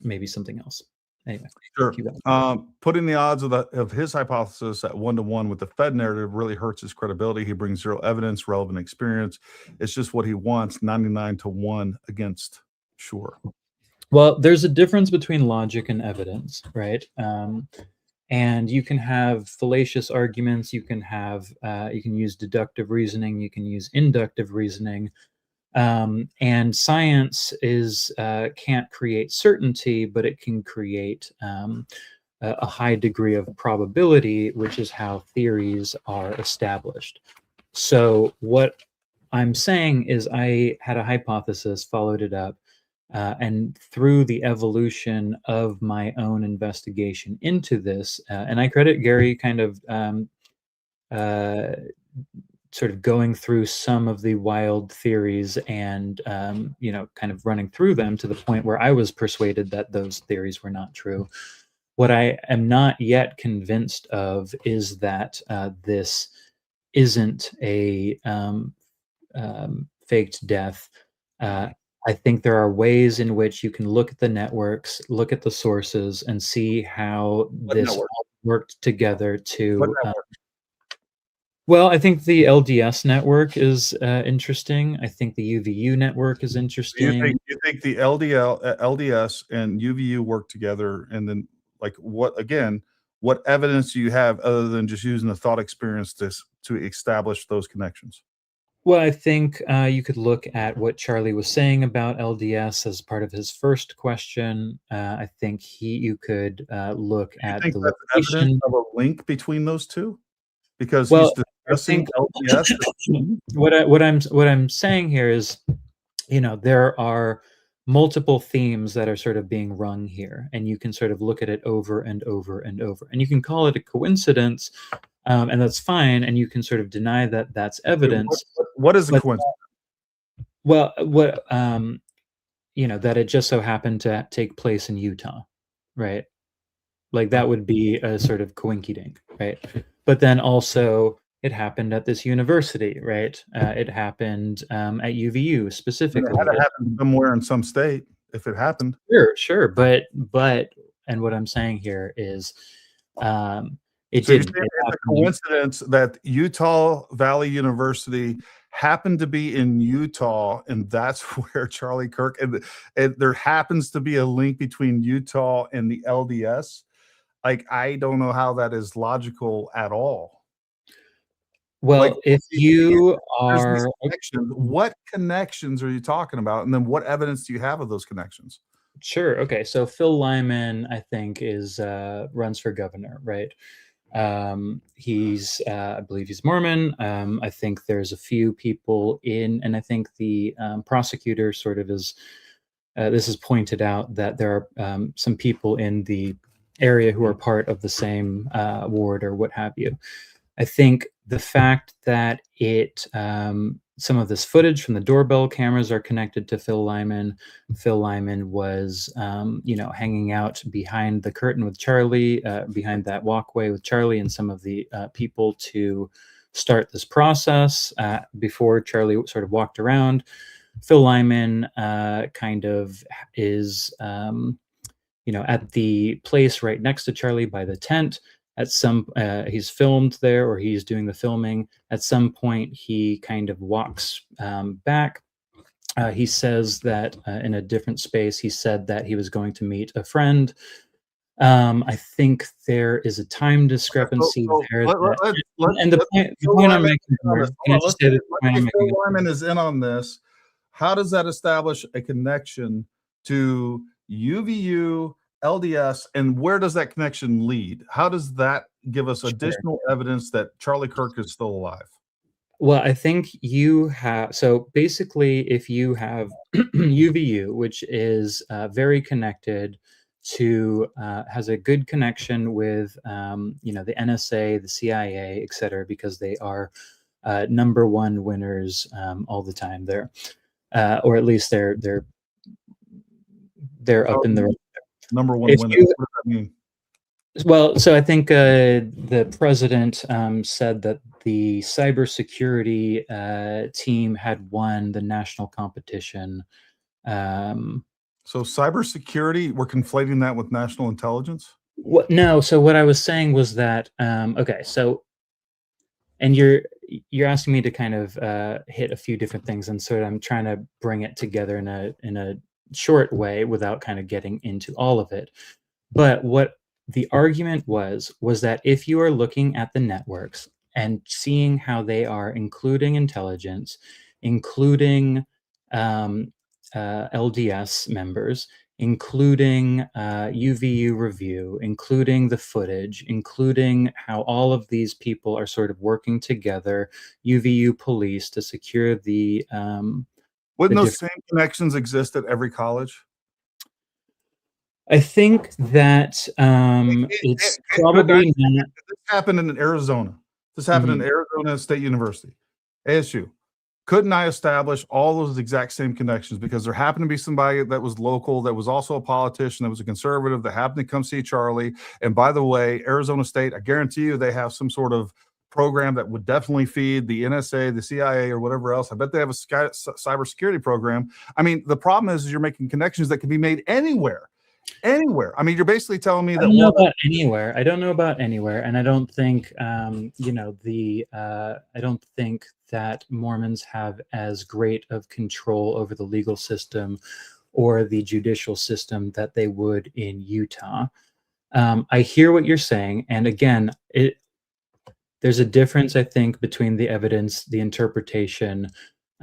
maybe something else. Anyway, Sure. keep going. Putting the odds of his hypothesis at 1-to-1 with the Fed narrative really hurts his credibility. He brings zero evidence, relevant experience. It's just what he wants. 99-to-1 against Sure. Well, there's a difference between logic and evidence, right? And you can have fallacious arguments. You can use deductive reasoning. You can use inductive reasoning. And science can't create certainty, but it can create a high degree of probability, which is how theories are established. So what I'm saying is I had a hypothesis, followed it up, and through the evolution of my own investigation into this, and I credit Gary kind of sort of going through some of the wild theories and kind of running through them to the point where I was persuaded that those theories were not true. What I am not yet convinced of is that this isn't a faked death. I think there are ways in which you can look at the networks, look at the sources, and see how this all worked together to. Well, I think the LDS network is interesting. I think the UVU network is interesting. You think the LDS and UVU work together, and then what evidence do you have other than just using the thought experience to establish those connections? Well, I think you could look at what Charlie was saying about LDS as part of his first question. I think you could look at the location of a link between those two, because he's discussing LDS. What I'm saying here is, there are multiple themes that are sort of being rung here, and you can sort of look at it over and over and over, and you can call it a coincidence. And that's fine, and you can sort of deny that that's evidence. What is a coincidence? Well, that it just so happened to take place in Utah, right? Like that would be a sort of coinkydink, right? But then also it happened at this university, right? It happened at UVU specifically. It had to happen somewhere in some state if it happened. Sure, but and what I'm saying here is. It's a coincidence that Utah Valley University happened to be in Utah, and that's where Charlie Kirk and there happens to be a link between Utah and the LDS. I don't know how that is logical at all. Well, if you are, what connections are you talking about, and then what evidence do you have of those connections? Sure. Okay. So Phil Lyman, I think, runs for governor, right? He's I believe he's Mormon. I think there's a few people and I think the prosecutor sort of is this is pointed out that there are some people in the area who are part of the same ward or what have you. I think the fact that some of this footage from the doorbell cameras are connected to Phil Lyman. Phil Lyman was, hanging out behind the curtain with Charlie, behind that walkway with Charlie and some of the people to start this process before Charlie sort of walked around. Phil Lyman kind of is, at the place right next to Charlie by the tent. At he's filmed there, or he's doing the filming. At some point, he kind of walks back. He says that in a different space, he said that he was going to meet a friend. I think there is a time discrepancy there. And the point I'm making, Phil Lyman is in on this. How does that establish a connection to UVU, LDS, and where does that connection lead? How does that give us additional evidence that Charlie Kirk is still alive? Well, I think you have, so basically if you have UVU, which is very connected to, has a good connection with, the NSA, the CIA, et cetera, because they are #1 winners all the time there, or at least they're up in the number one If winner. you- What does that mean? Well, so I think the president said that the cybersecurity team had won the national competition. So cybersecurity, we're conflating that with national intelligence? No, so what I was saying was that okay, so and you're asking me to kind of hit a few different things, and so I'm trying to bring it together in a short way without kind of getting into all of it. But what the argument was that if you are looking at the networks and seeing how they are including intelligence, including LDS members, including UVU review, including the footage, including how all of these people are sort of working together, UVU police to secure the Wouldn't those same connections exist at every college? I think that it's probably not. This happened in Arizona. This happened in Arizona State University, ASU. Couldn't I establish all those exact same connections because there happened to be somebody that was local, that was also a politician, that was a conservative, that happened to come see Charlie. And by the way, Arizona State, I guarantee you they have some sort of program that would definitely feed the NSA, the CIA, or whatever else. I bet they have a cybersecurity program. I mean, the problem is you're making connections that can be made anywhere. Anywhere. I mean, you're basically telling me that I don't know about anywhere. I don't know about anywhere, and I don't think you know I don't think that Mormons have as great of control over the legal system or the judicial system that they would in Utah. I hear what you're saying, and again, there's a difference, I think, between the evidence, the interpretation.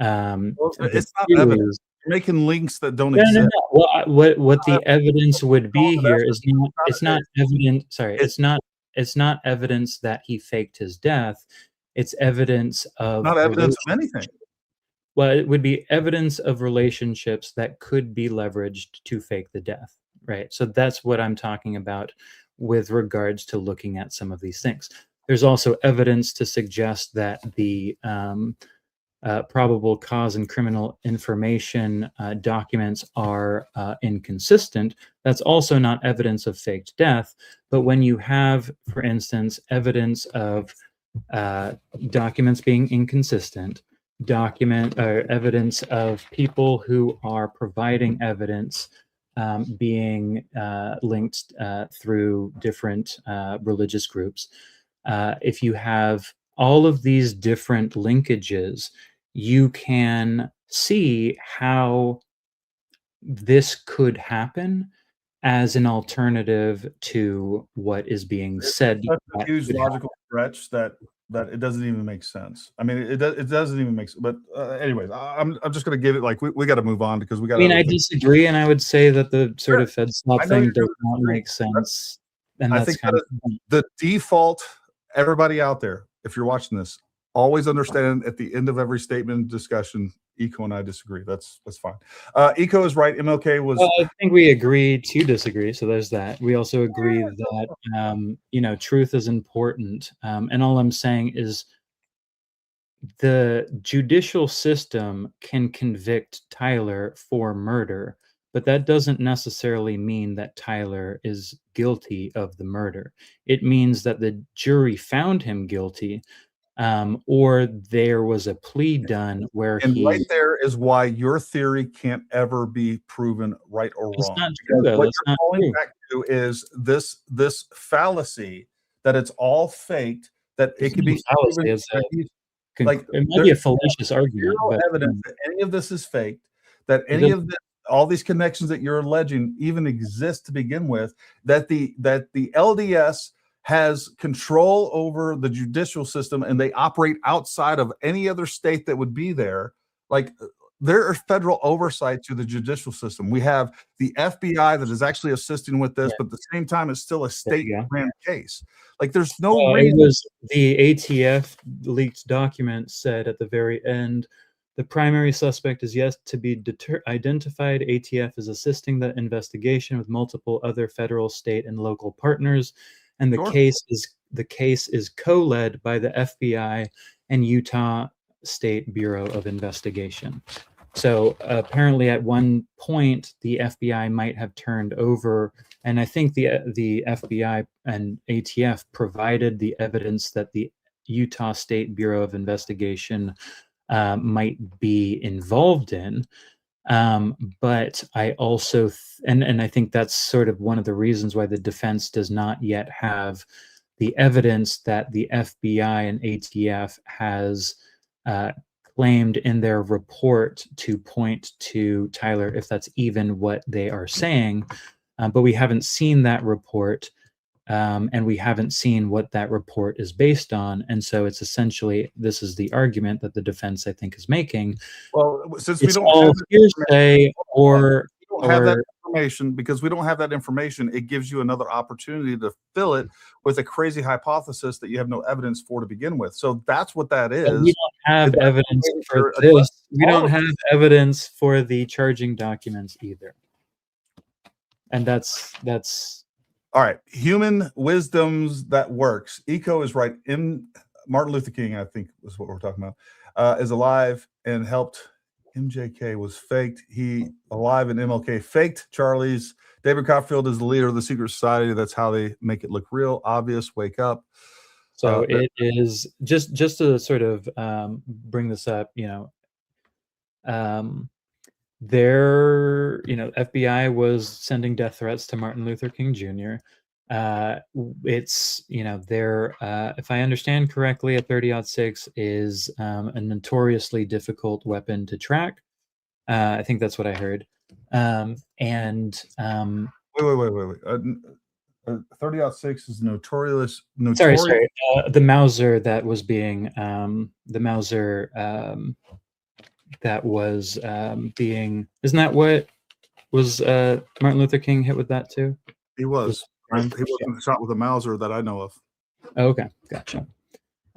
It's not evidence. You're making links that don't exist. No. Well, what the evidence would be here is not. It's not evidence. Sorry, it's not evidence that he faked his death. It's evidence of not evidence of anything. Well, it would be evidence of relationships that could be leveraged to fake the death, right? So that's what I'm talking about with regards to looking at some of these things. There's also evidence to suggest that the probable cause and criminal information documents are inconsistent. That's also not evidence of faked death. But when you have, for instance, evidence of documents being inconsistent, evidence of people who are providing evidence being linked through different religious groups, if you have all of these different linkages, you can see how this could happen as an alternative to what is being said. That's a huge logical stretch that it doesn't even make sense. I mean, it doesn't even make sense. But anyways, I'm just going to give it like we got to move on because we got. I mean, I disagree, and I would say that the sort of Fed swap thing does not make sense. And I think that the default. Everybody out there, if you're watching this, always understand at the end of every statement and discussion, Eco and I disagree. That's fine. Eco is right. MLK was. Well, I think we agree to disagree. So there's that. We also agree that you know, truth is important. And all I'm saying is the judicial system can convict Tyler for murder, but that doesn't necessarily mean that Tyler is guilty of the murder. It means that the jury found him guilty, or there was a plea done where right there is why your theory can't ever be proven right or wrong. Not true, though. What you're going back to is this fallacy that it's all faked, that it could be fallacy. Like it might be a fallacious argument, but evidence that any of this is faked, that any of this, all these connections that you're alleging even exist to begin with, that the LDS has control over the judicial system and they operate outside of any other state that would be there. Like there are federal oversight to the judicial system. We have the FBI that is actually assisting with this, but at the same time, it's still a state grand case. Like there's no reason. It was the ATF leaked document said at the very end, the primary suspect is yet to be identified. ATF is assisting the investigation with multiple other federal, state, and local partners, and the case is co-led by the FBI and Utah State Bureau of Investigation. So apparently, at one point, the FBI might have turned over, and I think the FBI and ATF provided the evidence that the Utah State Bureau of Investigation might be involved in. But I also, and I think that's sort of one of the reasons why the defense does not yet have the evidence that the FBI and ATF has claimed in their report to point to Tyler, if that's even what they are saying. But we haven't seen that report. And we haven't seen what that report is based on. And so it's essentially, this is the argument that the defense, I think, is making. Well, since It's we don't all have hearsay or we don't have that information, because we don't have that information, it gives you another opportunity to fill it with a crazy hypothesis that you have no evidence for to begin with. So that's what that is. we don't have evidence for this. We don't have evidence for the charging documents either. And that's all right. Human wisdoms that works. Eco is right. Martin Luther King, I think, was what we're talking about, is alive and helped. MJK was faked. He alive and MLK faked Charlie's. David Copperfield is the leader of the secret society. That's how they make it look real, obvious. Wake up. So it is just to sort of bring this up, FBI was sending death threats to Martin Luther King Jr. It's, if I understand correctly, a 30-06 is a notoriously difficult weapon to track. I think that's what I heard. Wait. 30-06 is notorious. Sorry. The Mauser that was being isn't that what was Martin Luther King hit with that too? He was. He wasn't shot with a Mauser that I know of. Oh, okay, gotcha.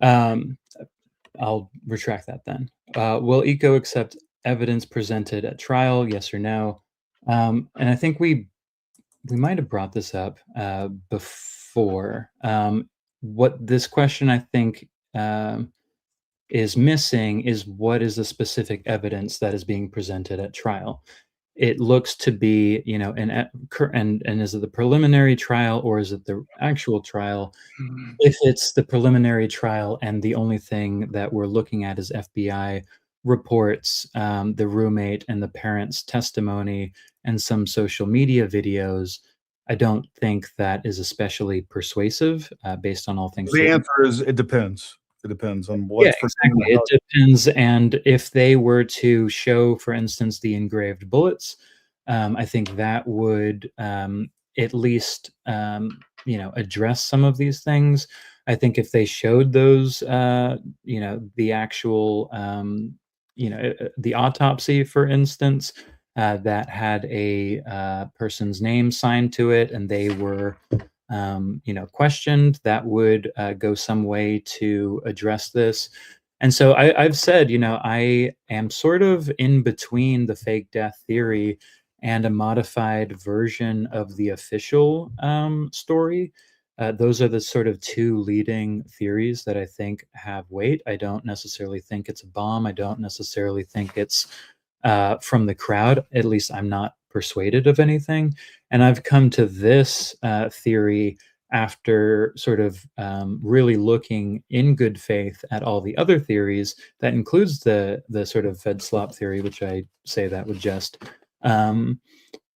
I'll retract that then. Will ECO accept evidence presented at trial? Yes or no? And I think we might have brought this up before. What this question, I think, is missing is what is the specific evidence that is being presented at trial. It looks to be, and is it the preliminary trial or is it the actual trial? Mm-hmm. If it's the preliminary trial and the only thing that we're looking at is FBI reports, the roommate and the parents' testimony, and some social media videos, I don't think that is especially persuasive based on all things. The answer is it depends. It depends on what. Yeah, exactly. It depends. And if they were to show, for instance, the engraved bullets, I think that would at least, address some of these things. I think if they showed those, the actual, the autopsy, for instance, that had a person's name signed to it and they were questioned, that would go some way to address this. And so I've said, I am sort of in between the fake death theory and a modified version of the official story. Those are the sort of two leading theories that I think have weight. I don't necessarily think it's a bomb. I don't necessarily think it's from the crowd. At least I'm not persuaded of anything. And I've come to this theory after sort of really looking in good faith at all the other theories. That includes the sort of Fed slop theory, which I say that with jest.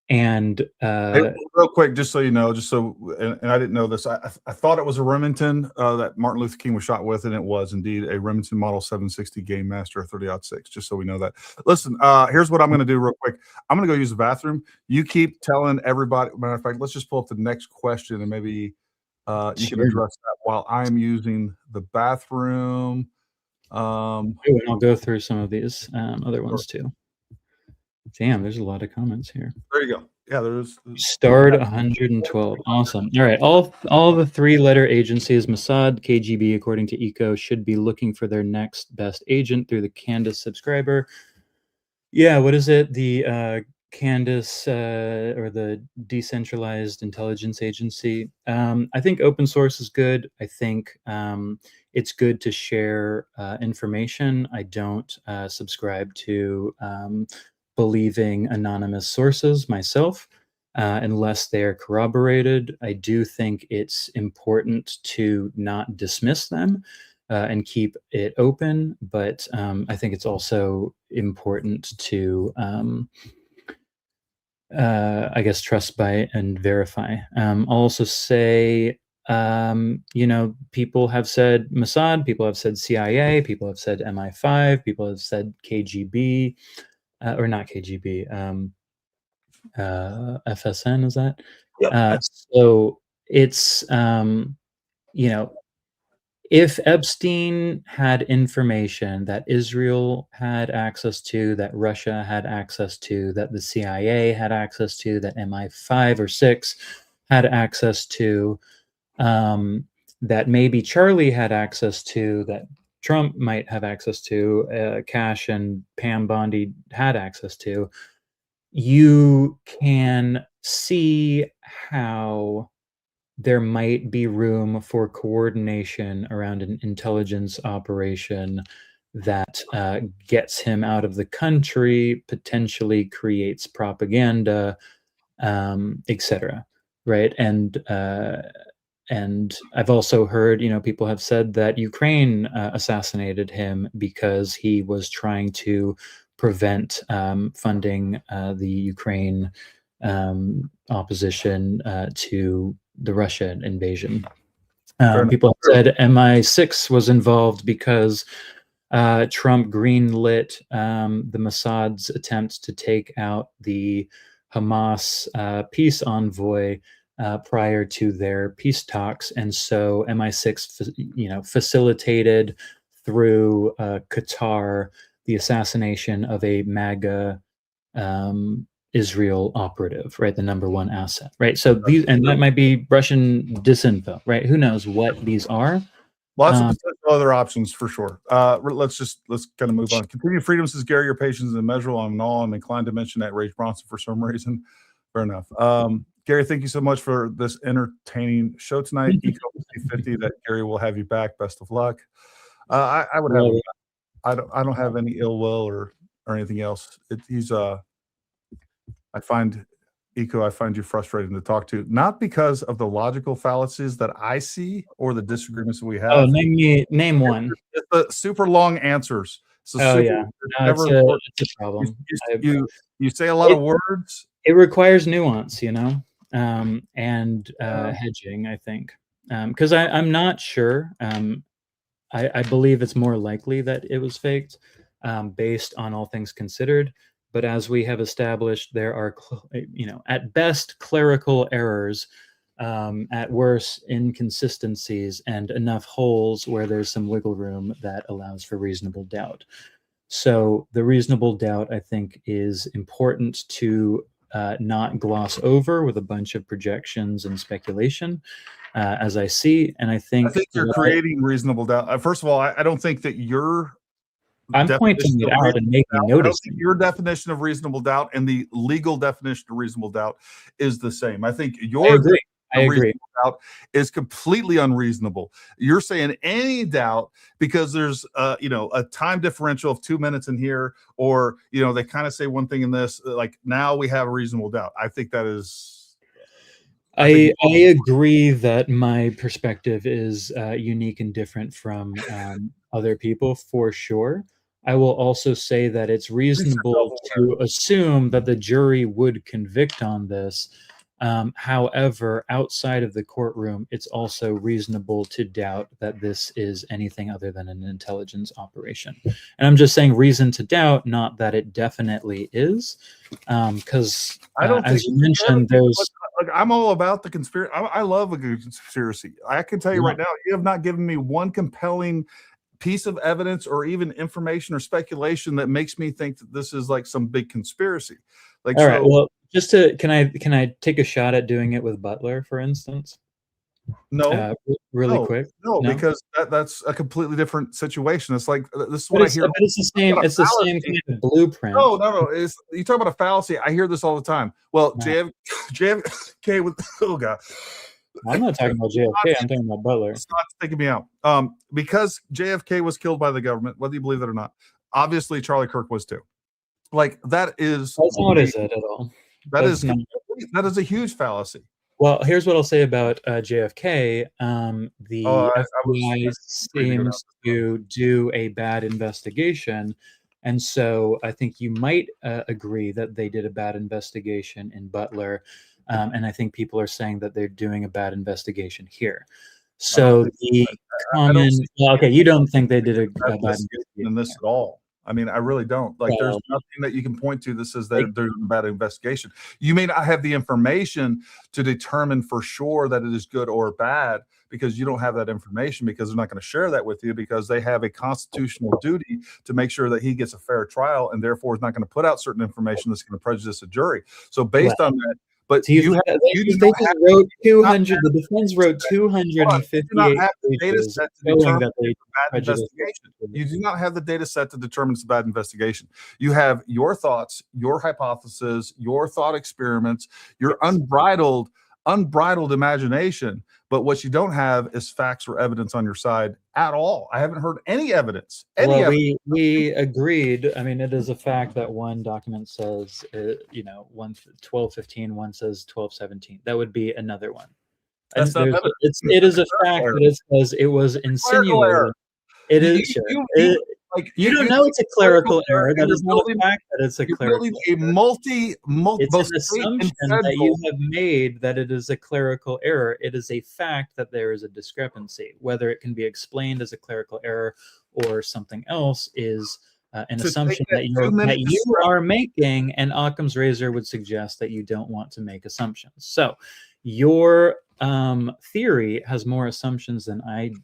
Hey, real quick, just so you know, and I didn't know this, I thought it was a Remington that Martin Luther King was shot with, and it was indeed a Remington Model 760 Game Master 30-06, just so we know that. Listen, here's what I'm going to do real quick. I'm going to go use the bathroom. You keep telling everybody. Matter of fact, let's just pull up the next question, and maybe you can address that while I'm using the bathroom. And I'll go through some of these other ones too. Damn, there's a lot of comments here. There you go. Yeah, there's starred 112. Awesome. All right. All the three-letter agencies, Mossad, KGB, according to ECO, should be looking for their next best agent through the Candace subscriber. Yeah, what is it? The Candace, or the Decentralized Intelligence Agency. I think open source is good. I think it's good to share information. I don't subscribe to believing anonymous sources myself, unless they are corroborated. I do think it's important to not dismiss them and keep it open, but I think it's also important to I guess trust by and verify. I'll also say, people have said Mossad, people have said CIA, people have said MI5, people have said KGB, or not KGB, FSN, is that? Yep. So it's, if Epstein had information that Israel had access to, that Russia had access to, that the CIA had access to, that MI5 or 6 had access to, that maybe Charlie had access to, that Trump might have access to, Cash and Pam Bondi had access to, you can see how there might be room for coordination around an intelligence operation that gets him out of the country, potentially creates propaganda, etc. Right? And I've also heard, people have said that Ukraine assassinated him because he was trying to prevent funding the Ukraine opposition to the Russian invasion. People have said MI6 was involved because Trump greenlit the Mossad's attempt to take out the Hamas peace envoy prior to their peace talks, and so MI6, facilitated through Qatar the assassination of a MAGA Israel operative, right? The number one asset, right? So these, and that might be Russian disinfo, right? Who knows what these are? Lots of potential other options for sure. Let's kind of move on. Continued freedom, says Gary. Your patience is immeasurable. I'm inclined to mention that Ray Bronson for some reason. Fair enough. Gary, thank you so much for this entertaining show tonight. Eco 50, that Gary will have you back. Best of luck. I would have. I don't have any ill will or anything else. I find you frustrating to talk to, not because of the logical fallacies that I see or the disagreements that we have. Oh, name one. It's the super long answers. It's a problem. You say a lot of words. It requires nuance, and hedging, I think. Because I'm not sure. I believe it's more likely that it was faked, based on all things considered. But as we have established, there are, at best clerical errors, at worst inconsistencies, and enough holes where there's some wiggle room that allows for reasonable doubt. So the reasonable doubt, I think, is important to not gloss over with a bunch of projections and speculation, as I see. And I think you're creating reasonable doubt. First of all, I don't think that I'm pointing it out and making notice. Your definition of reasonable doubt and the legal definition of reasonable doubt is the same. I think your reasonable doubt is completely unreasonable. You're saying any doubt because there's a time differential of 2 minutes in here, or they kind of say one thing in this, like now we have a reasonable doubt. I think that is. I agree that my perspective is unique and different from other people, for sure. I will also say that it's reasonable to assume that the jury would convict on this. However, outside of the courtroom, it's also reasonable to doubt that this is anything other than an intelligence operation. And I'm just saying reason to doubt, not that it definitely is. Because as you mentioned, I'm all about the conspiracy. I love a good conspiracy. I can tell you right now, you have not given me one compelling piece of evidence or even information or speculation that makes me think that this is like some big conspiracy. All right. Well, can I take a shot at doing it with Butler, for instance? No, Really no, quick. no, because that's a completely different situation. It's like this is But what I hear. it's the same. It's the same kind of blueprint. No. It's, you talk about a fallacy. I hear this all the time. Well, No. JFK with oh god. I'm not talking about JFK. I'm talking about Butler. It's not taking me out. Because JFK was killed by the government, whether you believe that or not. Obviously, Charlie Kirk was too. Like that is. That's not what I said at all. That is a huge fallacy. Well, here's what I'll say about JFK. The FBI seems to do a bad investigation. And so I think you might agree that they did a bad investigation in Butler. And I think people are saying that they're doing a bad investigation here. So the common, okay, you don't think they did a bad investigation in this at all. I mean, I really don't. Like, there's nothing that you can point to that says they're doing a bad investigation. You may not have the information to determine for sure that it is good or bad because you don't have that information, because they're not going to share that with you, because they have a constitutional duty to make sure that he gets a fair trial, and therefore is not going to put out certain information that's going to prejudice a jury. So based on that, but they wrote 200. The defense wrote 258 pages showing that they You do not have the data set to determine it's a bad investigation. You have your thoughts, your hypothesis, your thought experiments, your unbridled imagination. But what you don't have is facts or evidence on your side at all. I haven't heard any evidence. We agreed. I mean, it is a fact that one document says, 1215, one says 1217. That would be another one. And it is a fact that it says it was insinuated. It is. You don't know it's a clerical error. That is not a fact that it's a clerical error. It's an assumption that you have made that it is a clerical error. It is a fact that there is a discrepancy. Whether it can be explained as a clerical error or something else is an assumption that you are making, and Occam's razor would suggest that you don't want to make assumptions. So your theory has more assumptions than mine.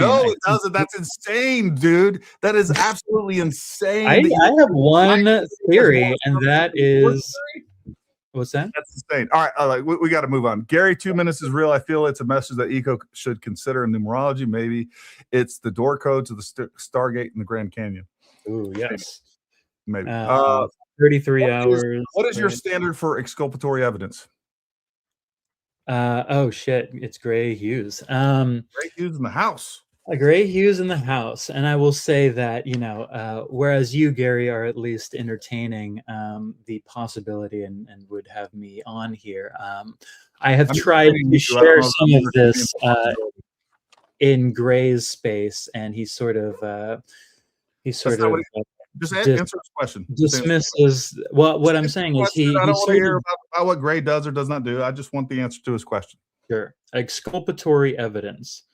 No, it doesn't. That's insane, dude. That is absolutely insane. I have one theory, and that is what's that? That's insane. All right, we got to move on. Gary, 2 minutes is real. I feel it's a message that Eco should consider in numerology. Maybe it's the door code to the Stargate in the Grand Canyon. Ooh, yes. Maybe. 33 hours. What is your standard for exculpatory evidence? Oh shit, it's Gray Hughes. Gray Hughes in the house. Gray Hughes in the house. And I will say that, whereas you, Gary, are at least entertaining the possibility and would have me on here, I have tried to share some of this in Gray's space, and he sort of just answer his question. Dismisses what I'm saying is I don't want to hear about what Gray does or does not do. I just want the answer to his question. Sure. Exculpatory evidence,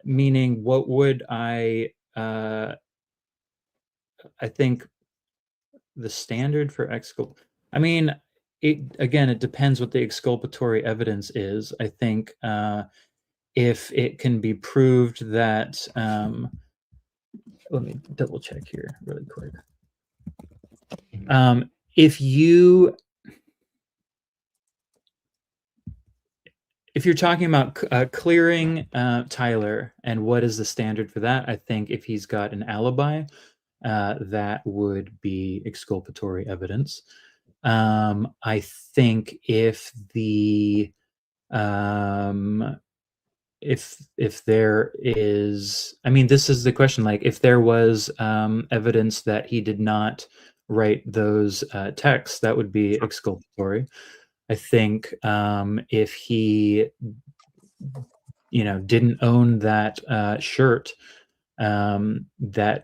meaning what would I think the standard for I mean, it depends what the exculpatory evidence is. I think if it can be proved that let me double check here really quick. If you're talking about clearing Tyler and what is the standard for that, I think if he's got an alibi, that would be exculpatory evidence. I think if the if there is, I mean, this is the question, like if there was evidence that he did not write those texts, that would be exculpatory. I think if he, didn't own that shirt, that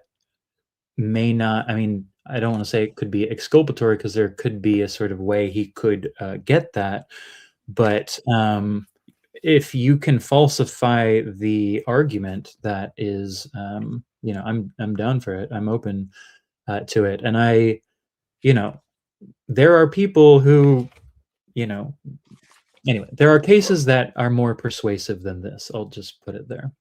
may not, I mean, I don't want to say it could be exculpatory because there could be a sort of way he could get that. But if you can falsify the argument, that is, I'm down for it. I'm open to it. And there are people who, anyway, there are cases that are more persuasive than this. I'll just put it there.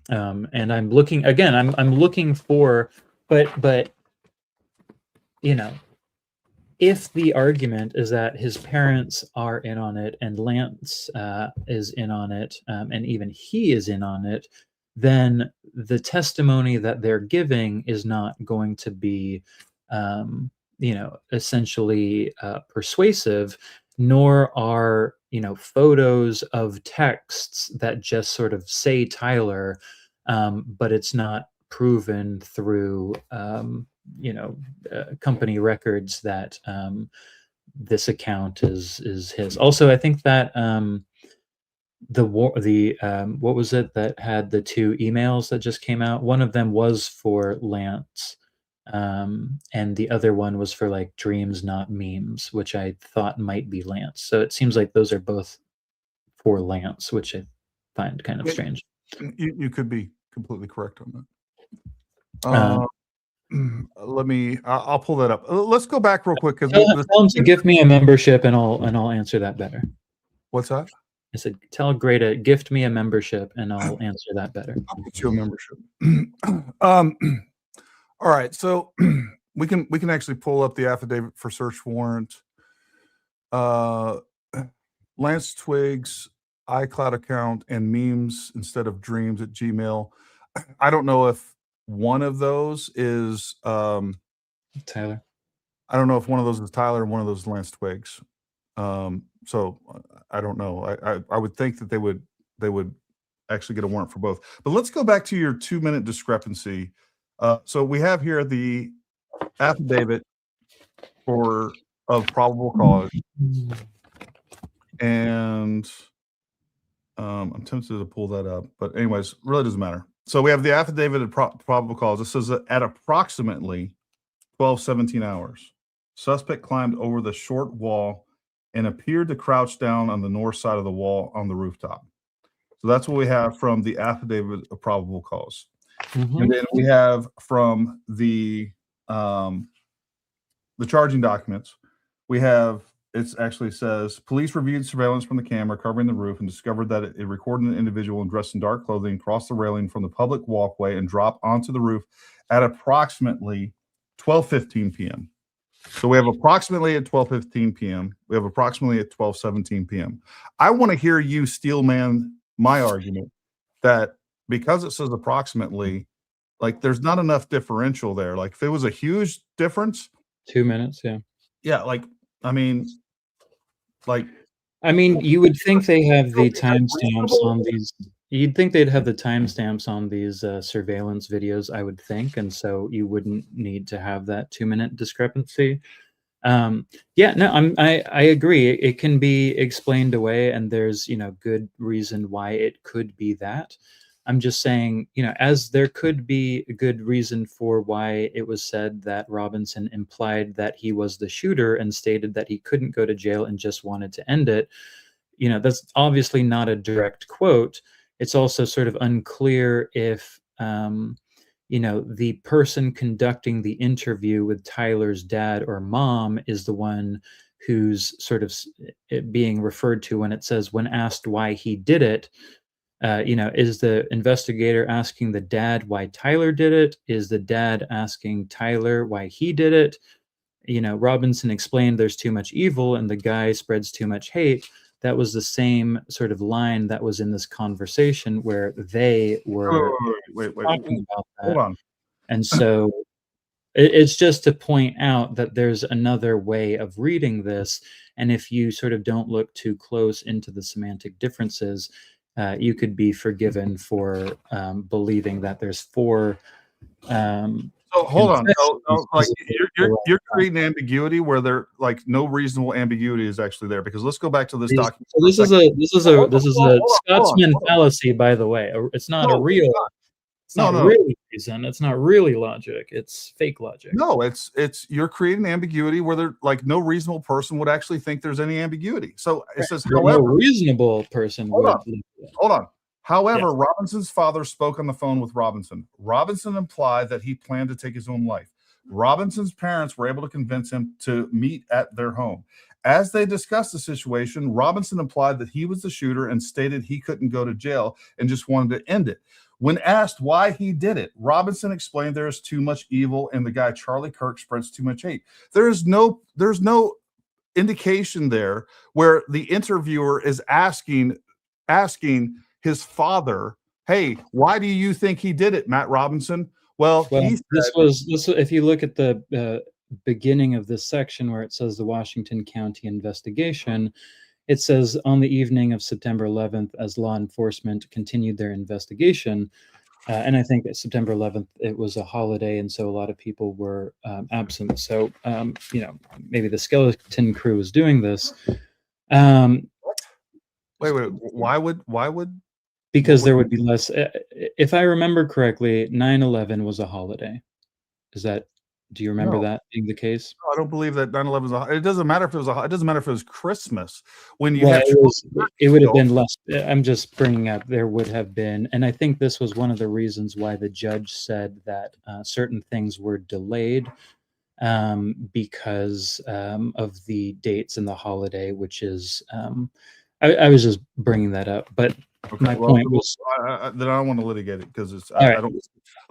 And I'm looking again. I'm looking for, but if the argument is that his parents are in on it and Lance is in on it, and even he is in on it, then the testimony that they're giving is not going to be, essentially persuasive, nor are, photos of texts that just sort of say Tyler, but it's not proven through, company records that this account is his. Also, I think that what was it that had the two emails that just came out? One of them was for Lance, and the other one was for like dreams, not memes, which I thought might be Lance. So it seems like those are both for Lance, which I find kind of strange. You could be completely correct on Um, that. I'll pull that up. Let's go back real quick because tell him to give me a membership, and I'll answer that better. what's that? I said, tell Gray to gift me a membership, and I'll answer that better. I'll get you a membership. All right, so we can actually pull up the affidavit for search warrant. Lance Twiggs iCloud account and memes instead of dreams at Gmail. I don't know if one of those is Tyler. I don't know if one of those is Tyler and one of those is Lance Twiggs. So I don't know. I would think that they would actually get a warrant for both. But let's go back to your 2-minute discrepancy. So we have here the affidavit of probable cause, and I'm tempted to pull that up, but anyways, really doesn't matter. So we have the affidavit of probable cause. It says that at approximately 12:17 hours, suspect climbed over the short wall and appeared to crouch down on the north side of the wall on the rooftop. So that's what we have from the affidavit of probable cause. Mm-hmm. And then we have from the charging documents, it actually says, police reviewed surveillance from the camera covering the roof and discovered that it recorded an individual dressed in dark clothing cross the railing from the public walkway and drop onto the roof at approximately 12:15 p.m. So we have approximately at 12:15 p.m. We have approximately at 12:17 p.m. I want to hear you steel man my argument that because it says approximately, like there's not enough differential there. Like if it was a huge difference, 2 minutes, yeah. Yeah, I mean, you would think they have the timestamps on these. You'd think they'd have the timestamps on these surveillance videos, I would think, and so you wouldn't need to have that 2-minute discrepancy. I agree. It can be explained away, and there's good reason why it could be that. I'm just saying, as there could be a good reason for why it was said that Robinson implied that he was the shooter and stated that he couldn't go to jail and just wanted to end it. That's obviously not a direct quote. It's also sort of unclear if, the person conducting the interview with Tyler's dad or mom is the one who's sort of being referred to when it says, when asked why he did it. Is the investigator asking the dad why Tyler did it? Is the dad asking Tyler why he did it? Robinson explained there's too much evil and the guy spreads too much hate. That was the same sort of line that was in this conversation where they were talking about that. Hold on. And so it's just to point out that there's another way of reading this. And if you sort of don't look too close into the semantic differences, you could be forgiven for believing that there's four. So hold on. So, you're creating ambiguity where there no reasonable ambiguity is actually there, because let's go back to this document. So this is a Scotsman fallacy, by the way. It's not a real. It's not really reason. It's not really logic. It's fake logic. No, it's you're creating ambiguity where there no reasonable person would actually think there's any ambiguity. So it says, however, no reasonable person would. Hold on. However, yes. Robinson's father spoke on the phone with Robinson. Robinson implied that he planned to take his own life. Robinson's parents were able to convince him to meet at their home. As they discussed the situation, Robinson implied that he was the shooter and stated he couldn't go to jail and just wanted to end it. When asked why he did it, Robinson explained there is too much evil and the guy Charlie Kirk spreads too much hate. There's no indication there where the interviewer is asking his father, hey, why do you think he did it, Matt Robinson? Well, he said, this. If you look at the beginning of this section where it says the Washington County investigation, it says on the evening of September 11th, as law enforcement continued their investigation, and I think that September 11th, it was a holiday, and so a lot of people were absent. So, maybe the skeleton crew was doing this. Wait, why would? Because there would be less. If I remember correctly, 9/11 was a holiday. Do you remember that being the case? No, I don't believe that 9/11 was it doesn't matter if it was it doesn't matter if it was Christmas. When you it would have been less. I'm just bringing up there would have been, and I think this was one of the reasons why the judge said that certain things were delayed because of the dates and the holiday, which is I was just bringing that up, but my point was that I don't want to litigate it because it's I don't.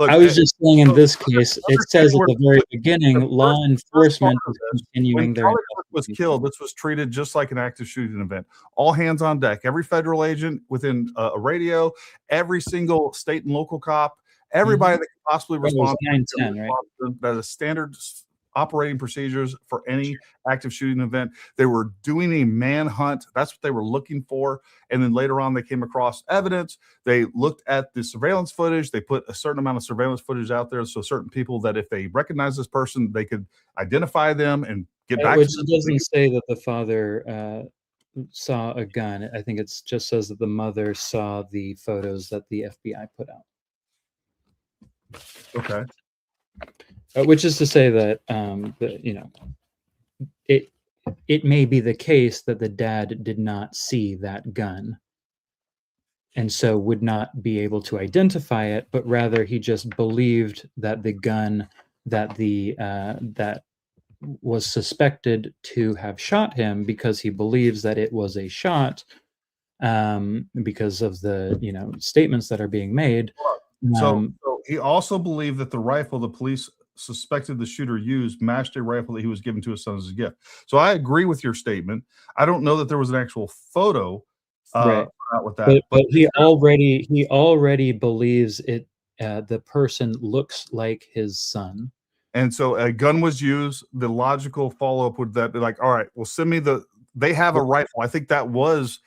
Look, I was just saying in this case, it says at the very beginning, law enforcement is continuing their. When Charlie Kirk was killed, this was treated just like an active shooting event. All hands on deck. Every federal agent within a radio, every single state and local cop, everybody that could possibly respond. 9/10, right? That is standard operating procedures for any active shooting event. They were doing a manhunt. That's what they were looking for. And then later on, they came across evidence. They looked at the surveillance footage. They put a certain amount of surveillance footage out there. So certain people that if they recognize this person, they could identify them and get back. Which doesn't say that the father saw a gun. I think it just says that the mother saw the photos that the FBI put out. Okay. Which is to say that it may be the case that the dad did not see that gun, and so would not be able to identify it, but rather he just believed that the gun that that was suspected to have shot him, because he believes that it was a shot, because of the statements that are being made. So he also believed that the rifle the police suspected the shooter used matched a rifle that he was given to his son as a gift. So I agree with your statement. I don't know that there was an actual photo right. with that, but he already believes it. The person looks like his son, and so a gun was used. The logical follow-up would that be like, all right, well, send me they have a rifle. I think that was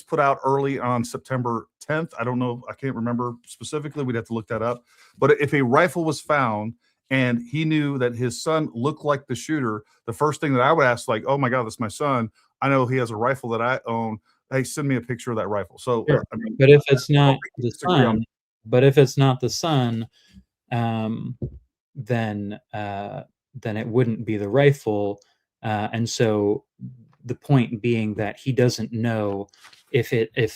put out early on September 10th. I don't know. I can't remember specifically. We'd have to look that up. But if a rifle was found and he knew that his son looked like the shooter, the first thing that I would ask, like, oh my God, that's my son. I know he has a rifle that I own. Hey, send me a picture of that rifle. So, sure. But if it's not the son, then it wouldn't be the rifle. And so the point being that he doesn't know if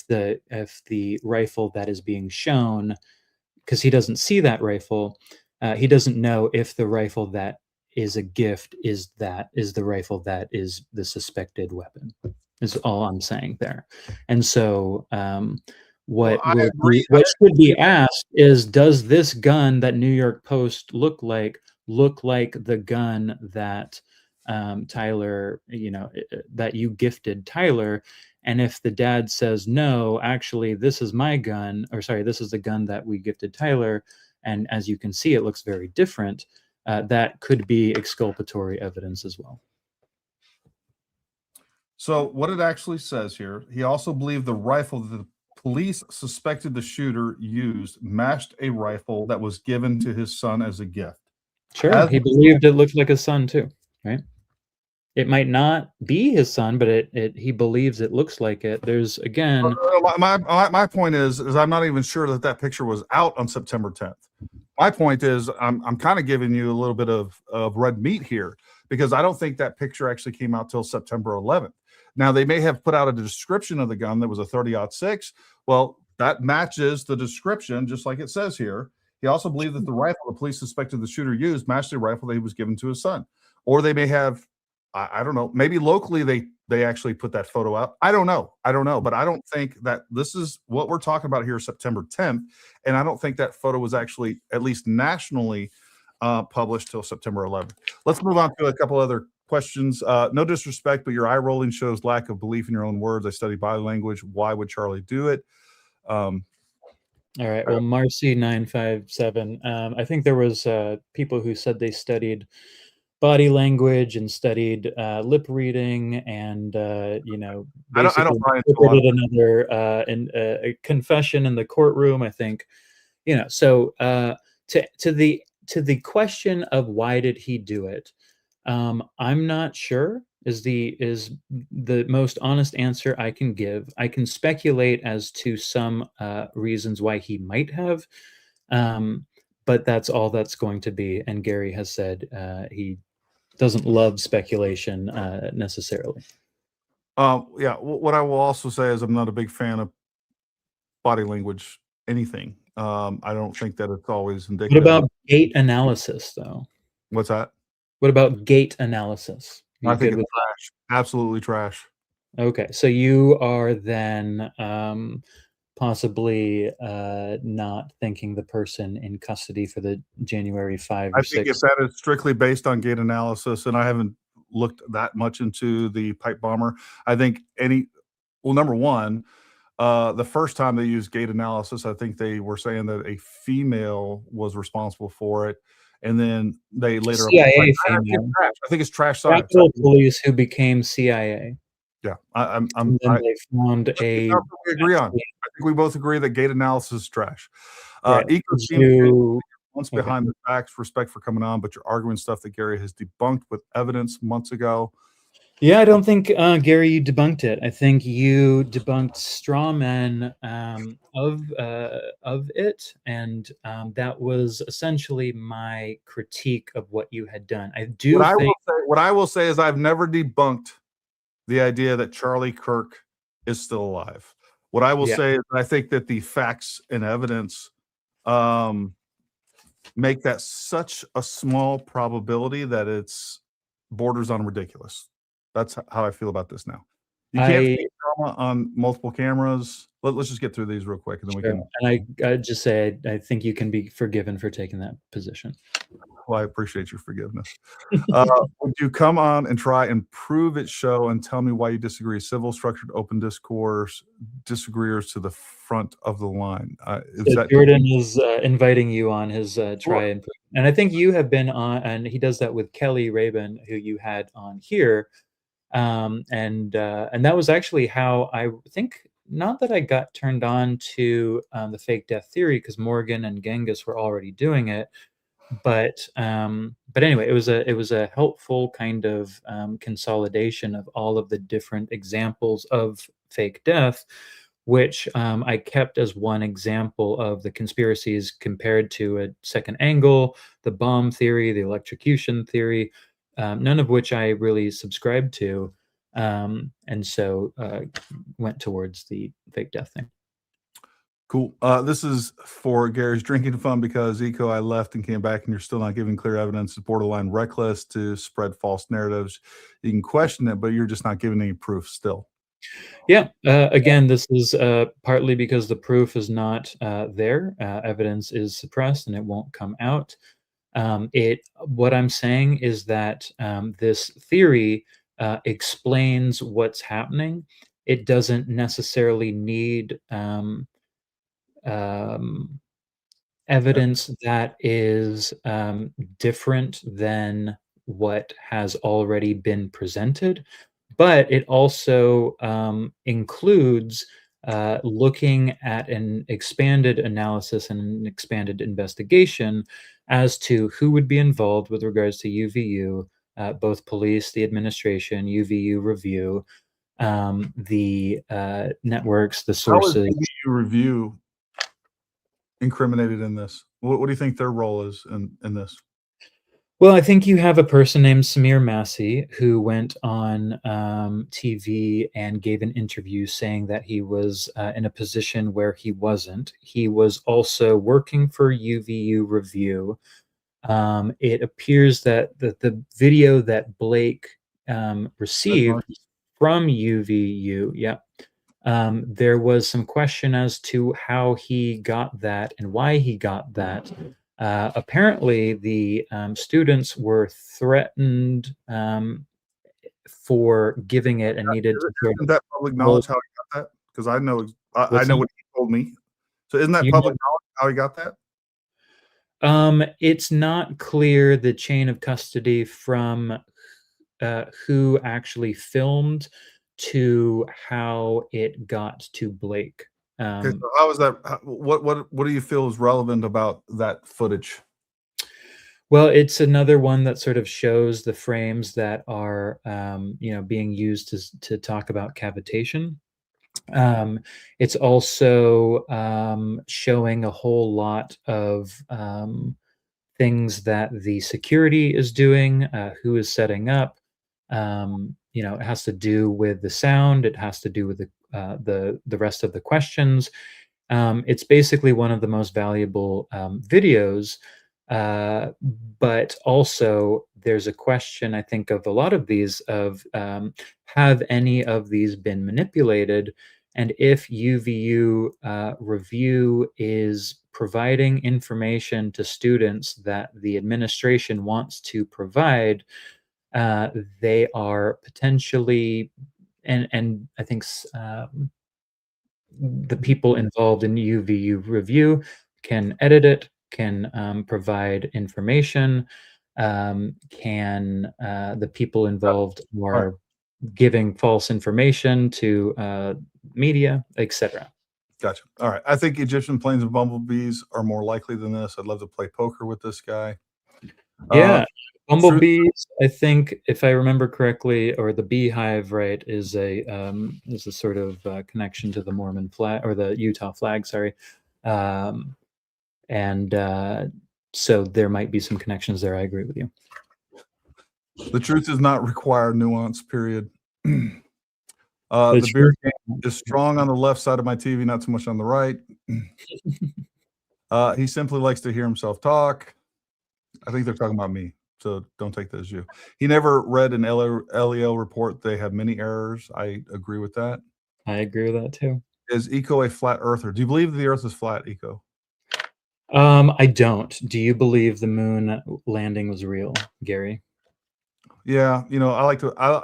the rifle that is being shown, because he doesn't see that rifle, he doesn't know if the rifle that is a gift is the rifle that is the suspected weapon. Is all I'm saying there. And so what should be asked is, does this gun that New York Post look like the gun that Tyler, that you gifted Tyler? And if the dad says, no, actually, this is my gun, or sorry, this is the gun that we gifted Tyler, and as you can see, it looks very different, that could be exculpatory evidence as well. So what it actually says here, he also believed the rifle that the police suspected the shooter used matched a rifle that was given to his son as a gift. Sure, he believed it looked like a son too, right? It might not be his son, but he believes it looks like it. There's, again... My point is I'm not even sure that picture was out on September 10th. My point is I'm kind of giving you a little bit of red meat here, because I don't think that picture actually came out till September 11th. Now, they may have put out a description of the gun that was a 30-06. Well, that matches the description, just like it says here. He also believed that the rifle the police suspected the shooter used matched the rifle that he was given to his son. Or they may have I don't know. Maybe locally they actually put that photo up. I don't know. But I don't think that this is what we're talking about here, September 10th. And I don't think that photo was actually, at least nationally, published till September 11th. Let's move on to a couple other questions. No disrespect, but your eye rolling shows lack of belief in your own words. I study body language. Why would Charlie do it? All right. Well, Marcy 957. I think there was people who said they studied body language and studied lip reading, and I don't basically buy into a lot of another a confession in the courtroom. I think, So to the question of why did he do it, I'm not sure. Is the most honest answer I can give. I can speculate as to some reasons why he might have, but that's all that's going to be. And Gary has said he doesn't love speculation necessarily. Yeah. What I will also say is I'm not a big fan of body language, anything. I don't think that it's always indicative. What about gait analysis, though? What's that? What about gait analysis? I think it's trash. Absolutely trash. Okay, so you are then possibly not thinking the person in custody for the January 5 or 6. I think if that is strictly based on gait analysis, and I haven't looked that much into the pipe bomber, I think number one, the first time they used gait analysis, I think they were saying that a female was responsible for it. And then they later CIA female. I think it's trash science. Capitol Police who became CIA. Yeah, they found a. We agree on. I think we both agree that gait analysis is trash. Right. Once behind the facts, respect for coming on, but you're arguing stuff that Gary has debunked with evidence months ago. Yeah, I don't think, Gary, you debunked it. I think you debunked straw men of it, and that was essentially my critique of what you had done. What I will say is I've never debunked the idea that Charlie Kirk is still alive. What I will say is I think that the facts and evidence make that such a small probability that it's borders on ridiculous. That's how I feel about this now. You can't see drama on multiple cameras. Let's just get through these real quick, and then we can. And I just say I think you can be forgiven for taking that position. Well, I appreciate your forgiveness. Would you come on and try and prove it, show, and tell me why you disagree? Civil, structured, open discourse, disagreeers to the front of the line. Jordan is inviting you on his try and prove. And I think you have been on, and he does that with Kelly Rabin, who you had on here. And that was actually how I think, not that I got turned on to the fake death theory, because Morgan and Genghis were already doing it, but anyway, it was a helpful kind of consolidation of all of the different examples of fake death, which I kept as one example of the conspiracies compared to a second angle, the bomb theory, the electrocution theory, none of which I really subscribed to, and so went towards the fake death thing. Cool. This is for Gary's drinking fun because I left and came back and you're still not giving clear evidence. It's borderline reckless to spread false narratives. You can question it, but you're just not giving any proof still. Yeah. Again, this is partly because the proof is not there. Evidence is suppressed and it won't come out. What I'm saying is that this theory explains what's happening. It doesn't necessarily need evidence that is different than what has already been presented, but it also includes looking at an expanded analysis and an expanded investigation as to who would be involved with regards to UVU, both police, the administration, UVU review, the networks, the sources. How is UVU review incriminated in this? What do you think their role is in this? Well, I think you have a person named Samir Massey who went on TV and gave an interview saying that he was in a position where he wasn't. He was also working for UVU Review. It appears that the video that Blake received from UVU. Yeah. There was some question as to how he got that and why he got that. Apparently, the students were threatened for giving it and needed to sort Isn't that public of knowledge how he got that? Because I know I know what he told me. So isn't that You public knowledge how he got that? It's not clear the chain of custody from who actually filmed to how it got to Blake. Okay, so how is that? What do you feel is relevant about that footage? Well, it's another one that sort of shows the frames that are, being used to talk about cavitation. It's also showing a whole lot of things that the security is doing, who is setting up. It has to do with the sound. It has to do with the rest of the questions. It's basically one of the most valuable videos. But also, there's a question, I think, of a lot of these of have any of these been manipulated? And if UVU review is providing information to students that the administration wants to provide, they are potentially, and I think the people involved in UVU review can edit it, can provide information, can the people involved are giving false information to media, etc. Gotcha. All right. I think Egyptian planes and bumblebees are more likely than this. I'd love to play poker with this guy. Yeah. Bumblebees, I think, if I remember correctly, or the beehive, right, is a sort of connection to the Mormon flag or the Utah flag, sorry, and so there might be some connections there. I agree with you. The truth does not require nuance. Period. The beer game is strong on the left side of my TV, not so much on the right. He simply likes to hear himself talk. I think they're talking about me, so don't take that as you. He never read an LEL report. They have many errors. I agree with that. I agree with that too. Is Eco a flat earther? Do you believe the earth is flat, Eco? I don't. Do you believe the moon landing was real, Gary? Yeah, I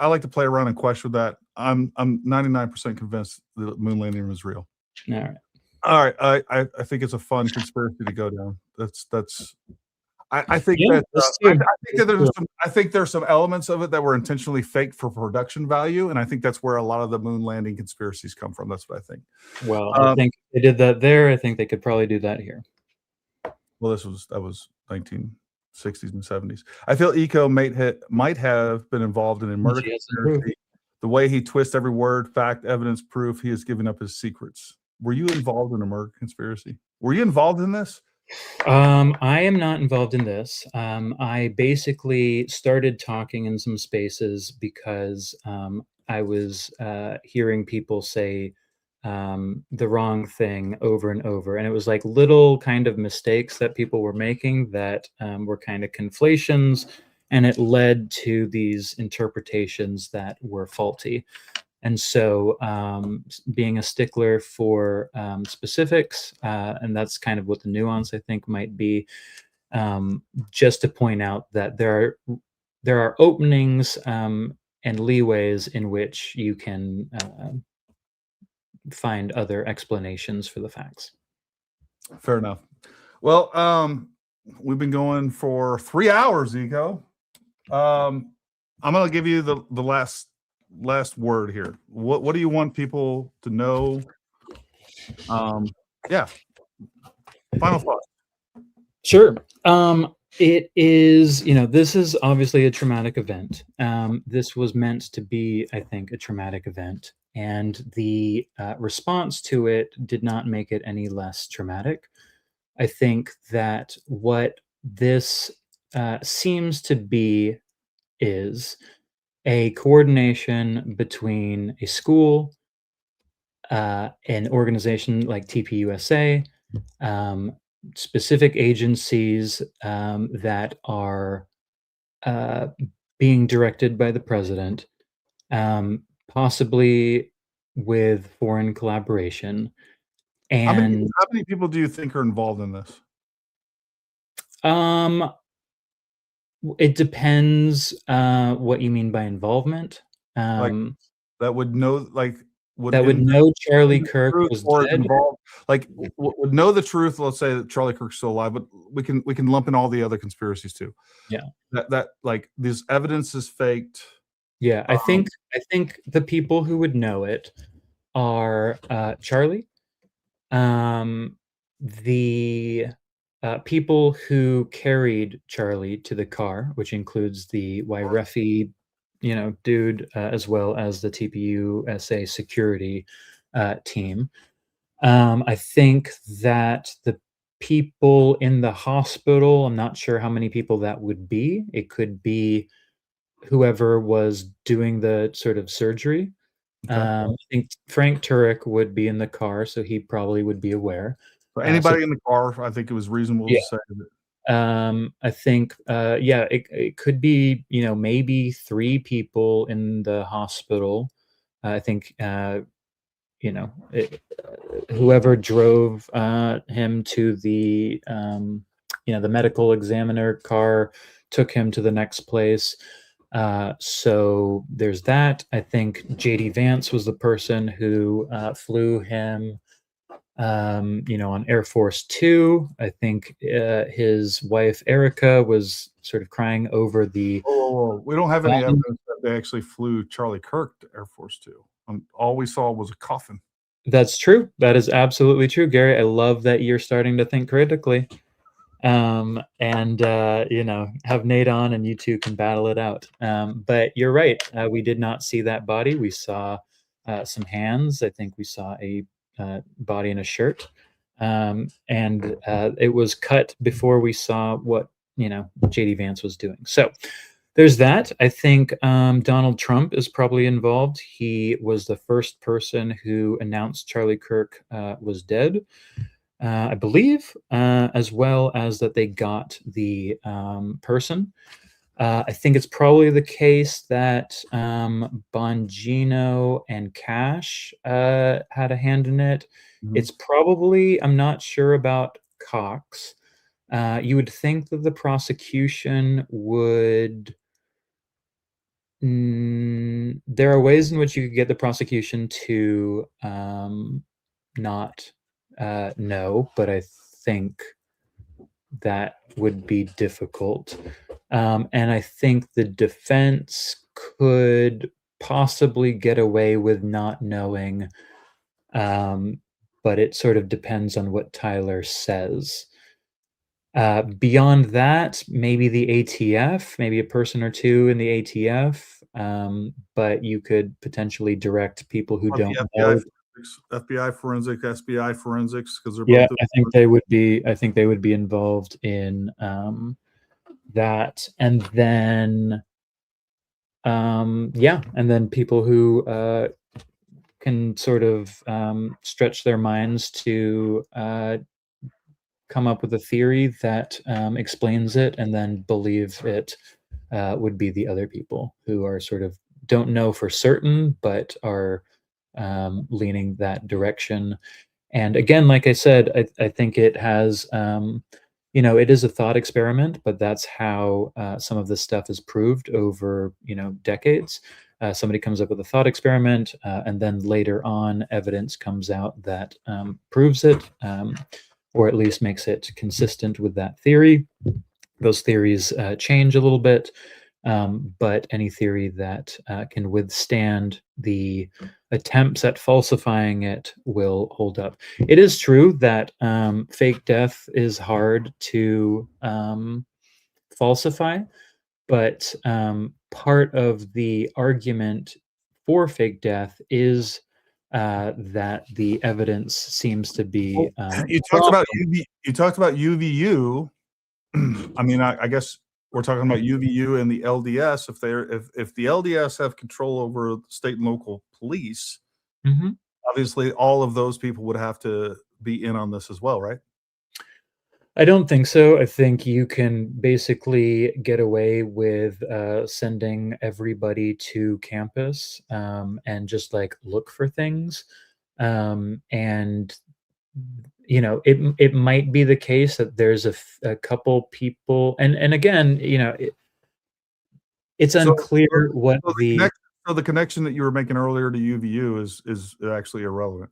like to play around and question that. I'm 99% convinced the moon landing was real. All right. I think it's a fun conspiracy to go down. I think there's some elements of it that were intentionally faked for production value, and I think that's where a lot of the moon landing conspiracies come from. That's what I think. Well, I think they did that there. I think they could probably do that here. Well, that was 1960s and 70s. I feel Eco might have been involved in a murder conspiracy. The way he twists every word, fact, evidence, proof, he has given up his secrets. Were you involved in a murder conspiracy? Were you involved in this? I am not involved in this. I basically started talking in some spaces because I was hearing people say the wrong thing over and over. And it was like little kind of mistakes that people were making that were kind of conflations. And it led to these interpretations that were faulty. And so being a stickler for specifics, and that's kind of what the nuance I think might be, just to point out that there are openings and leeways in which you can find other explanations for the facts. Fair enough. Well, we've been going for 3 hours, Eco. I'm going to give you the last word here. What do you want people to know? Yeah. Final thoughts. Sure. It is, this is obviously a traumatic event. This was meant to be, I think, a traumatic event. And the response to it did not make it any less traumatic. I think that what this seems to be is a coordination between a school, an organization like TPUSA, specific agencies that are being directed by the president, possibly with foreign collaboration. And How many people do you think are involved in this? it depends what you mean by involvement. Like, that would know, like, would That would in know Charlie the Kirk truth was or dead. involved, like, would know the truth. Let's say that Charlie Kirk's still alive, but we can lump in all the other conspiracies too. Yeah. That like this evidence is faked. Yeah, Um, I think the people who would know it are Charlie, um, the people who carried Charlie to the car, which includes the Wairefi, dude, as well as the TPU-SA security team. I think that the people in the hospital, I'm not sure how many people that would be. It could be whoever was doing the sort of surgery. okay. I think Frank Turek would be in the car, so he probably would be aware. So So anybody in the car, I think it was reasonable yeah, to say that. I think yeah, it could be maybe 3 people in the hospital. I think whoever drove him to the medical examiner car took him to the next place. So there's that. I think JD Vance was the person who flew him on Air Force Two. I think his wife Erica was sort of crying over the Whoa. We don't have any bomb. evidence that they actually flew Charlie Kirk to Air Force Two. All we saw was a coffin. That's true. That is absolutely true, Gary. I love that you're starting to think critically. And have Nate on, and you two can battle it out. But you're right. We did not see that body. We saw some hands. I think we saw a body in a shirt. And it was cut before we saw what JD Vance was doing. So there's that. I think Donald Trump is probably involved. He was the first person who announced Charlie Kirk was dead, I believe, as well as that they got the person. I think it's probably the case that Bongino and Cash had a hand in it. Mhm. It's probably, I'm not sure about Cox. You would think that the prosecution would. There are ways in which you could get the prosecution to not know, but I think that would be difficult. And I think the defense could possibly get away with not knowing, but it sort of depends on what Tyler says. Beyond that, maybe the ATF, maybe a person or two in the ATF, but you could potentially direct people who Or don't the know. FBI forensics, SBI forensics, because they're Yeah, both. I think they would be. I think they would be involved in that, and then yeah, and then people who can sort of stretch their minds to come up with a theory that explains it, and then believe it would be the other people who are sort of don't know for certain, but are leaning that direction. And again, like I said, I think it has, it is a thought experiment, but that's how some of this stuff is proved over, decades. Somebody comes up with a thought experiment, and then later on, evidence comes out that proves it, or at least makes it consistent with that theory. Those theories change a little bit, but any theory that can withstand the attempts at falsifying it will hold up. It is true that fake death is hard to falsify, but part of the argument for fake death is that the evidence seems to be You talked strong. about You talked about UVU. I mean, I guess we're talking about UVU and the LDS. If the LDS have control over state and local police, Mhm. obviously all of those people would have to be in on this as well, right? I don't think so. I think you can basically get away with sending everybody to campus and just like look for things. And it might be the case that there's a couple people, and again, it's So, unclear what so the the. connection, so the connection that you were making earlier to UVU is actually irrelevant.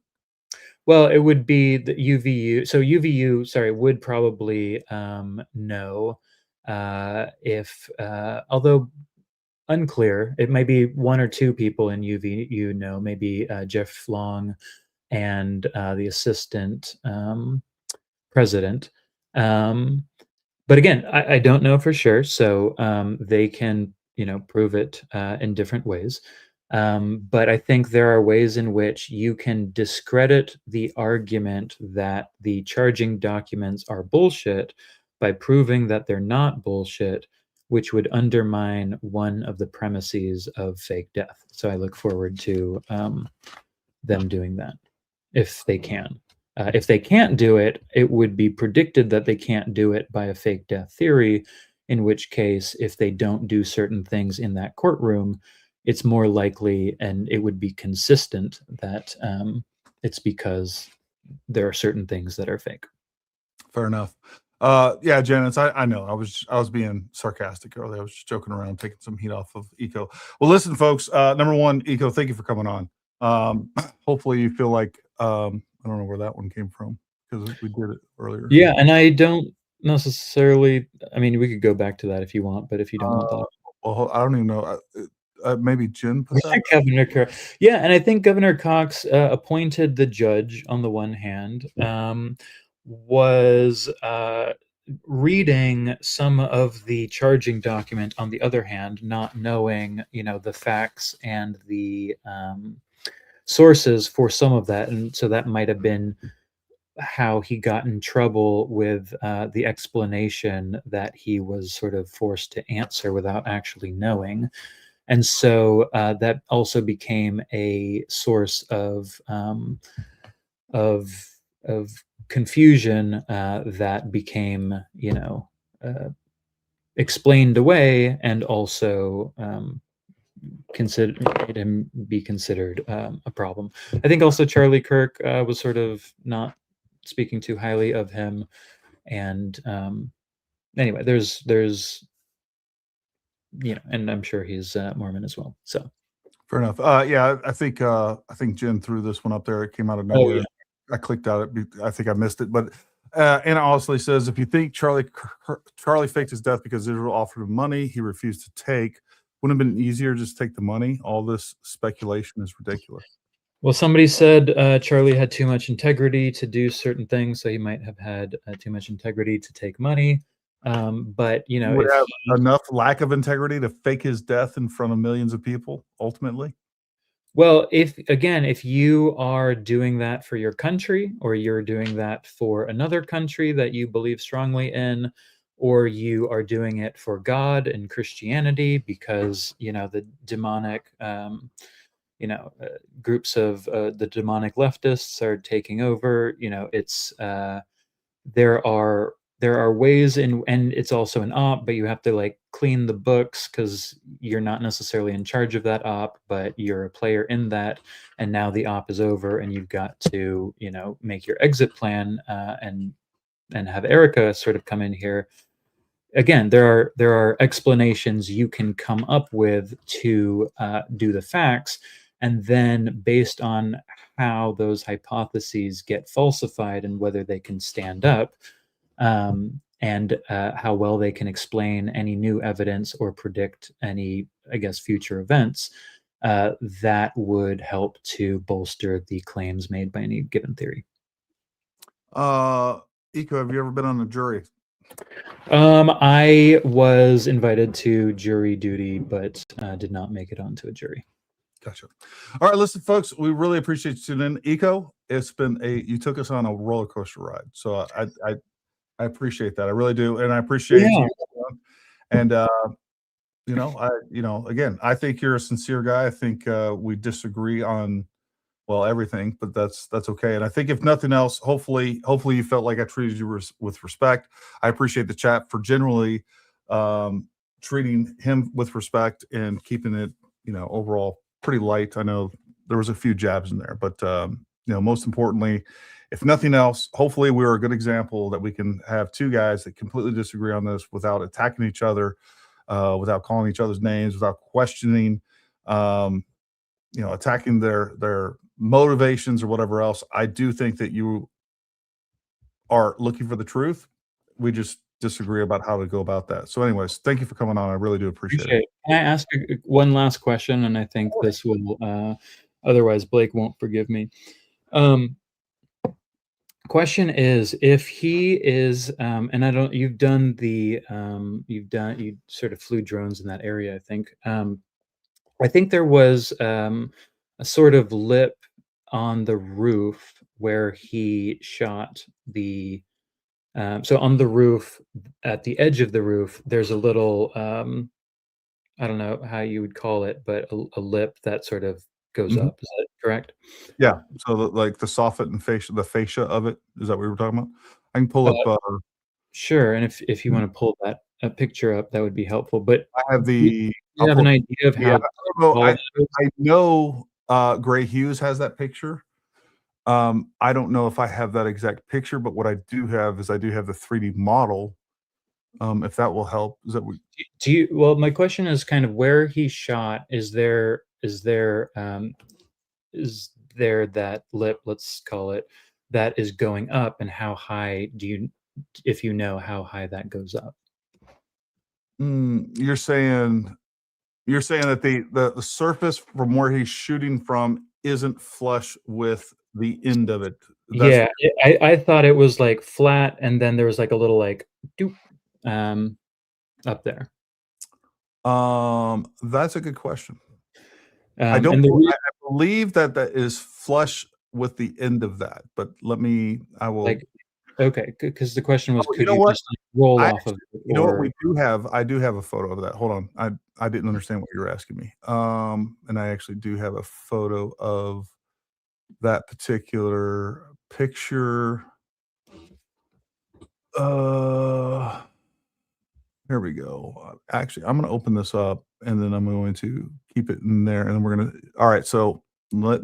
Well, it would be the UVU. So UVU, sorry, would probably know if, although unclear, it might be one or two people in UVU know, maybe Jeff Long and the assistant president. Um, but again, I don't know for sure. So they can, prove it in different ways. But I think there are ways in which you can discredit the argument that the charging documents are bullshit by proving that they're not bullshit, which would undermine one of the premises of fake death. So I look forward to them doing that if they can. If they can't do it, it would be predicted that they can't do it by a fake death theory, in which case, if they don't do certain things in that courtroom, it's more likely and it would be consistent that it's because there are certain things that are fake. Fair enough. Yeah, Janice, I know. I was being sarcastic earlier. I was just joking around, taking some heat off of Eco. Well, listen, folks. Number one, Eco, thank you for coming on. Hopefully, you feel like I don't know where that one came from because we did it earlier. Yeah, and I don't necessarily. I mean, we could go back to that if you want, but if you don't want that. Well, I don't even know. Maybe Jen put that. Governor Cox. Yeah, and I think Governor Cox appointed the judge on the one hand, was reading some of the charging document on the other hand, not knowing, the facts and the sources for some of that. And so that might have been how he got in trouble with the explanation that he was sort of forced to answer without actually knowing. And so that also became a source of confusion that became, explained away, and also made him be considered a problem. I think also Charlie Kirk was sort of not speaking too highly of him, and anyway, there's and I'm sure he's Mormon as well. So Fair enough. Yeah, I think Jen threw this one up there. It came out of Oh, nowhere. yeah. I clicked out it. I think I missed it. But Anna honestly says, if you think Charlie faked his death because Israel offered him money he refused to take, wouldn't it have been easier just to take the money? All this speculation is ridiculous. Well, somebody said Charlie had too much integrity to do certain things, so he might have had too much integrity to take money. But Would if have enough lack of integrity to fake his death in front of millions of people, ultimately. well, if you are doing that for your country, or you're doing that for another country that you believe strongly in, or you are doing it for God and Christianity because the demonic groups of the demonic leftists are taking over. It's there are ways in, and it's also an op, but you have to like clean the books because you're not necessarily in charge of that op, but you're a player in that, and now the op is over and you've got to make your exit plan and have Erica sort of come in here. Again, there are explanations you can come up with to do the facts, and then based on how those hypotheses get falsified and whether they can stand up, and how well they can explain any new evidence or predict any, I guess, future events, that would help to bolster the claims made by any given theory. Eco, have you ever been on a jury? I was invited to jury duty, but did not make it onto a jury. Gotcha. All right, listen, folks, we really appreciate you tuning in. Eco, it's been you took us on a roller coaster ride. So I appreciate that. I really do. And I appreciate you. And again, I think you're a sincere guy. I think we disagree on well, everything, but that's okay. And I think if nothing else, hopefully you felt like I treated you with respect. I appreciate the chat for generally treating him with respect and keeping it, overall pretty light. I know there was a few jabs in there, but most importantly, if nothing else, hopefully we're a good example that we can have two guys that completely disagree on this without attacking each other, without calling each other's names, without questioning, attacking their motivations or whatever else. I do think that you are looking for the truth. We just disagree about how to go about that. So anyways, thank you for coming on. I really do appreciate it. Can I ask one last question? And I think this will, otherwise Blake won't forgive me. Question is, if he is, and you sort of flew drones in that area, I think. I think there was a sort of lip on the roof where he shot the, so on the roof, at the edge of the roof, there's a little, I don't know how you would call it, but a lip that sort of goes up. Is that correct? Yeah. So like the soffit and the fascia of it, is that what we were talking about? I can pull up. Sure. And if you want to pull that picture up, that would be helpful. But I have you have an idea of how? I know Gray Hughes has that picture. I don't know if I have that exact picture, but what I do have is I do have the 3D model. If that will help, is that well, my question is kind of where he shot. Is there that lip, let's call it, that is going up, and how high if you know how high that goes up? You're saying that the surface from where he's shooting from isn't flush with the end of it. Yeah, I thought it was like flat, and then there was like a little like doop up there. That's a good question. I I believe that is flush with the end of that, but I will. Okay, because the question was, could you know just roll off of it? You know what we do have? I do have a photo of that. Hold on, I didn't understand what you were asking me. And I actually do have a photo of that particular picture. Here we go. Actually, I'm going to open this up, and then I'm going to keep it in there, and then we're going to. All right, so I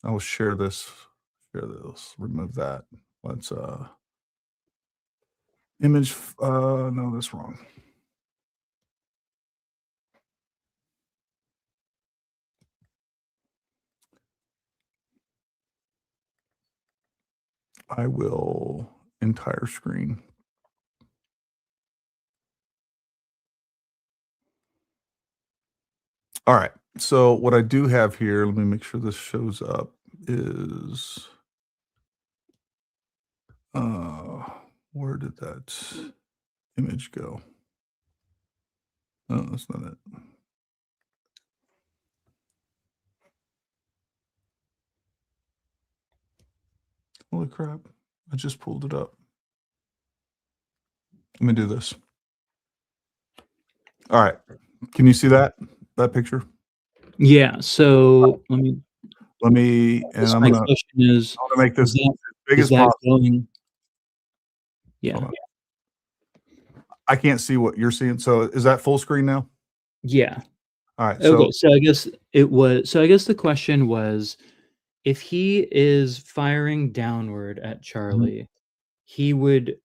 will share this. Remove that. Let's image. No, that's wrong. I will entire screen. All right. So what I do have here, let me make sure this shows up, is where did that image go? Oh, that's not it. Holy crap. I just pulled it up. Let me do this. All right. Can you see that picture? Yeah. So let me. And my question is, I'm gonna make this as big as possible. Yeah. I can't see what you're seeing. So is that full screen now? Yeah. All right. Okay. So I guess the question was, if he is firing downward at Charlie, he would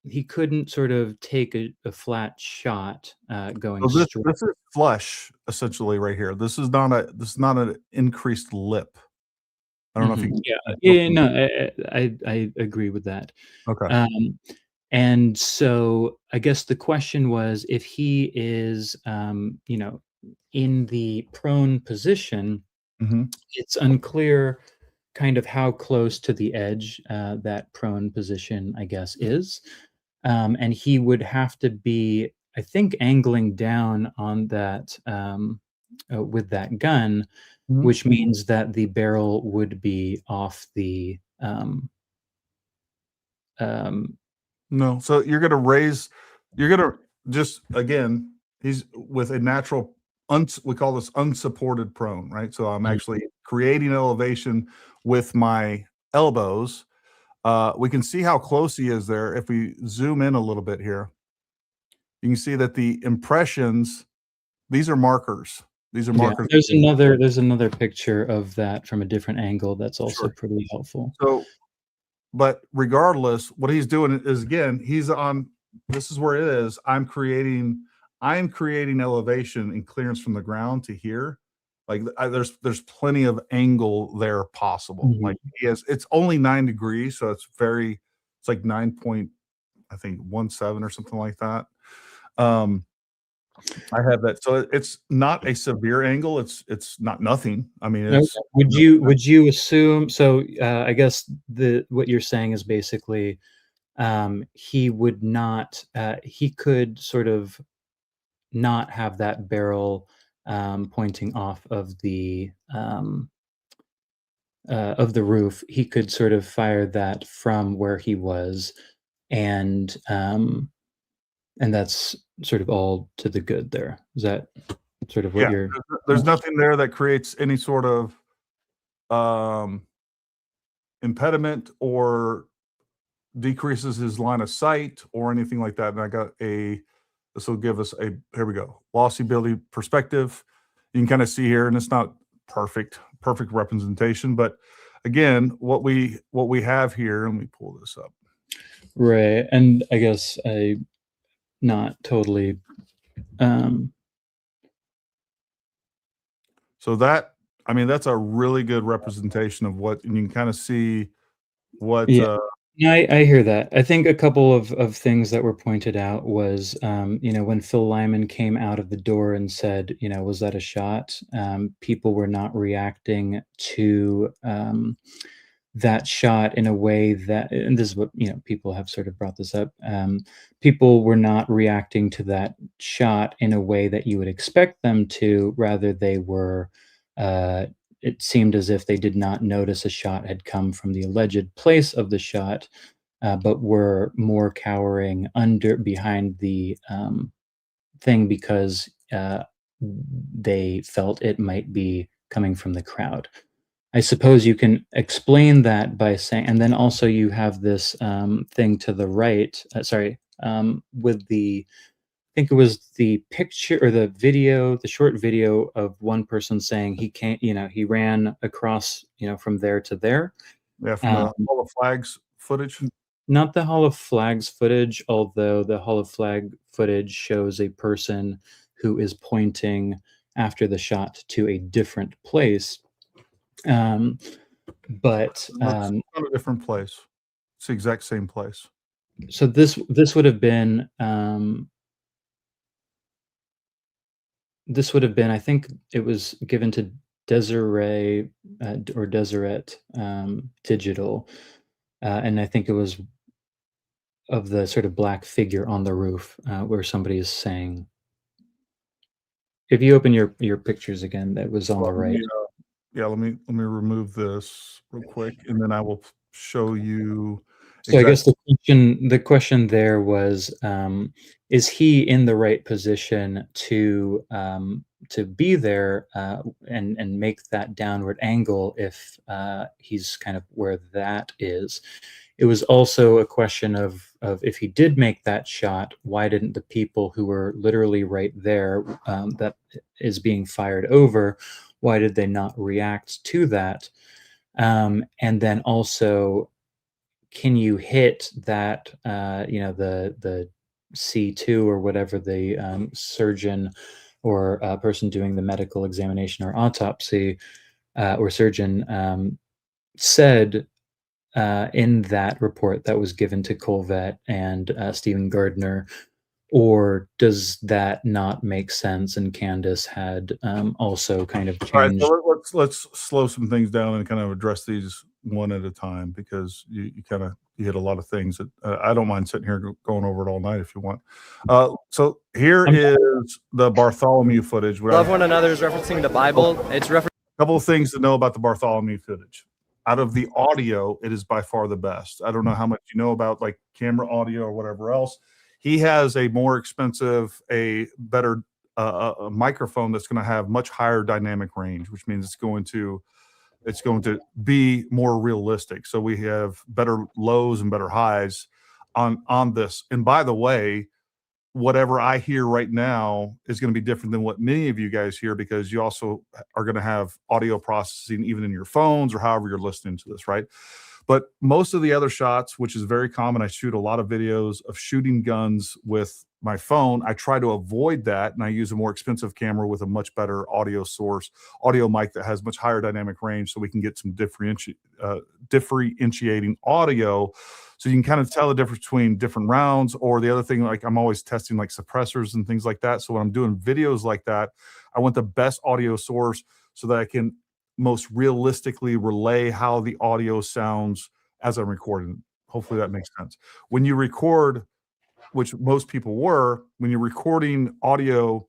he couldn't sort of take a flat shot going straight. This is flush essentially right here. This is not an increased lip. I don't know if you no, I agree with that. Okay. And so I guess the question was, if he is in the prone position, it's unclear kind of how close to the edge that prone position, I guess, is. And he would have to be, I think, angling down on that with that gun, which means that the barrel would be off the no. So you're going to just, again, he's with a natural we call this unsupported prone, right? So I'm actually creating elevation with my elbows. We can see how close he is there. If we zoom in a little bit here, you can see that the impressions, these are markers. These are markers. There's another picture of that from a different angle that's also pretty helpful. So, but regardless, what he's doing is, again, he's on, this is where it is. I'm creating elevation and clearance from the ground to here. Like there's plenty of angle there possible. Like it's only 9 degrees. So it's like 9.17 or something like that. I have that. So it's not a severe angle. It's not nothing. I mean, it's, would you assume, so I guess what you're saying is basically he would not, he could sort of not have that barrel pointing off of the roof. He could sort of fire that from where he was, and that's sort of all to the good there. Is that sort of what you're... There's nothing there that creates any sort of impediment or decreases his line of sight or anything like that. And I got this will give us here we go, lossability perspective. You can kind of see here, and it's not perfect representation, but again, what we have here, let me pull this up. Right. And I guess not totally. So that's a really good representation of what, and you can kind of see what. Yeah, I hear that. I think a couple of things that were pointed out was, when Phil Lyman came out of the door and said, was that a shot? People were not reacting to that shot in a way that, and this is what, people have sort of brought this up. People were not reacting to that shot in a way that you would expect them to. Rather, they were, it seemed as if they did not notice a shot had come from the alleged place of the shot, but were more cowering behind the thing because they felt it might be coming from the crowd. I suppose you can explain that by saying, and then also you have this thing to the right, with the, I think it was the picture or the video, the short video of one person saying he can't, he ran across, from there to there. Yeah, from the Hall of Flags footage. Not the Hall of Flags footage, although the Hall of Flag footage shows a person who is pointing after the shot to a different place. But not a different place. It's the exact same place. So this would have been I think it was given to Deseret Digital, and I think it was of the sort of black figure on the roof, where somebody is saying, if you open your pictures again, that was on the right. Let me remove this real quick, and then I will show you. So I guess the question there was, is he in the right position to be there and make that downward angle if he's kind of where that is? It was also a question of if he did make that shot, why didn't the people who were literally right there that is being fired over, why did they not react to that? And then also, can you hit that, the C2 or whatever the surgeon or person doing the medical examination or autopsy or surgeon said in that report that was given to Colvett and Stephen Gardner? Or does that not make sense? And Candace had also kind of changed. All right, so let's slow some things down and kind of address these one at a time, because you hit a lot of things that I don't mind sitting here going over it all night if you want. So here is the Bartholomew footage. Love one another is referencing the Bible. It's a couple of things to know about the Bartholomew footage. Out of the audio, it is by far the best. I don't know how much you know about like camera audio or whatever else. He has a more expensive, a better a microphone that's going to have much higher dynamic range, which means it's going to be more realistic. So we have better lows and better highs on this. And by the way, whatever I hear right now is going to be different than what many of you guys hear, because you also are going to have audio processing even in your phones or however you're listening to this, right? But most of the other shots, which is very common, I shoot a lot of videos of shooting guns with my phone. I try to avoid that, and I use a more expensive camera with a much better audio source, audio mic that has much higher dynamic range, so we can get some differentiating audio, so you can kind of tell the difference between different rounds. Or the other thing, like I'm always testing like suppressors and things like that. So when I'm doing videos like that, I want the best audio source so that I can most realistically relay how the audio sounds as I'm recording. Hopefully that makes sense. When you record, which most people were, when you're recording audio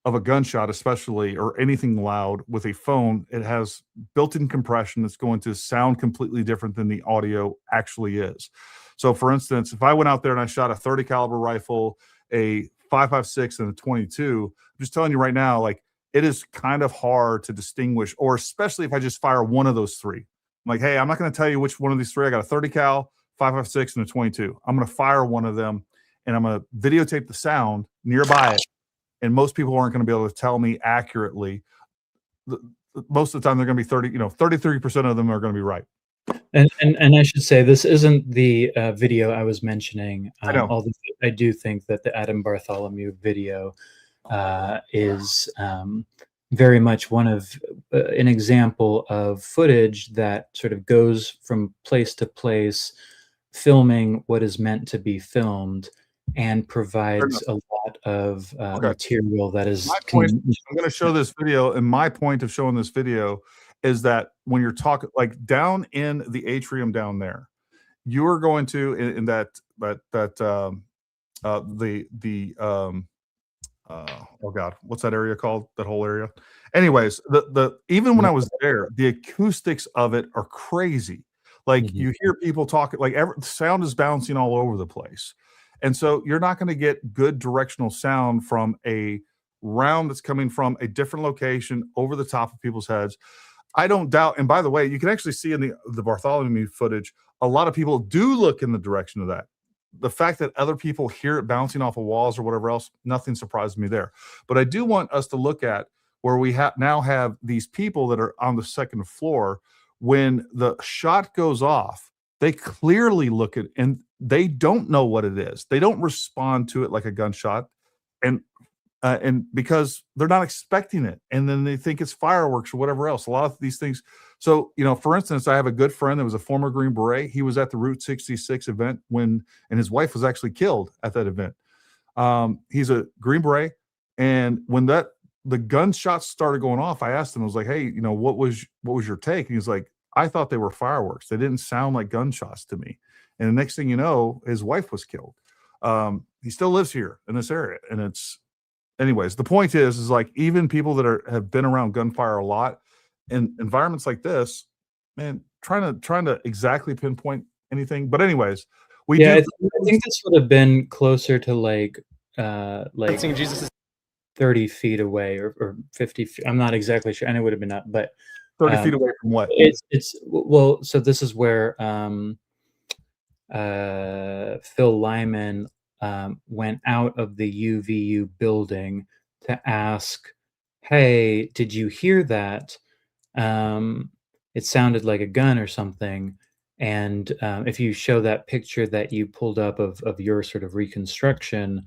of a gunshot, especially, or anything loud with a phone, it has built-in compression that's going to sound completely different than the audio actually is. So for instance, if I went out there and I shot a 30 caliber rifle, a 5.56 and a 22, I'm just telling you right now, like, it is kind of hard to distinguish, or especially if I just fire one of those three. I'm like, hey, I'm not going to tell you which one of these three. I got a 30 cal, 5.56, and a 22. I'm going to fire one of them, and I'm going to videotape the sound nearby it. And most people aren't going to be able to tell me accurately. Most of the time, they're going to be 33% of them are going to be right. And I should say, this isn't the video I was mentioning. I know. Although I do think that the Adam Bartholomew video is very much one of an example of footage that sort of goes from place to place, filming what is meant to be filmed, and provides a lot of material that is. I'm going to show this video, and my point of showing this video is that when you're talking, like down in the atrium down there, you are going to oh God, what's that area called? That whole area. Anyways, even when I was there, the acoustics of it are crazy. Like you hear people talking, like the sound is bouncing all over the place. And so you're not going to get good directional sound from a round that's coming from a different location over the top of people's heads. I don't doubt. And by the way, you can actually see in the Bartholomew footage, a lot of people do look in the direction of that. The fact that other people hear it bouncing off of walls or whatever else, nothing surprised me there. But I do want us to look at where we now have these people that are on the second floor. When the shot goes off, they clearly look at it, and they don't know what it is. They don't respond to it like a gunshot, and because they're not expecting it, and then they think it's fireworks or whatever else. A lot of these things. So, for instance, I have a good friend that was a former Green Beret. He was at the Route 66 event and his wife was actually killed at that event. He's a Green Beret, and when the gunshots started going off, I asked him, I was like, hey, what was your take? And he's like, I thought they were fireworks. They didn't sound like gunshots to me. And the next thing you know, his wife was killed. He still lives here in this area. And anyways, the point is like, even people that have been around gunfire a lot in environments like this, man, trying to exactly pinpoint anything. But anyways, I think this would have been closer to like Jesus is 30 feet away or 50 feet. I'm not exactly sure. And it would have been up, but 30 feet away from what? So this is where Phil Lyman went out of the UVU building to ask, hey, did you hear that? It sounded like a gun or something. And if you show that picture that you pulled up of your sort of reconstruction,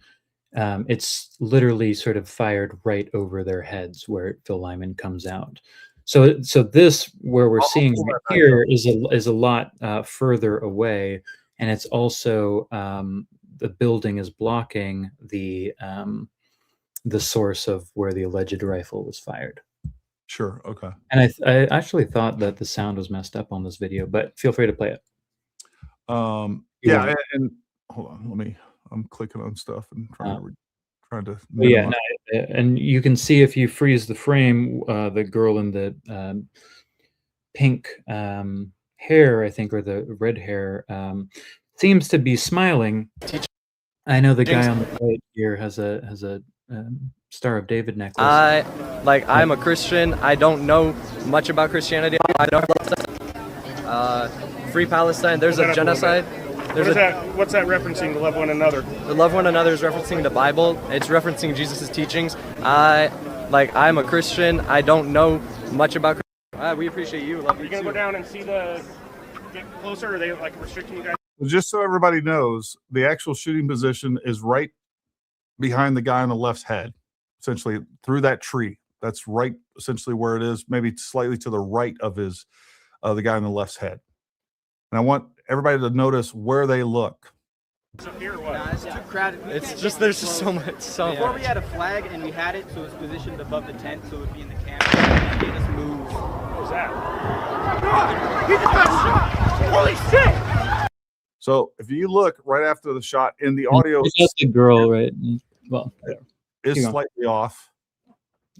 it's literally sort of fired right over their heads where Phil Lyman comes out. So this, where we're seeing right here, is a lot further away, and it's also the building is blocking the source of where the alleged rifle was fired. Sure. Okay. And I actually thought that the sound was messed up on this video, but feel free to play it. Yeah, and hold on, I'm clicking on stuff and trying to. And you can see if you freeze the frame, the girl in the pink hair, I think, or the red hair, seems to be smiling. I know the guy on the right here has a Star of David necklace. I'm a Christian. I don't know much about Christianity. I don't. Free Palestine. There's a genocide. What's that referencing to love one another? The love one another is referencing the Bible. It's referencing Jesus' teachings. I'm a Christian. I don't know much about. We appreciate you. Love you. Are you gonna go down and get closer? Or are they like restricting you guys? Just so everybody knows, the actual shooting position is right behind the guy on the left's head, essentially through that tree. That's right, essentially where it is, maybe slightly to the right of the guy on the left's head. And I want everybody to notice where they look. It's up here or what? Nah, it's too crowded. It's just there's just so much. Before we had a flag and we had it, so it was positioned above the tent, so it would be in the camera. And they made us move. What was that? He just got shot! Holy shit! So if you look right after the shot in the audio, It's just a girl, right? Well, is Hang on. slightly off.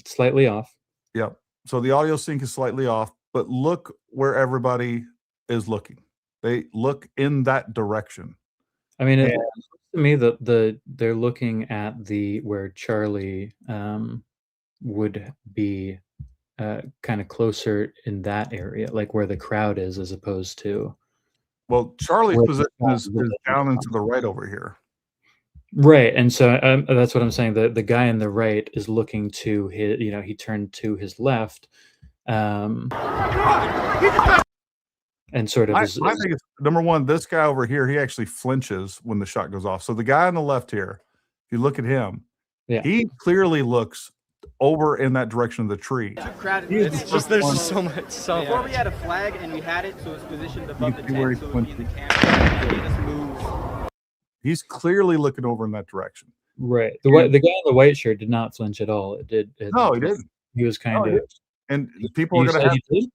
slightly off. Yep. So the audio sync is slightly off, but look where everybody is looking. They look in that direction. I mean, it looks to me that they're looking at where Charlie would be kind of closer in that area, like where the crowd is, as opposed to. Well, Charlie's Where- position is down and to the right over here. Right, and so that's what I'm saying. The guy on the right is looking to his, he turned to his left, and sort of. I think it's number one. This guy over here, he actually flinches when the shot goes off. So the guy on the left here, if you look at him, Yeah. he clearly looks over in that direction of the tree. Too crowded. It's just there's just so much. Before we had a flag and we had it, so it was positioned above the see where tent, he so it would be in the camera. And they made us move. He's clearly looking over in that direction. Right, the guy in the white shirt did not flinch at all. It did. No, he didn't. He was kind No, he of. didn't. And people are You going said to have. he did,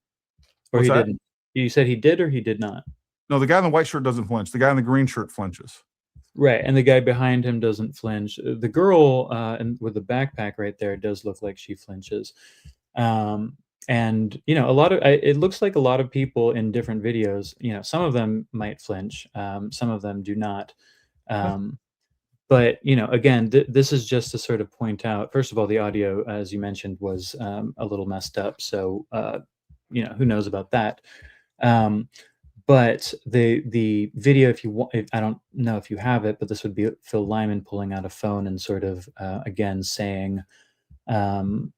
or What's he that? didn't. You said he did or he did not. No, the guy in the white shirt doesn't flinch. The guy in the green shirt flinches. Right, and the guy behind him doesn't flinch. The girl and with the backpack right there does look like she flinches. And a lot of it looks like a lot of people in different videos. Some of them might flinch, some of them do not. But again, this is just to sort of point out. First of all, the audio, as you mentioned, was a little messed up. So who knows about that. But the video, if you want, I don't know if you have it, but this would be Phil Lyman pulling out a phone and sort of again saying, that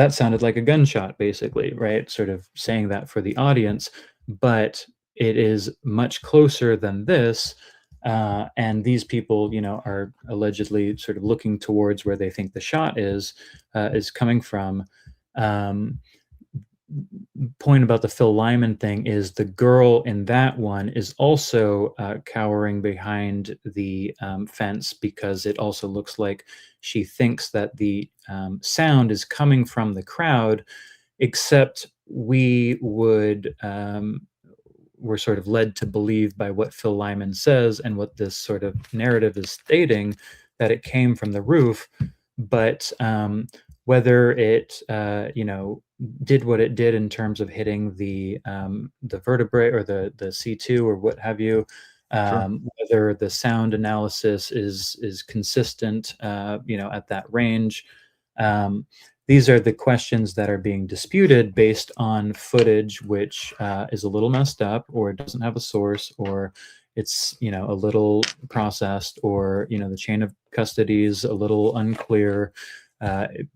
sounded like a gunshot, basically, right? Sort of saying that for the audience, but it is much closer than this. And these people, are allegedly sort of looking towards where they think the shot is coming from. Point about the Phil Lyman thing is the girl in that one is also cowering behind the fence because it also looks like she thinks that the sound is coming from the crowd, except we're sort of led to believe by what Phil Lyman says and what this sort of narrative is stating that it came from the roof, but whether it did what it did in terms of hitting the vertebrae or the C2 or what have you, whether the sound analysis is consistent, at that range. These are the questions that are being disputed based on footage which is a little messed up, or it doesn't have a source, or it's a little processed, or the chain of custody is a little unclear.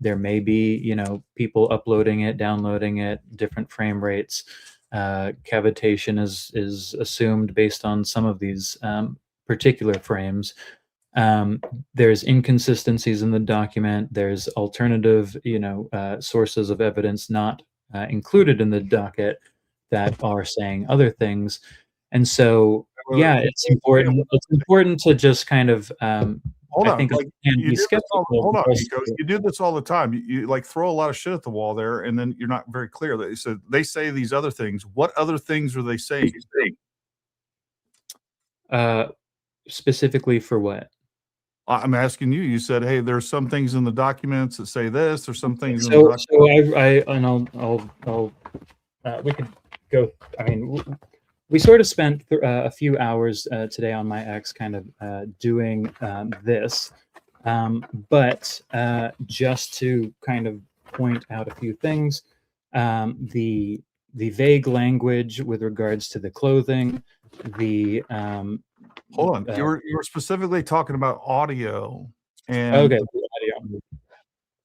There may be people uploading it, downloading it, different frame rates. Cavitation is assumed based on some of these particular frames. There's inconsistencies in the document. There's alternative sources of evidence not included in the docket that are saying other things. And so it's important to just kind of Hold on. I think you do this all the time. You like throw a lot of shit at the wall there, and then you're not very clear. They say these other things. What other things are they saying? Specifically for what? I'm asking you. You said, "Hey, there's some things in the documents that say this. There's some things." So we could go. I mean, we sort of spent a few hours today on my X kind of doing this, But just to kind of point out a few things, the vague language with regards to the clothing, the Hold on. You were specifically talking about audio, and okay, the audio.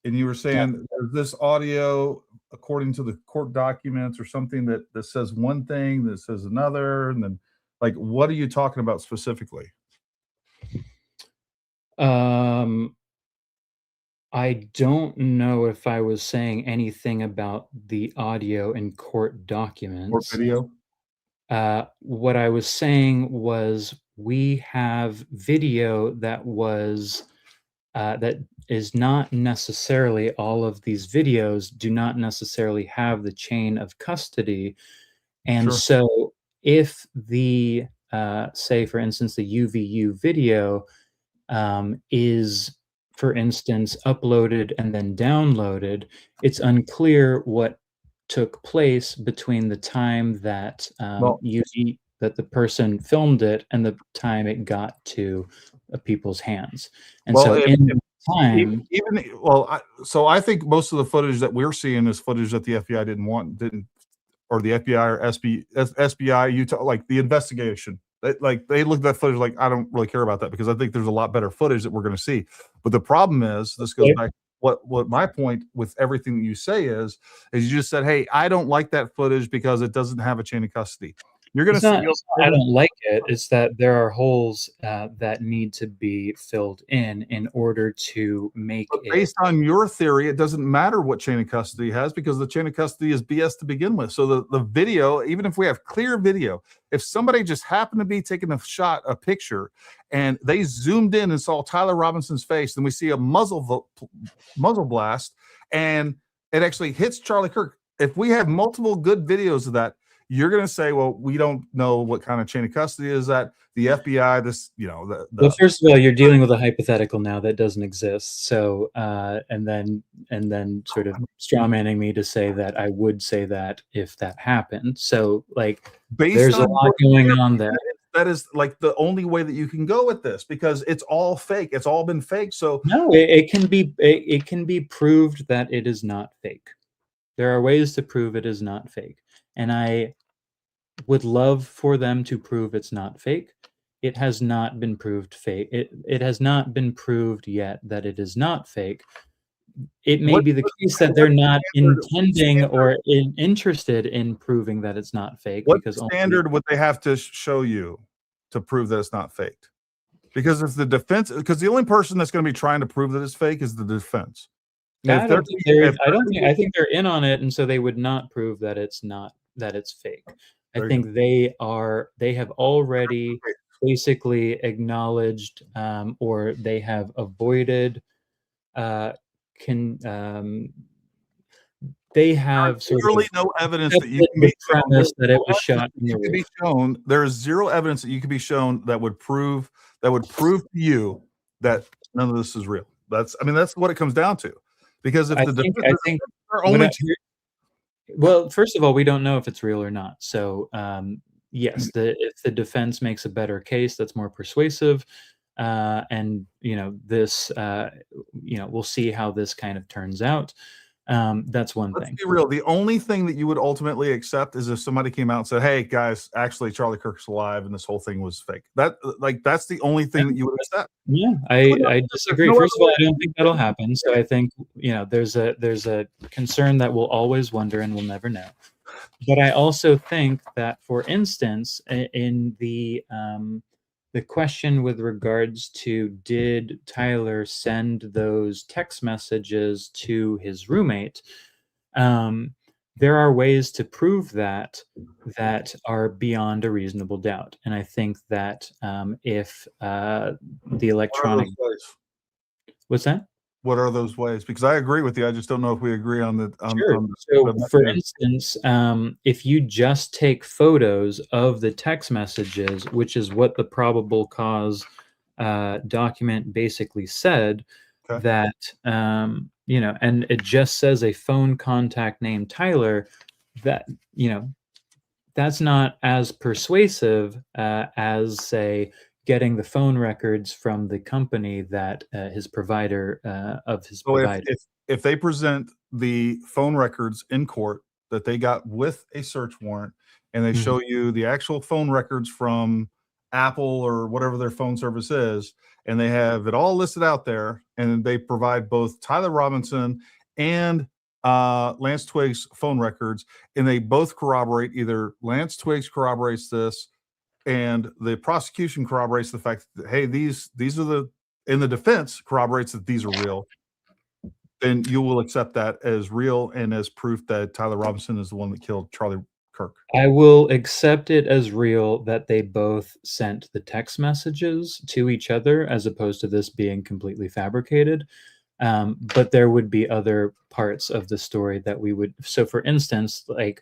and you were saying there's this audio according to the court documents or something that says one thing, that says another, and then like what are you talking about specifically? I don't know if I was saying anything about the audio in court documents. Or video? What I was saying was we have video that was that is not necessarily, all of these videos do not necessarily have the chain of custody. And Sure. so if the say for instance the UVU video is for instance uploaded and then downloaded, it's unclear what took place between the time that Well- that the person filmed it and the time it got to people's hands. And Well, so if- in time, So I think most of the footage that we're seeing is footage that the FBI didn't, or the FBI or SBI, Utah, like the investigation. They looked at that footage like, I don't really care about that because I think there's a lot better footage that we're going to see. But the problem is, this goes back. What my point with everything that you say is you just said, hey, I don't like that footage because it doesn't have a chain of custody. You're going to see. I don't like it. It's that there are holes that need to be filled in order to make it. Based on your theory, it doesn't matter what chain of custody has because the chain of custody is BS to begin with. So the video, even if we have clear video, if somebody just happened to be taking a picture, and they zoomed in and saw Tyler Robinson's face, then we see a muzzle blast, and it actually hits Charlie Kirk. If we have multiple good videos of that, you're going to say, well, we don't know what kind of chain of custody is that. The FBI, well, first of all, you're dealing with a hypothetical now that doesn't exist. So, and then sort of strawmanning me to say that I would say that if that happened. So, like, there's a lot going on there. That is like the only way that you can go with this because it's all fake. It's all been fake. So no, it can be proved that it is not fake. There are ways to prove it is not fake. And I would love for them to prove it's not fake. It has not been proved fake. It has not been proved yet that it is not fake. It may be the case that they're not intending or interested in proving that it's not fake. What standard would they have to show you to prove that it's not faked? Because if the defense, because the only person that's going to be trying to prove that it's fake is the defense. I think they're in on it, and so they would not prove that it's fake. I think they have already basically acknowledged or they have avoided they have clearly no evidence that you can be premise that it was shot. You can be shown. There is zero evidence that you can be shown that would prove to you that none of this is real. That's what it comes down to. Because if well, first of all, we don't know if it's real or not. So yes, if the defense makes a better case that's more persuasive, and this we'll see how this kind of turns out. That's one thing. Let's be real. The only thing that you would ultimately accept is if somebody came out and said, hey guys, actually Charlie Kirk's alive and this whole thing was fake. That's the only thing that you would accept. Yeah, I disagree. First of all, I don't think that'll happen. So I think there's a concern that we'll always wonder and we'll never know. But I also think that, for instance, in the question with regards to did Tyler send those text messages to his roommate, there are ways to prove that are beyond a reasonable doubt. And I think that if the electronic... What's that? What are those ways? Because I agree with you. I just don't know if we agree on the... Sure. So, for instance, if you just take photos of the text messages, which is what the probable cause document basically said, that, and it just says a phone contact named Tyler, that, that's not as persuasive as, say, getting the phone records from the company that his provider of his So provider. if they present the phone records in court that they got with a search warrant, and they show you the actual phone records from Apple or whatever their phone service is, and they have it all listed out there, and they provide both Tyler Robinson and Lance Twiggs phone records, and they both corroborate, either Lance Twiggs corroborates this and the prosecution corroborates the fact that, hey, these are the, in the defense corroborates that these are real, then you will accept that as real and as proof that Tyler Robinson is the one that killed Charlie Kirk. I will accept it as real that they both sent the text messages to each other, as opposed to this being completely fabricated. But there would be other parts of the story that we would. So, for instance, like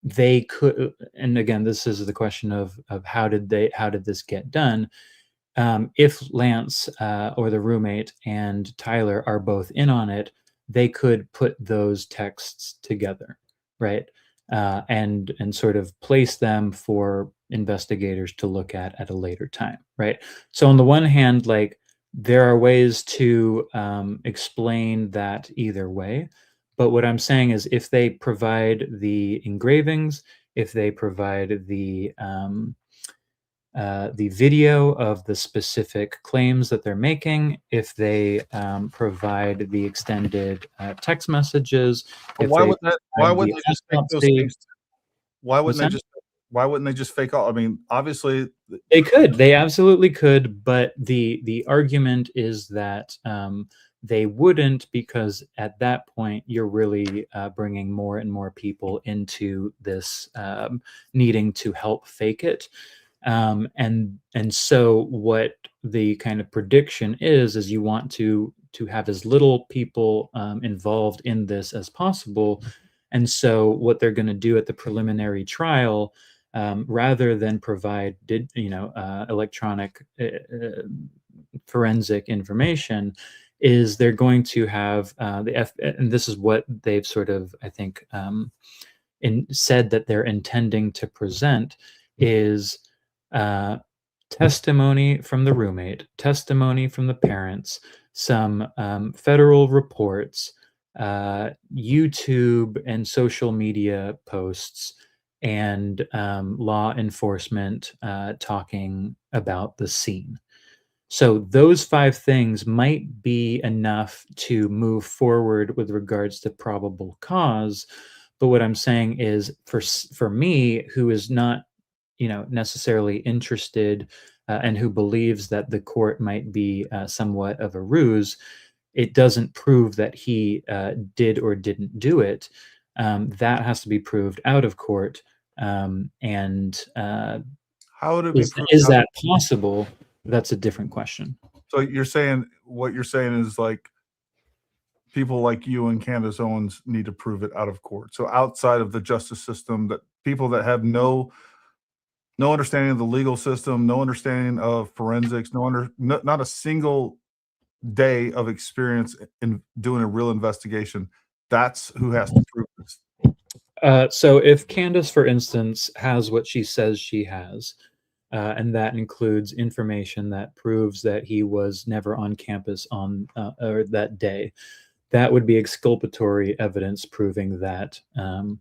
they could, and again, this is the question of how did this get done? If Lance or the roommate and Tyler are both in on it, they could put those texts together, right? And sort of place them for investigators to look at a later time, right? So on the one hand, like there are ways to explain that either way. But what I'm saying is, if they provide the engravings, if they provide the video of the specific claims that they're making, if they provide the extended text messages. Why wouldn't they just fake those things? Why wouldn't they just fake all? I mean, obviously they could. They absolutely could. But the argument is that they wouldn't, because at that point you're really bringing more and more people into this needing to help fake it. And so what the kind of prediction is you want to have as little people involved in this as possible. And so what they're going to do at the preliminary trial, rather than provide electronic forensic information, is they're going to have and this is what they've sort of, I think, said that they're intending to present, is testimony from the roommate, testimony from the parents, some federal reports, YouTube and social media posts, and law enforcement talking about the scene. So those 5 things might be enough to move forward with regards to probable cause. But what I'm saying is, for me, who is not necessarily interested and who believes that the court might be somewhat of a ruse, it doesn't prove that he did or didn't do it. That has to be proved out of court. And how would it be proved? Is that possible? That's a different question. So what you're saying is, like, people like you and Candace Owens need to prove it out of court. So outside of the justice system, that people that have no understanding of the legal system, no understanding of forensics, not a single day of experience in doing a real investigation, that's who has to prove this. So if Candace, for instance, has what she says she has, and that includes information that proves that he was never on campus on or that day, that would be exculpatory evidence proving that.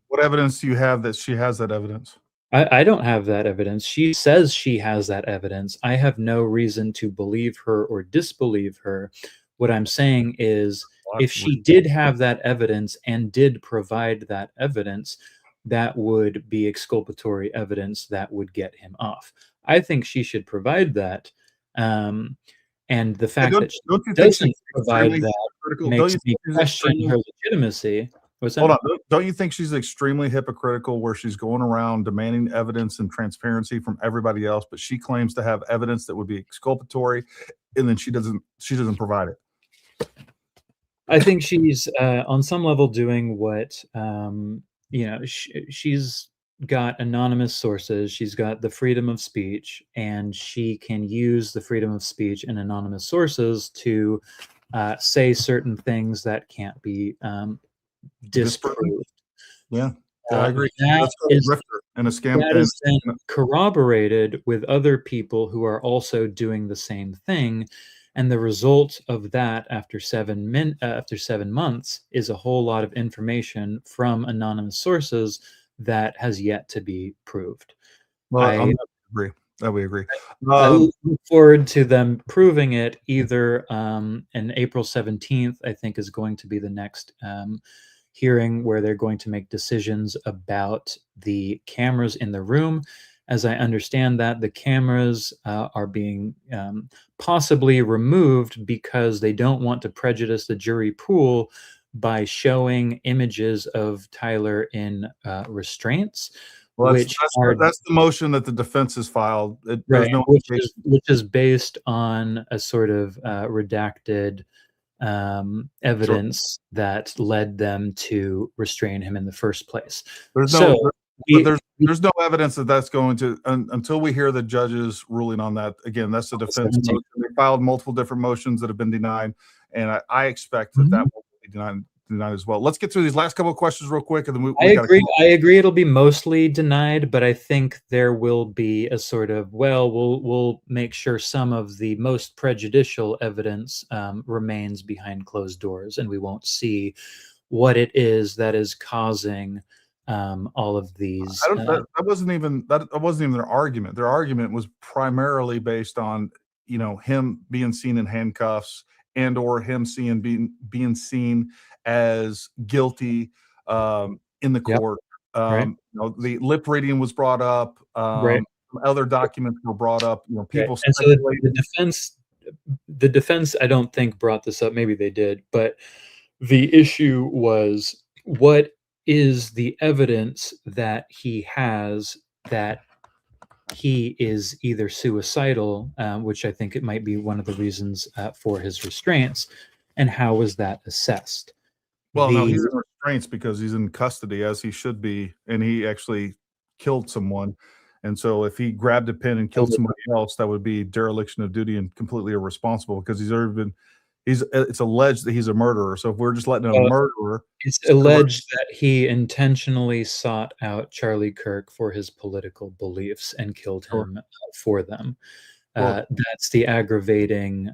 What evidence do you have that she has that evidence? I don't have that evidence. She says she has that evidence. I have no reason to believe her or disbelieve her. What I'm saying is, if she did have that evidence and did provide that evidence, that would be exculpatory evidence that would get him off. I think she should provide that. And the fact that she doesn't provide that makes me question her legitimacy. Hold on. Don't you think she's extremely hypocritical, where she's going around demanding evidence and transparency from everybody else, but she claims to have evidence that would be exculpatory, and then she doesn't provide it? I think she's on some level doing what she's got anonymous sources, she's got the freedom of speech, and she can use the freedom of speech and anonymous sources to say certain things that can't be disproved. Yeah. I agree. That That's called is a grifter and a scam. that is then corroborated with other people who are also doing the same thing, and the result of that after 7 months is a whole lot of information from anonymous sources that has yet to be proved. Well, I agree. That we agree. I look forward to them proving it either in April 17th, I think is going to be the next hearing where they're going to make decisions about the cameras in the room. As I understand that, the cameras are being possibly removed because they don't want to prejudice the jury pool by showing images of Tyler in restraints. Well, that's the motion that the defense has filed. There's no which is based on a sort of redacted evidence that led them to restrain him in the first place. There's no evidence that that's going to until we hear the judge's ruling on that. Again, that's the defense motion. They filed multiple different motions that have been denied, and I expect that will be denied as well. Let's get through these last couple of questions real quick, and then I agree. It'll be mostly denied, but I think there will be a sort of we'll make sure some of the most prejudicial evidence remains behind closed doors, and we won't see what it is that is causing all of these. That wasn't even their argument. Their argument was primarily based on him being seen in handcuffs and or him being seen as guilty in the court. The lip reading was brought up. Other documents were brought up. People. And so the defense, I don't think brought this up. Maybe they did, but the issue was what is the evidence that he has that he is either suicidal, which I think it might be one of the reasons for his restraints, and how was that assessed? Well, no, he's in restraints because he's in custody, as he should be, and he actually killed someone. And so if he grabbed a pen and killed somebody else, that would be dereliction of duty and completely irresponsible because it's alleged that he's a murderer. So if we're just letting a murderer... It's alleged that he intentionally sought out Charlie Kirk for his political beliefs and killed him for them. That's the aggravating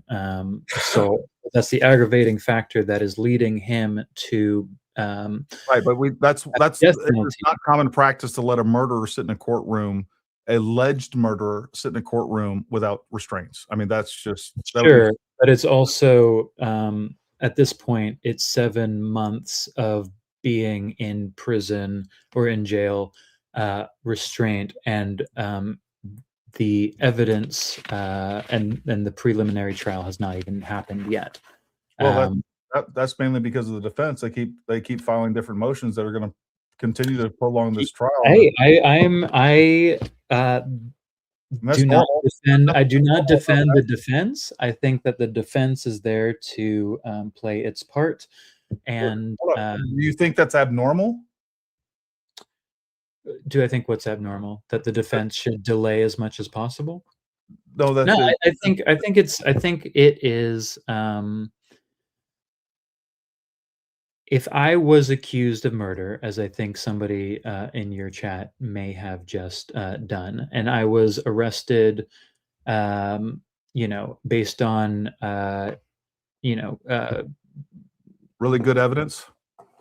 that's the aggravating factor that is leading him to right, but that's it's not common practice to let a murderer sit in a courtroom, alleged murderer sit in a courtroom without restraints. I mean, that's just but it's also at this point it's 7 months of being in prison or in jail, restraint, and the evidence and the preliminary trial has not even happened yet. Well, that's mainly because of the defense. They keep filing different motions that are going to continue to prolong this trial. I do not defend the defense. I think that the defense is there to play its part. And do you think that's abnormal? Do I think what's abnormal? That the defense should delay as much as possible? No, I think it is. If I was accused of murder, as I think somebody in your chat may have just done, and I was arrested, based on, really good evidence.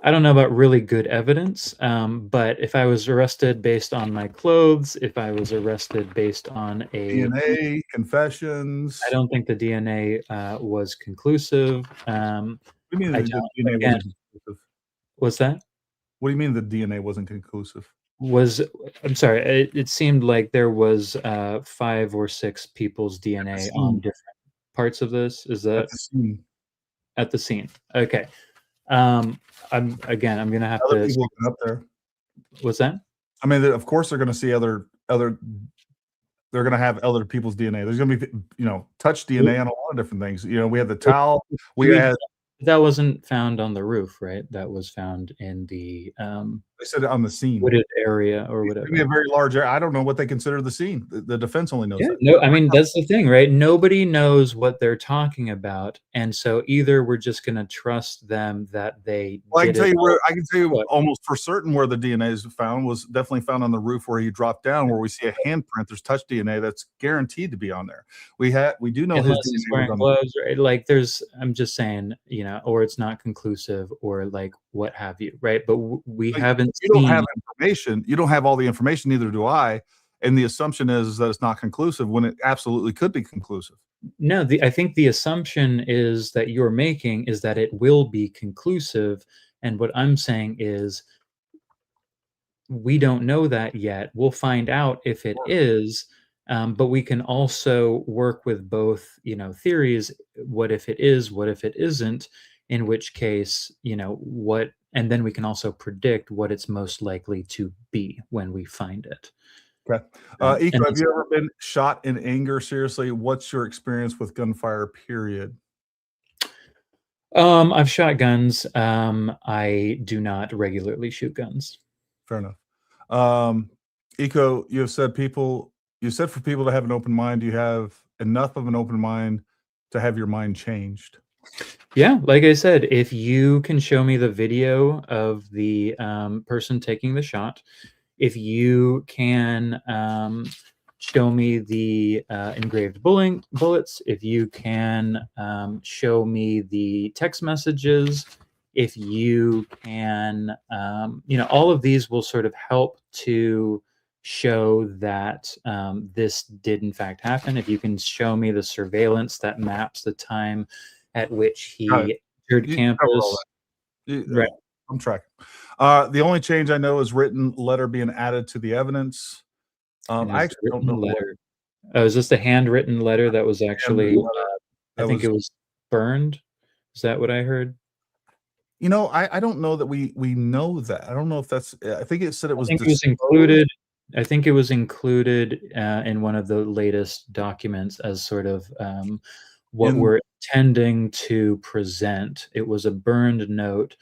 I don't know about really good evidence, but if I was arrested based on my clothes, if I was arrested based on a DNA, confessions, I don't think the DNA was conclusive. What do you mean the DNA wasn't conclusive? What's that? What do you mean the DNA wasn't conclusive? I'm sorry. It seemed like there was 5 or 6 people's DNA on different parts of this. Is that at the scene? Okay. I'm gonna have other people up there. What's that? I mean, of course they're gonna see other. They're gonna have other people's DNA. There's gonna be touch DNA on a lot of different things. We had the towel. That wasn't found on the roof, right? That was found in the They said on the scene. wooded area or It whatever. could be a very large area. I don't know what they consider the scene. The defense only knows Yeah, that. no, I mean, that's the thing, right? Nobody knows what they're talking about. And so either we're just going to trust them that they Well, I can did tell it you where all- I can tell you What? almost for certain where the DNA is found was definitely found on the roof where he dropped down, where we see a handprint. There's touch DNA that's guaranteed to be on there. We do know his Unless he's DNA was wearing on gloves, right? Like I'm just saying, or it's not conclusive or like what have you, right? But we Like, haven't you don't seen. have information. You don't have all the information, neither do I. And the assumption is that it's not conclusive when it absolutely could be conclusive. No, I think the assumption is that you're making is that it will be conclusive. And what I'm saying is we don't know that yet. We'll find out if it is, but we can also work with both, theories. What if it is? What if it isn't? In which case, what, and then we can also predict what it's most likely to be when we find it. Okay. Eco, have you ever been shot in anger? Seriously, what's your experience with gunfire, period? I've shot guns. I do not regularly shoot guns. Fair enough. Eco, you said for people to have an open mind, you have enough of an open mind to have your mind changed. Yeah, like I said, if you can show me the video of the person taking the shot, if you can show me the engraved bullets, if you can show me the text messages, if you can, all of these will sort of help to show that this did in fact happen. If you can show me the surveillance that maps the time at which he entered campus. Right. I'm tracking. The only change I know is written letter being added to the evidence. I actually don't know. Letter. Oh, is this the handwritten letter that was actually, I think it was burned? Is that what I heard? I don't know that we know that. I don't know if that's, I think it said it was, included. I think it was included in one of the latest documents as sort of what we're intending to present. It was a burned note.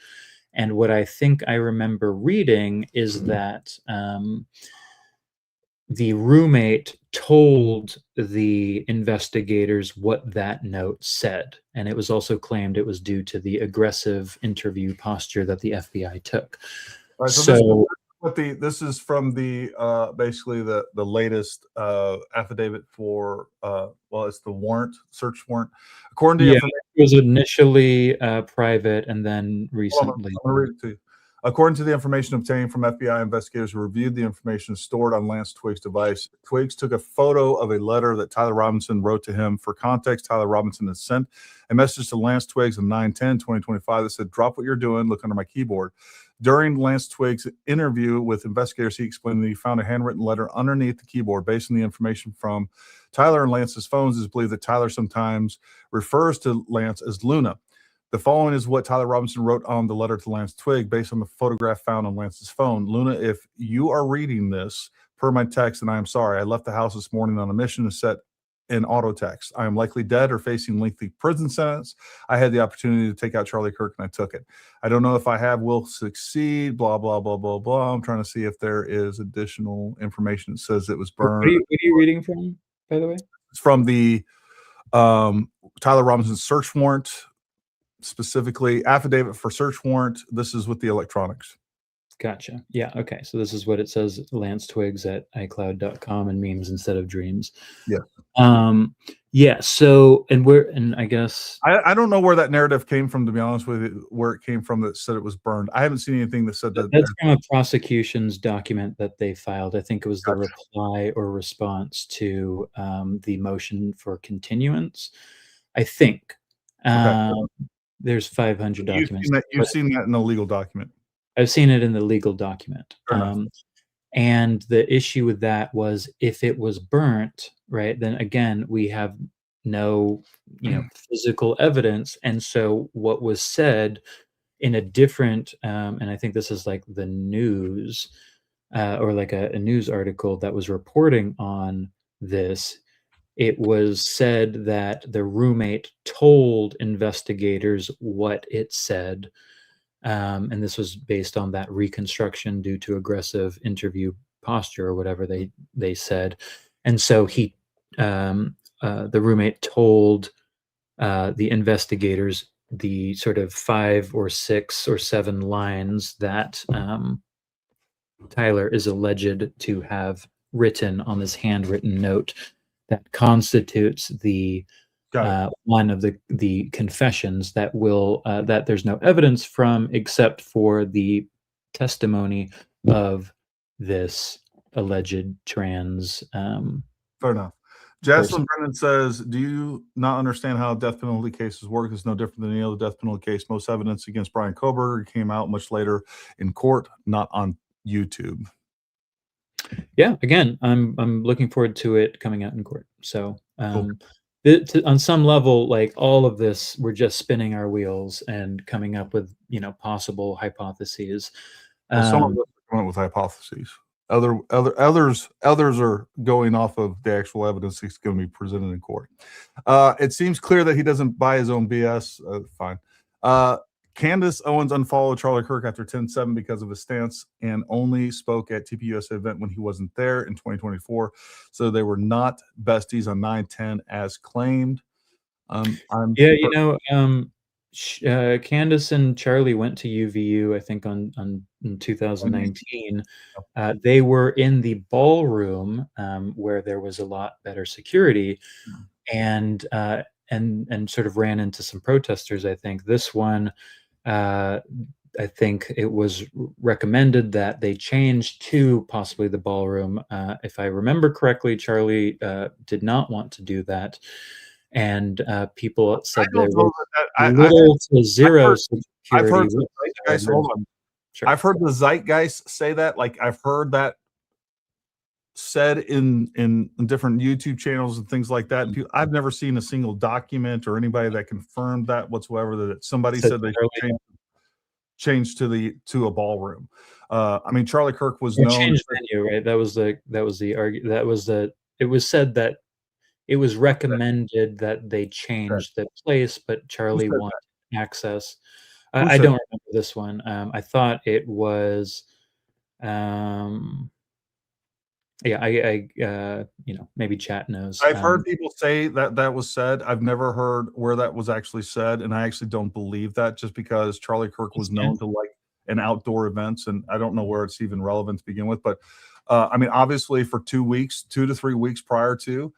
And what I think I remember reading is that the roommate told the investigators what that note said. And it was also claimed it was due to the aggressive interview posture that the FBI took. Right, so this is from the basically the latest affidavit for it's the warrant, search warrant. According to it was initially private and then recently. I'm gonna read it to you. According to the information obtained from FBI investigators who reviewed the information stored on Lance Twiggs' device, Twiggs took a photo of a letter that Tyler Robinson wrote to him. For context, Tyler Robinson had sent a message to Lance Twiggs on 9/10/2025 that said, "Drop what you're doing, look under my keyboard." During Lance Twiggs' interview with investigators, he explained that he found a handwritten letter underneath the keyboard. Based on the information from Tyler and Lance's phones, it's believed that Tyler sometimes refers to Lance as Luna. The following is what Tyler Robinson wrote on the letter to Lance Twigg based on the photograph found on Lance's phone. "Luna, if you are reading this, per my text, and I am sorry. I left the house this morning on a mission to set an auto text. I am likely dead or facing lengthy prison sentence. I had the opportunity to take out Charlie Kirk and I took it. I don't know if I will succeed, blah, blah, blah, blah, blah." I'm trying to see if there is additional information that says it was burned. What are you reading from, by the way? It's from the Tyler Robinson search warrant, specifically affidavit for search warrant. This is with the electronics. Gotcha. Yeah. Okay. So this is what it says: Lance Twiggs at iCloud.com and memes instead of dreams. Yeah. Yeah. So, and I guess I don't know where that narrative came from, to be honest with you, where it came from that said it was burned. I haven't seen anything that said that. That's from a prosecution's document that they filed. I think it was the reply or response to the motion for continuance. I think there's 500 documents. You've seen that in a legal document. I've seen it in the legal document. And the issue with that was if it was burnt, right, then again, we have no, physical evidence. And so what was said in a different, and I think this is like the news or like a news article that was reporting on this, it was said that the roommate told investigators what it said. And this was based on that reconstruction due to aggressive interview posture or whatever they said. And so the roommate told the investigators the sort of 5 or 6 or 7 lines that Tyler is alleged to have written on this handwritten note that constitutes the one of the confessions that that there's no evidence from except for the testimony of this alleged trans Fair enough. Jaslyn Brennan says, do you not understand how death penalty cases work? It's no different than any other death penalty case. Most evidence against Brian Koberger came out much later in court, not on YouTube. Yeah, again, I'm looking forward to it coming out in court. So Cool. on some level, like all of this, we're just spinning our wheels and coming up with possible hypotheses. Well, some of us are coming up with hypotheses. Others are going off of the actual evidence that's going to be presented in court. It seems clear that he doesn't buy his own BS. Fine. Candace Owens unfollowed Charlie Kirk after 10-7 because of his stance and only spoke at TPUSA event when he wasn't there in 2024. So they were not besties on 9/10 as claimed. Candace and Charlie went to UVU, I think, in 2019. They were in the ballroom where there was a lot better security, and sort of ran into some protesters. I think this one, I think it was recommended that they change to possibly the ballroom. If I remember correctly, Charlie did not want to do that. And people said there was little to zero security. I've heard the zeitgeist say that. Like, I've heard that said in different YouTube channels and things like that. And I've never seen a single document or anybody that confirmed that whatsoever, that somebody said they changed to a ballroom. I mean, Charlie Kirk was known. Changed venue, right? That was the argument. It was said that it was recommended that they change the place, but Charlie wanted access. I don't remember this one. I thought it was, maybe chat knows. I've heard people say that was said. I've never heard where that was actually said, and I actually don't believe that, just because Charlie Kirk was known to like an outdoor events, and I don't know where it's even relevant to begin with. But I mean, obviously, for 2 to 3 weeks prior to,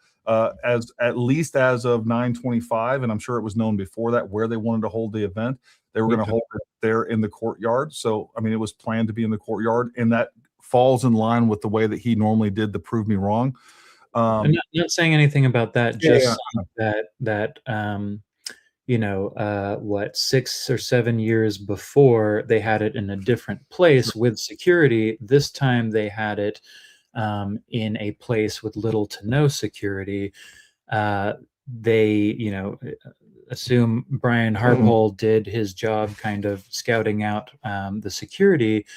as at least as of 9/25, and I'm sure it was known before that where they wanted to hold the event. They were going to hold it there in the courtyard. So I mean, it was planned to be in the courtyard, and that falls in line with the way that he normally did the Prove Me Wrong. I'm not saying anything about that. Just that 6 or 7 years before, they had it in a different place with security. This time they had it in a place with little to no security. They, assume Brian Harpole did his job kind of scouting out the security.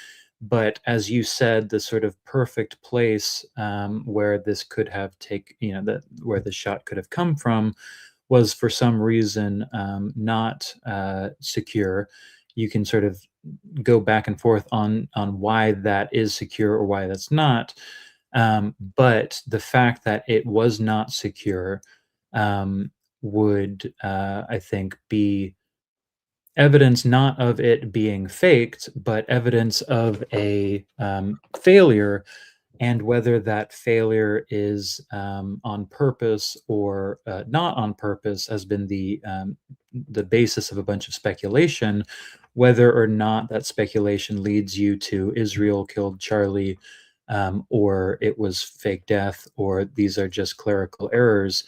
But as you said, the sort of perfect place where this could have where the shot could have come from was for some reason not secure. You can sort of go back and forth on why that is secure or why that's not. But the fact that it was not secure would, I think, be evidence not of it being faked, but evidence of a failure, and whether that failure is on purpose or not on purpose has been the basis of a bunch of speculation. Whether or not that speculation leads you to Israel killed Charlie, or it was fake death, or these are just clerical errors.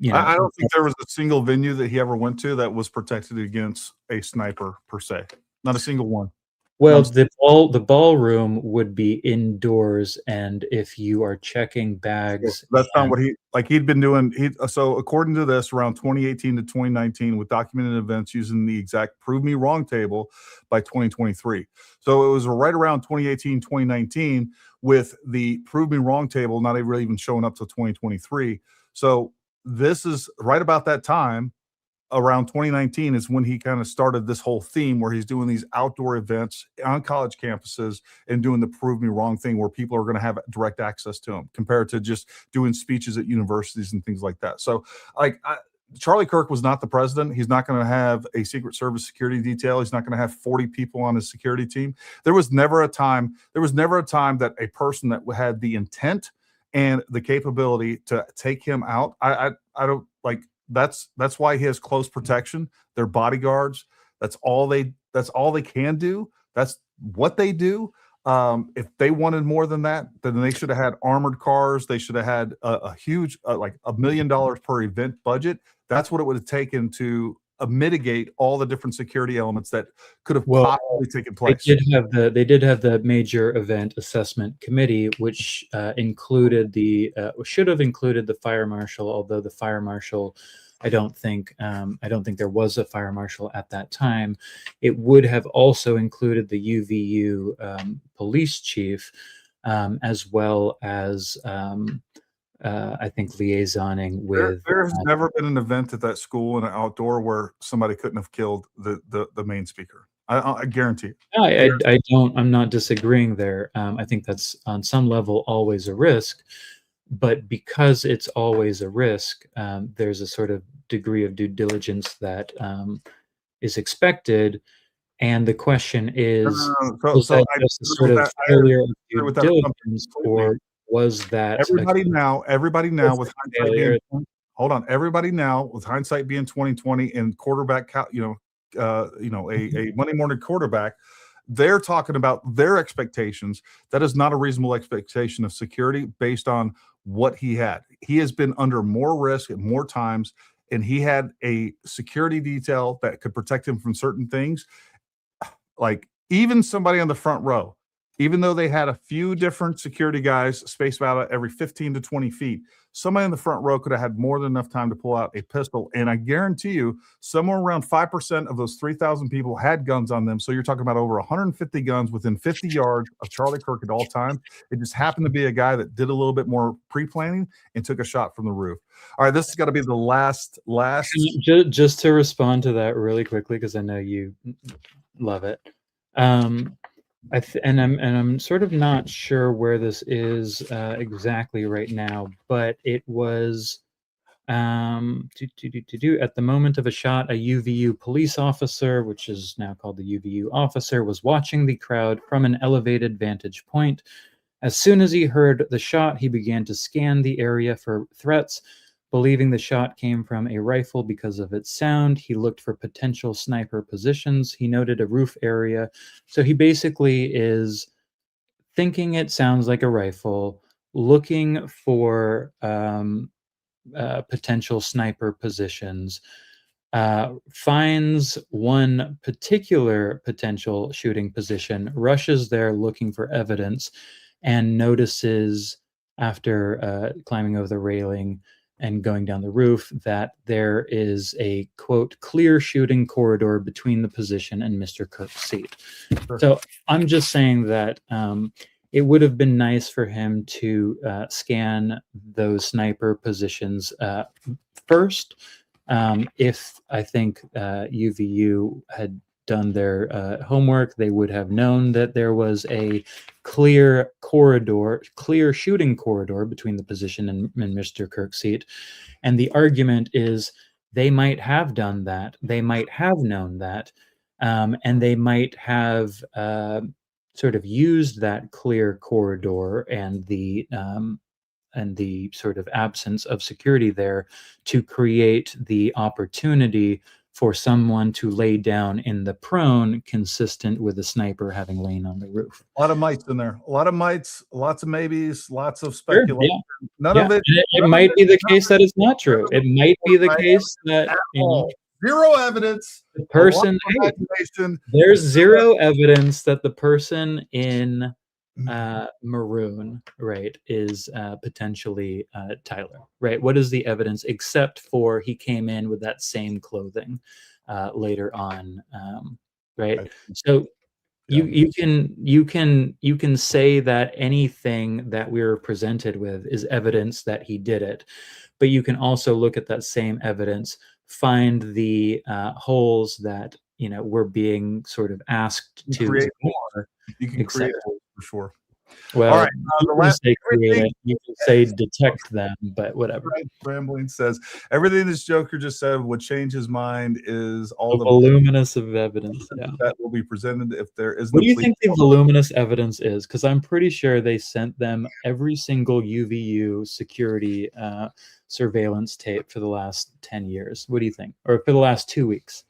I don't think there was a single venue that he ever went to that was protected against a sniper per se. Not a single one. Well, the ballroom would be indoors, and if you are checking bags, that's not what he'd been doing. So according to this, around 2018 to 2019, with documented events using the exact Prove Me Wrong table by 2023. So it was right around 2018, 2019 with the Prove Me Wrong table not really even showing up till 2023. So this is right about that time around 2019 is when he kind of started this whole theme where he's doing these outdoor events on college campuses and doing the prove me wrong thing where people are going to have direct access to him compared to just doing speeches at universities and things like that. So like Charlie Kirk was not the president. He's not going to have a Secret Service security detail. He's not going to have 40 people on his security team. There was never a time that a person that had the intent and the capability to take him out. I don't like that's why he has close protection. They're bodyguards. That's all they can do. That's what they do. If they wanted more than that, then they should have had armored cars. They should have had a huge, like $1 million per event budget. That's what it would have taken to mitigate all the different security elements that could have possibly taken place. They did have the major event assessment committee, which included should have included the fire marshal. Although the fire marshal, I don't think there was a fire marshal at that time. It would have also included the UVU police chief, as well as I think liaisoning with. There's never been an event at that school in an outdoor where somebody couldn't have killed the main speaker. I guarantee it. I'm not disagreeing there. I think that's on some level always a risk, but because it's always a risk, there's a sort of degree of due diligence that is expected. And the question is, was that just a sort of failure of due diligence, or was that everybody now with hindsight being, hold on, everybody now with hindsight being 2020 and quarterback, a Monday morning quarterback, they're talking about their expectations. That is not a reasonable expectation of security based on what he had. He has been under more risk at more times, and he had a security detail that could protect him from certain things. Like even somebody on the front row, even though they had a few different security guys spaced out every 15 to 20 feet, somebody in the front row could have had more than enough time to pull out a pistol. And I guarantee you, somewhere around 5% of those 3,000 people had guns on them. So you're talking about over 150 guns within 50 yards of Charlie Kirk at all times. It just happened to be a guy that did a little bit more pre-planning and took a shot from the roof. All right, this has got to be the last. Just to respond to that really quickly, because I know you love it. I'm sort of not sure where this is exactly right now, but it was at the moment of a shot, a UVU police officer, which is now called the UVU officer, was watching the crowd from an elevated vantage point. As soon as he heard the shot, he began to scan the area for threats. Believing the shot came from a rifle because of its sound, he looked for potential sniper positions. He noted a roof area. So he basically is thinking it sounds like a rifle, looking for potential sniper positions, finds one particular potential shooting position, rushes there looking for evidence, and notices after climbing over the railing and going down the roof that there is a, quote, clear shooting corridor between the position and Mr. Kirk's seat. Sure. So I'm just saying that it would have been nice for him to scan those sniper positions first. If I think UVU had done their homework, they would have known that there was a clear shooting corridor between the position and Mr. Kirk's seat. And the argument is they might have done that. They might have known that. And they might have sort of used that clear corridor and the sort of absence of security there to create the opportunity for someone to lay down in the prone, consistent with the sniper having lain on the roof. A lot of mites in there. A lot of mites, lots of maybes, lots of speculation. Sure, yeah. None of it. It might be the case that it's not true. It might be the case that zero evidence. The person, there's zero evidence that the person in maroon, right, is potentially Tyler, right? What is the evidence except for he came in with that same clothing later on, right? So you can say that anything that we're presented with is evidence that he did it, but you can also look at that same evidence find the holes that we're being sort of asked to create ignore. You can create Except- holes for sure. Well, All right, you the can last- say create everything- it, you can say detect them, but whatever. Rambling says everything this Joker just said would change his mind is all The the voluminous of evidence. Yeah. that will be presented if there is no. What do you think the voluminous evidence is? Because I'm pretty sure they sent them every single UVU security surveillance tape for the last 10 years. What do you think? Or for the last 2 weeks?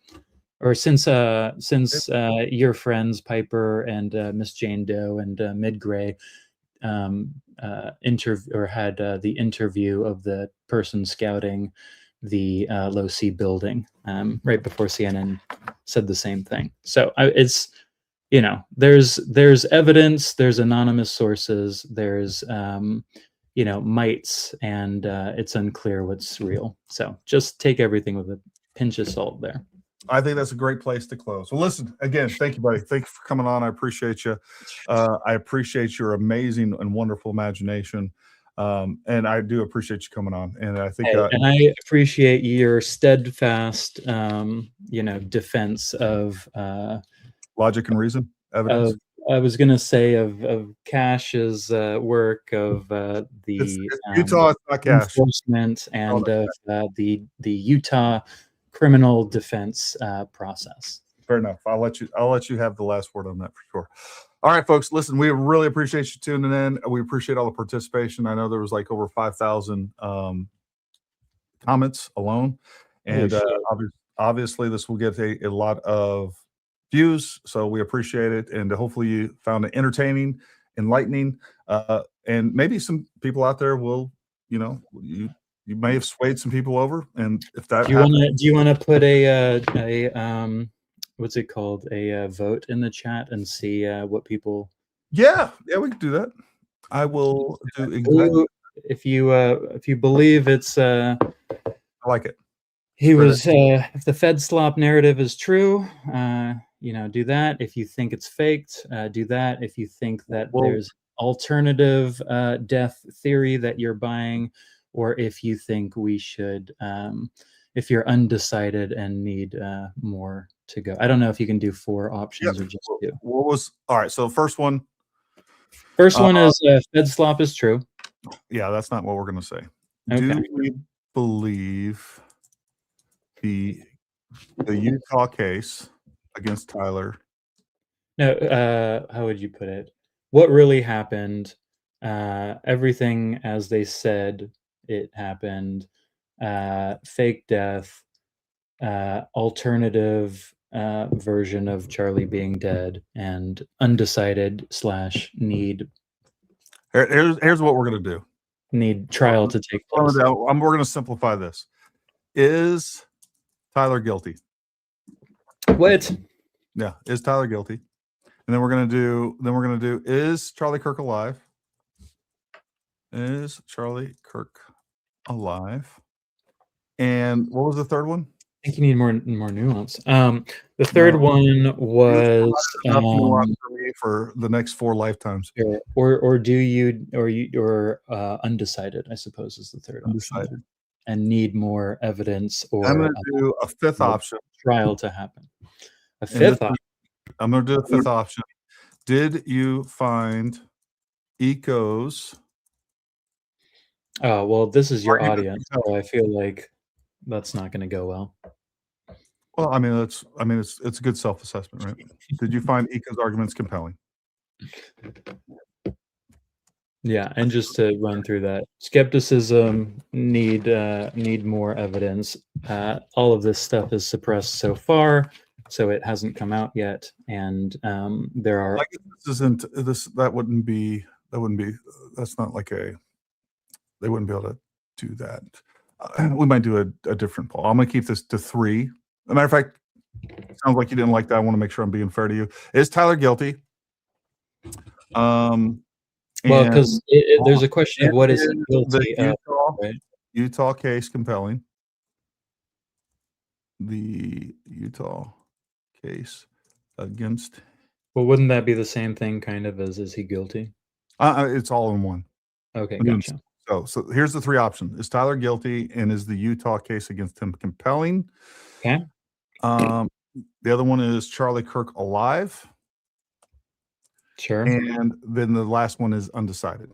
Or since your friends Piper and Miss Jane Doe and Midgray had the interview of the person scouting the low C building right before CNN said the same thing. So it's there's evidence, there's anonymous sources, there's mites, and it's unclear what's real. So just take everything with a pinch of salt there. I think that's a great place to close. Well, listen, again, thank you, buddy. Thank you for coming on. I appreciate you. I appreciate your amazing and wonderful imagination. And I do appreciate you coming on. And I think and I appreciate your steadfast defense of logic and reason, evidence. I was gonna say of Cash's work of the Utah, it's not Cash. enforcement and of the Utah criminal defense process. Fair enough. I'll let you have the last word on that for sure. All right, folks, listen, we really appreciate you tuning in. We appreciate all the participation. I know there was like over 5,000 comments alone. And obviously this will get a lot of views. So we appreciate it. And hopefully you found it entertaining, enlightening, and maybe some people out there will, you may have swayed some people over. And if that do you want to put a what's it called, a vote in the chat and see what people? Yeah, we can do that. I will do exactly. If you believe it's I like it. He was if the Fed slop narrative is true, do that. If you think it's faked, do that. If you think that there's alternative death theory that you're buying, or if you think we should, if you're undecided and need more to go. I don't know if you can do 4 options or just 2. All right, so first one is Fed slop is true. Yeah, that's not what we're going to say. Okay. Do we believe the Utah case against Tyler? No, how would you put it? What really happened? Everything as they said it happened. Fake death. Alternative version of Charlie being dead, and undecided / need. Here's what we're going to do. Need trial to take place. We're going to simplify this. Is Tyler guilty? What? Yeah, is Tyler guilty? And then we're going to do is Charlie Kirk alive? Is Charlie Kirk alive? And what was the third one? I think you need more nuance. The third one was for the next 4 lifetimes. Or do you or undecided, I suppose, is the third Undecided. option. And need more evidence, or I'm going to do a 5th option. Trial to happen. A 5th option. I'm going to do a 5th option. Did you find Eco's? Oh, well, this is your audience, so I feel like that's not going to go well. Well, I mean, it's a good self-assessment, right? Did you find Eco's arguments compelling? Yeah, and just to run through that, skepticism, need more evidence. All of this stuff is suppressed so far, so it hasn't come out yet, and there are. That wouldn't be. That's not like a. They wouldn't be able to do that. We might do a different poll. I'm going to keep this to 3. As a matter of fact, it sounds like you didn't like that. I want to make sure I'm being fair to you. Is Tyler guilty? Well, because there's a question of what is guilty of. Right? Utah case compelling. The Utah case against. Well, wouldn't that be the same thing, kind of, as is he guilty? It's all in one. Okay, gotcha. So here's the three options. Is Tyler guilty, and is the Utah case against him compelling? Okay. The other one is Charlie Kirk alive? Sure. And then the last one is undecided.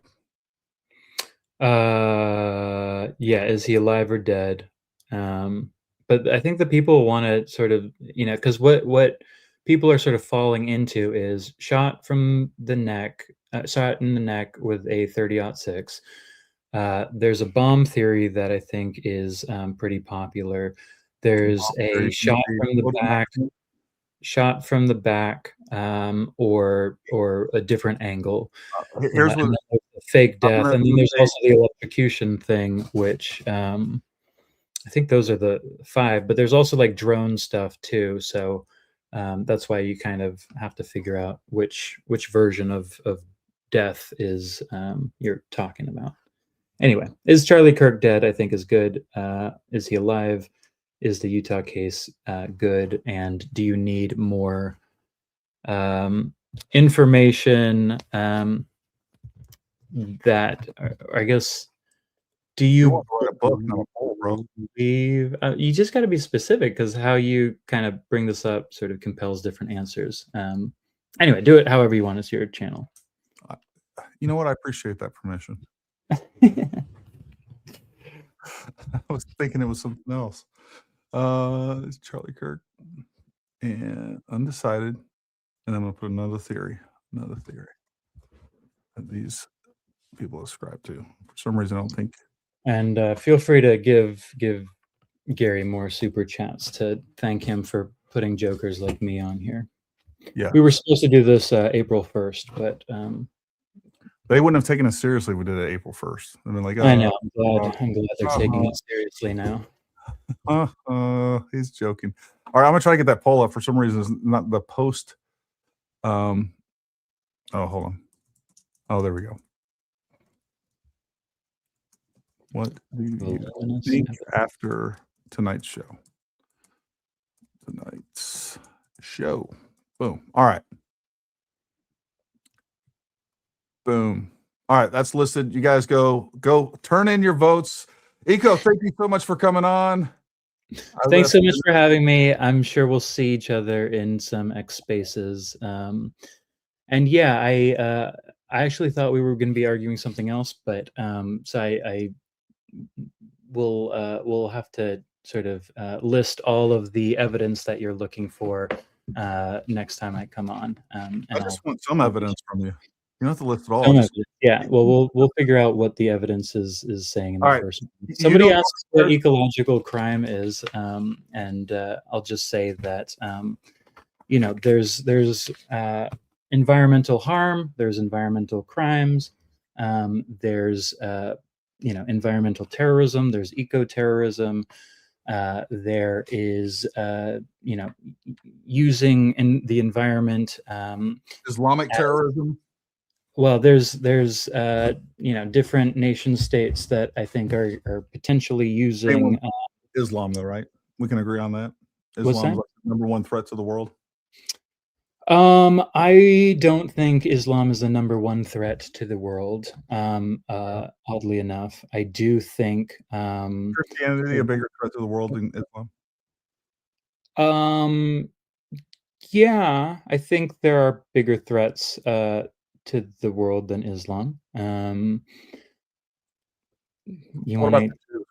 Yeah, is he alive or dead? But I think the people want to sort of, because what people are sort of falling into is shot in the neck with a 30-06. There's a bomb theory that I think is pretty popular. There's a shot from the back, or a different angle. Here's And what then there's the fake death, and then there's also the electrocution thing, which I think those are the 5. But there's also like drone stuff too, so that's why you kind of have to figure out which version of death is you're talking about. Anyway, is Charlie Kirk dead? I think is good. Is he alive? Is the Utah case good? And do you need more information that, I guess, do you write a book, not a poll, bro? believe? You just got to be specific, because how you kind of bring this up sort of compels different answers. Anyway, do it however you want. It's your channel. You know what? I appreciate that permission. I was thinking it was something else. It's Charlie Kirk and undecided, and I'm gonna put another theory that these people ascribe to. For some reason, I don't think. And feel free to give Gary more super chats to thank him for putting jokers like me on here. Yeah, we were supposed to do this April 1st, but they wouldn't have taken us seriously if we did it April 1st. I mean, like, I know. I'm glad they're taking it seriously now. He's joking. All right, I'm gonna try to get that poll up. For some reason, it's not the post. Oh, hold on. Oh, there we go. What do you think after tonight's show? Boom. All right. Boom. All right, that's listed. You guys go turn in your votes. Eco, thank you so much for coming on. Thanks so much for having me. I'm sure we'll see each other in some X Spaces. And yeah, I actually thought we were going to be arguing something else, but so we'll have to sort of list all of the evidence that you're looking for next time I come on. And I just want some evidence from you. You don't have to list it all. Yeah, well, we'll figure out what the evidence is saying in the first. Somebody asked what ecological crime is, and I'll just say that there's environmental harm, there's environmental crimes, there's environmental terrorism, there's eco-terrorism, there is using in the environment, Islamic terrorism. Well, there's different nation states that I think are potentially using Islam, though, right? We can agree on that. What's that? Islam's like the number one threat to the world. I don't think Islam is the number one threat to the world. Oddly enough, I do think Christianity a bigger threat to the world than Islam. Yeah, I think there are bigger threats to the world than Islam.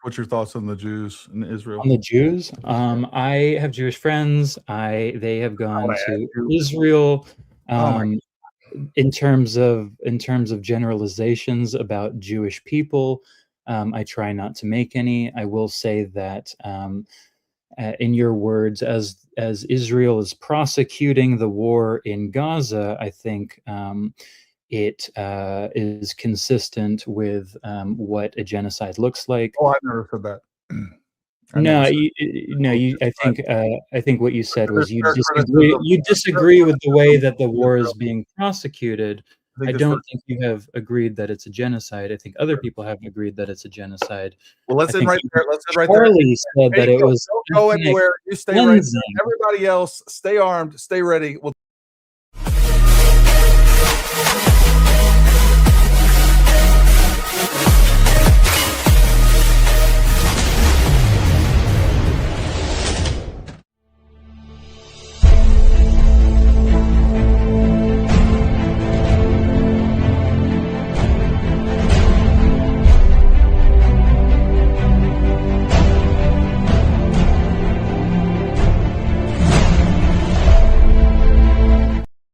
What's your thoughts on the Jews in Israel? On the Jews, I have Jewish friends. They have gone to Israel. In terms of generalizations about Jewish people, I try not to make any. I will say that, in your words, as Israel is prosecuting the war in Gaza, I think it is consistent with what a genocide looks like. Oh, I never said that. I think what you said was you disagree with the way that the war is being prosecuted. I don't think you have agreed that it's a genocide. I think other people have agreed that it's a genocide. Well, let's end right there. Charlie said that it was. Don't go anywhere. You stay right there. Everybody else, stay armed, stay ready.